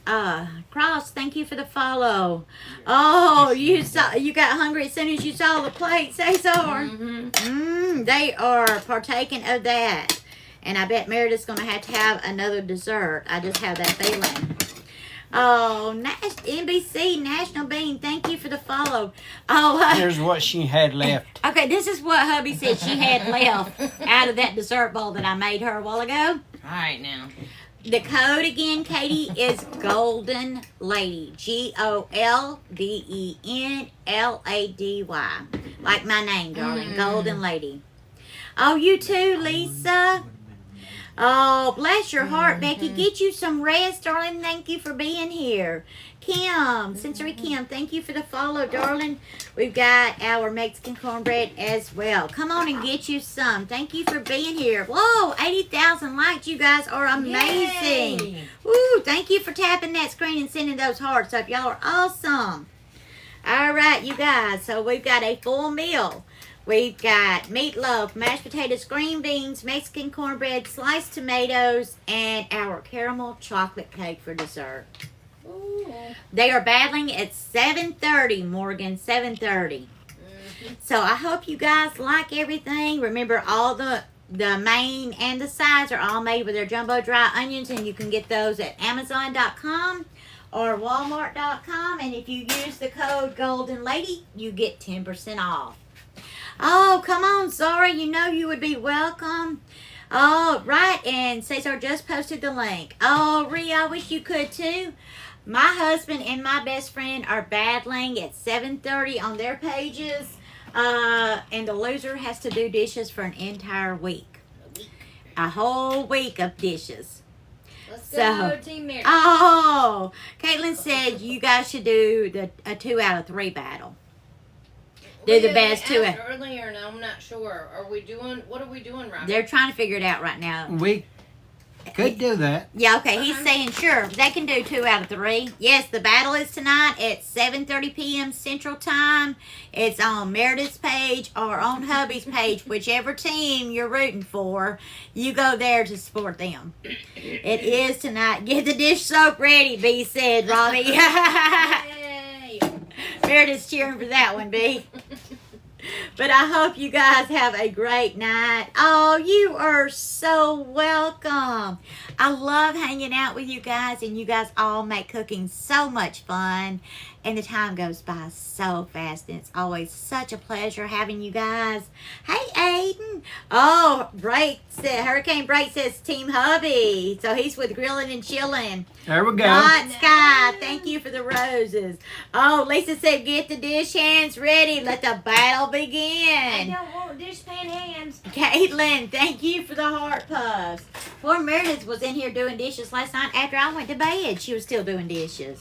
Cross, thank you for the follow. Oh, you got hungry as soon as you saw the plate, Cesar. They are partaking of that. And I bet Meredith's going to have another dessert. I just have that feeling. Oh, NBC, National Bean, thank you for the follow. Oh, Here's what she had left. okay, this is what hubby said she had left out of that dessert bowl that I made her a while ago. All right now. The code again, Katie, is Golden Lady. GOLDENLADY. Like my name, darling. Golden Lady. Oh, you too, Lisa. Oh, bless your heart, Becky. Get you some rest, darling. Thank you for being here. Kim, Sensory Kim, thank you for the follow, darling. We've got our Mexican cornbread as well. Come on and get you some. Thank you for being here. Whoa, 80,000 likes. You guys are amazing. Yay. Woo, thank you for tapping that screen and sending those hearts up. Y'all are awesome. All right, you guys. So we've got a full meal. We've got meatloaf, mashed potatoes, green beans, Mexican cornbread, sliced tomatoes, and our caramel chocolate cake for dessert. Ooh. They are battling at 7:30, Morgan, 7:30. So I hope you guys like everything. Remember, all the main and the sides are all made with their jumbo dry onions, and you can get those at Amazon.com or Walmart.com. And if you use the code Golden Lady, you get 10% off. Oh, come on, Zara. You know you would be welcome. Oh, right. And Cesar just posted the link. Oh, Rhea, I wish you could too. My husband and my best friend are battling at 7:30 on their pages. And the loser has to do dishes for an entire week. A whole week of dishes. Let's go, Team Mary. Oh, Caitlin said you guys should do a 2 out of 3 battle. do the best to it. Earlier, and I'm not sure. What are we doing, Robbie? They're trying to figure it out right now. We could do that. Yeah, okay. He's saying sure. They can do 2 out of 3. Yes, the battle is tonight at 7:30 p.m. Central Time. It's on Meredith's page or on hubby's page, whichever team you're rooting for. You go there to support them. It is tonight. Get the dish soap ready, B said, Robbie. Yay! Meredith's cheering for that one, B. But I hope you guys have a great night. Oh, you are so welcome. I love hanging out with you guys, and you guys all make cooking so much fun. And the time goes by so fast, and it's always such a pleasure having you guys. Hey, Aiden. Oh, Hurricane Break says Team Hubby. So he's with Grilling and Chilling. There we go. Not Sky. Thank you for the roses. Oh, Lisa said get the dish hands ready. Let the battle begin. I don't want dishpan hands. Caitlin, thank you for the heart puffs. Poor Meredith was in here doing dishes last night after I went to bed. She was still doing dishes.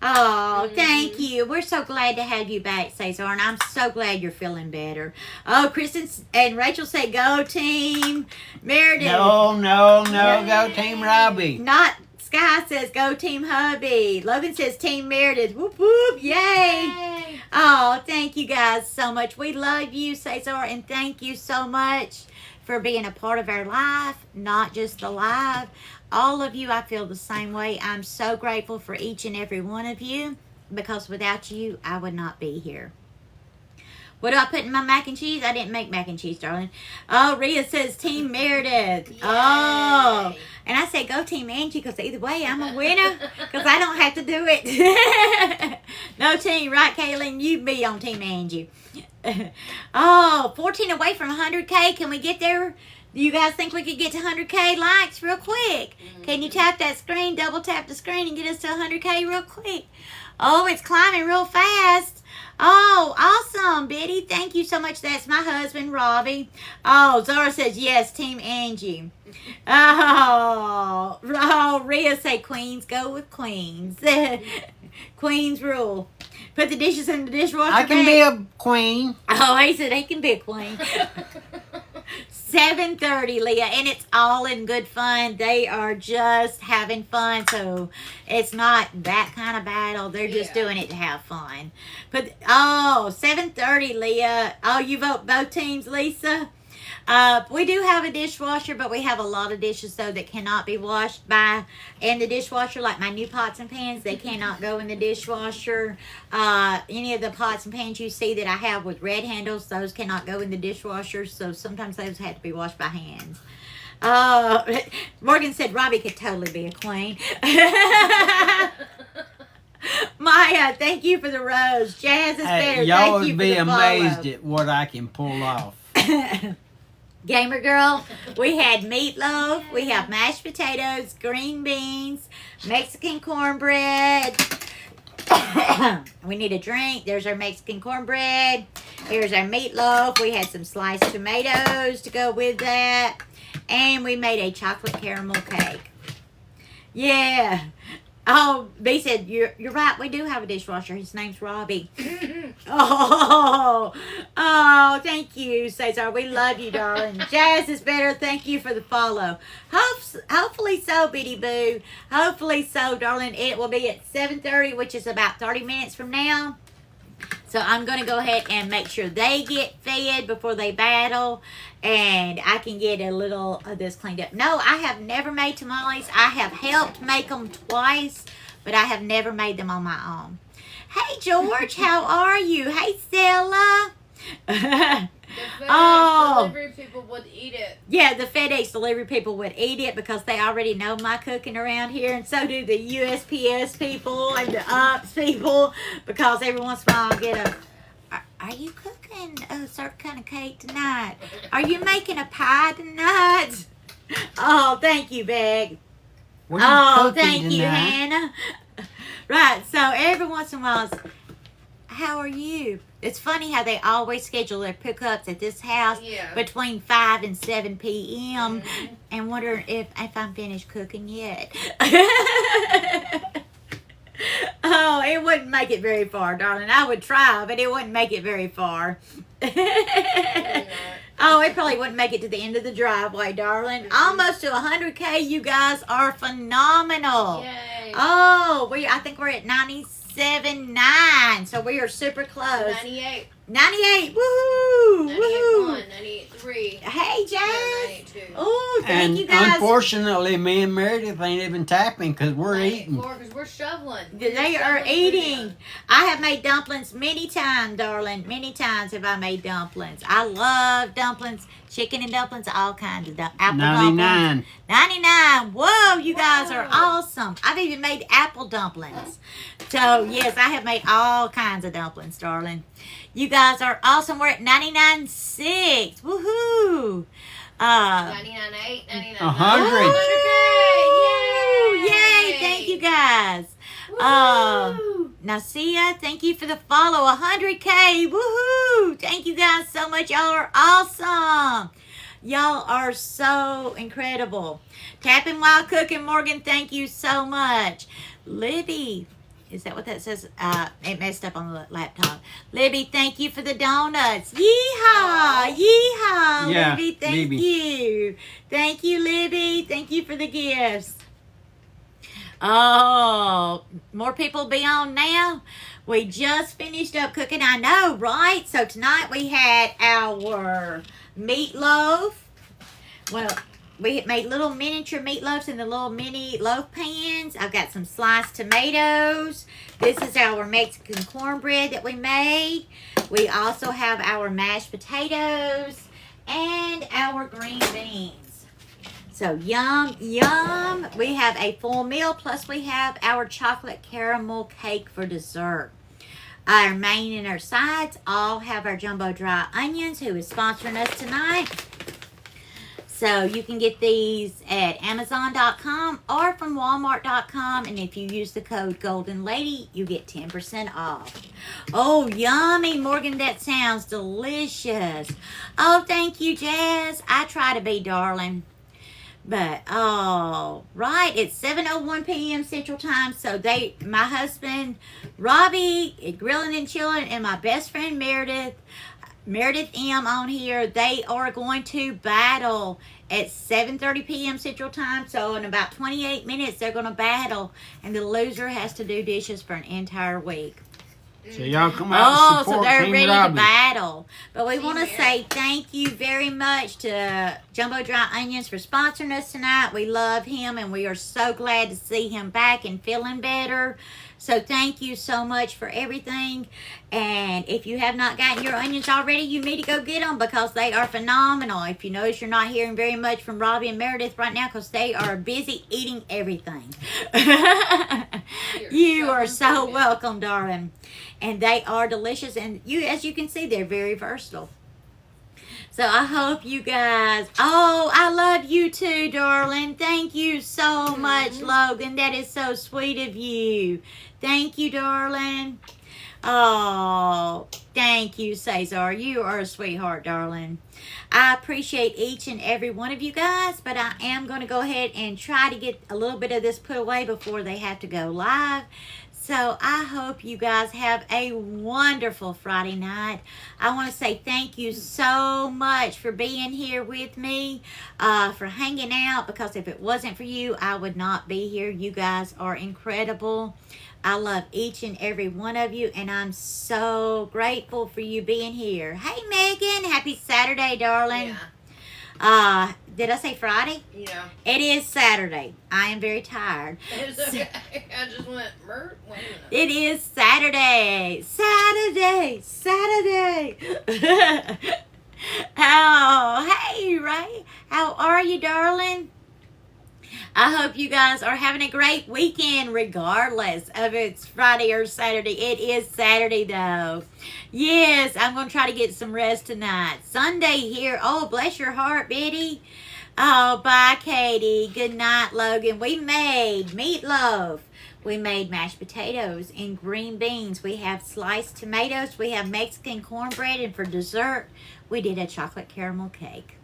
Oh, thank you. We're so glad to have you back, Cesar, and I'm so glad you're feeling better. Oh, Kristen and Rachel say go team Meredith. No, go Team Robbie. Not Sky says go team Hubby. Logan says team Meredith. Whoop whoop, yay. Oh, thank you guys so much. We love you, Cesar, and thank you so much for being a part of our life, not just the live. All of you, I feel the same way. I'm so grateful for each and every one of you, because without you, I would not be here. What do I put in my mac and cheese? I didn't make mac and cheese, darling. Oh, Rhea says Team Meredith. Yay. Oh, and I say go Team Angie, because either way, I'm a winner, because I don't have to do it. No team, right, Kaylin? You be on Team Angie. Oh, 14 away from 100K. Can we get there? Do you guys think we could get to 100K likes real quick? Can you tap that screen, double tap the screen, and get us to 100K real quick? Oh, it's climbing real fast. Oh, awesome, Biddy. Thank you so much. That's my husband, Robbie. Oh, Zara says, yes, Team Angie. Oh, Rhea say, Queens, go with Queens. Queens rule. Put the dishes in the dishwasher. I can be a queen. Oh, he said he can be a queen. 7:30, Leah, and it's all in good fun. They are just having fun, so it's not that kind of battle. They're just doing it to have fun. But 7:30, Leah. Oh, you vote both teams, Lisa. We do have a dishwasher, but we have a lot of dishes, though, that cannot be washed in the dishwasher. Like my new pots and pans, they cannot go in the dishwasher. Any of the pots and pans you see that I have with red handles, those cannot go in the dishwasher, so sometimes those have to be washed by hands. Morgan said Robbie could totally be a queen. Maya, thank you for the rose. Jazz is better. Y'all Thank would you for be the amazed follow. at what I can pull off. Gamer Girl, we had meatloaf, we have mashed potatoes, green beans, Mexican cornbread. We need a drink. There's our Mexican cornbread. Here's our meatloaf. We had some sliced tomatoes to go with that. And we made a chocolate caramel cake. Yeah. Oh, B said, you're right. We do have a dishwasher. His name's Robbie. Oh, thank you, Cesar. We love you, darling. Jazz is better. Thank you for the follow. Hopefully so, Biddy Boo. Hopefully so, darling. It will be at 7:30, which is about 30 minutes from now. So I'm going to go ahead and make sure they get fed before they battle. And I can get a little of this cleaned up. No, I have never made tamales. I have helped make them twice, but I have never made them on my own. Hey, George, how are you? Hey, Stella. Delivery people would eat it. Yeah, the FedEx delivery people would eat it because they already know my cooking around here, and so do the USPS people and the UPS people, because every once in a while I'll get a, are you cooking a certain kind of cake tonight? Are you making a pie tonight? Oh, thank you, Beg. Thank you, Hannah. Right, so every once in a while, how are you? It's funny how they always schedule their pickups at this house between 5 and 7 p.m. and wonder if I'm finished cooking yet. Oh, it wouldn't make it very far, darling. I would try, but it wouldn't make it very far. Oh, it probably wouldn't make it to the end of the driveway, darling. Almost to 100K. You guys are phenomenal. Yay. Oh, I think we're at 97.9, so we are super close. 98. 98. Woohoo! 98.1. 98.3. Hey, Jazz. 98.2. Oh, thank And you guys. unfortunately, me and Meredith ain't even tapping because we're eating. Because we're shoveling. They are eating. I have made dumplings many times, darling. Many times have I made dumplings. I love dumplings, chicken and dumplings, all kinds of apple dumplings. 99. 99. Whoa, you guys are awesome. I've even made apple dumplings. So, yes, I have made all kinds of dumplings, darling. You guys are awesome. We're at 99.6. Woohoo. 99.8. 99.9. 100. 100K. Yay. Thank you guys. Nasia, thank you for the follow. 100K. Woohoo. Thank you guys so much. Y'all are awesome. Y'all are so incredible. Tapping while cooking, Morgan, thank you so much. Libby, is that what that says? It messed up on the laptop. Libby, thank you for the donuts. Yeehaw! Yeehaw! Yeah, Libby, thank Libby. you. Thank you, Libby. Thank you for the gifts. Oh, more people be on now. We just finished up cooking. I know, right? So tonight we had our meatloaf. Well, we had made little miniature meatloaves in the little mini loaf pans. I've got some sliced tomatoes. This is our Mexican cornbread that we made. We also have our mashed potatoes and our green beans. So yum, yum. We have a full meal, plus we have our chocolate caramel cake for dessert. Our main and our sides all have our jumbo dry onions, who is sponsoring us tonight. So you can get these at Amazon.com or from Walmart.com. And if you use the code Golden Lady, you get 10% off. Oh, yummy, Morgan. That sounds delicious. Oh, thank you, Jazz. I try to be, darling. But, oh, right. It's 7:01 p.m. Central Time. So my husband, Robbie, Grilling and Chilling, and my best friend, Meredith M on here, they are going to battle at 7:30 p.m. Central Time. So in about 28 minutes, they're going to battle, and the loser has to do dishes for an entire week. So y'all come out and support so they're Team ready Robbie. to battle. But we Team want to Mary. say thank you very much to Jumbo Dry Onions for sponsoring us tonight. We love him, and we are so glad to see him back and feeling better. So thank you so much for everything. And if you have not gotten your onions already, you need to go get them because they are phenomenal. If you notice, you're not hearing very much from Robbie and Meredith right now because they are busy eating everything. You are so welcome, darling. And they are delicious. And as you can see, they're very versatile. So I hope you guys, I love you too, darling. Thank you so much, Logan. That is so sweet of you. Thank you, darling. Oh, thank you, Cesar. You are a sweetheart, darling. I appreciate each and every one of you guys, but I am going to go ahead and try to get a little bit of this put away before they have to go live. So I hope you guys have a wonderful Friday night. I want to say thank you so much for being here with me, for hanging out, because if it wasn't for you, I would not be here. You guys are incredible. I love each and every one of you, and I'm so grateful for you being here. Hey, Megan. Happy Saturday, darling. Yeah. Did I say Friday? Yeah. It is Saturday. I am very tired. It's okay. I just went, wait a minute. It is Saturday. Saturday. Saturday. Oh, hey, Ray. How are you, darling? I hope you guys are having a great weekend regardless of it's Friday or Saturday. It is Saturday, though. Yes, I'm going to try to get some rest tonight. Sunday here. Oh, bless your heart, Betty. Oh, bye, Katie. Good night, Logan. We made meatloaf. We made mashed potatoes and green beans. We have sliced tomatoes. We have Mexican cornbread. And for dessert, we did a chocolate caramel cake.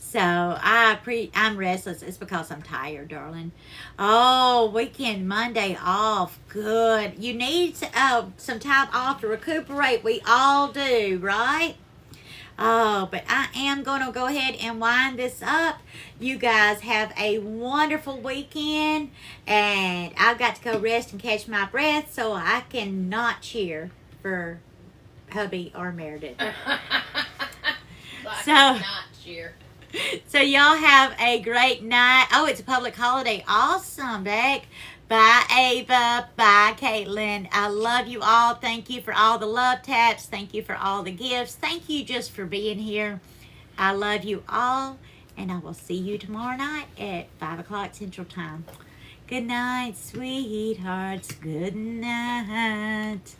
So I'm restless. It's because I'm tired, darling. Oh, weekend Monday off. Good. You need some time off to recuperate. We all do, right? Oh, but I am going to go ahead and wind this up. You guys have a wonderful weekend. And I've got to go rest and catch my breath so I cannot cheer for hubby or Meredith. So- Not cheer. So y'all have a great night. Oh, it's a public holiday. Awesome, Beck. Bye, Ava. Bye, Caitlin. I love you all. Thank you for all the love taps. Thank you for all the gifts. Thank you just for being here. I love you all. And I will see you tomorrow night at 5 o'clock Central Time. Good night, sweethearts. Good night.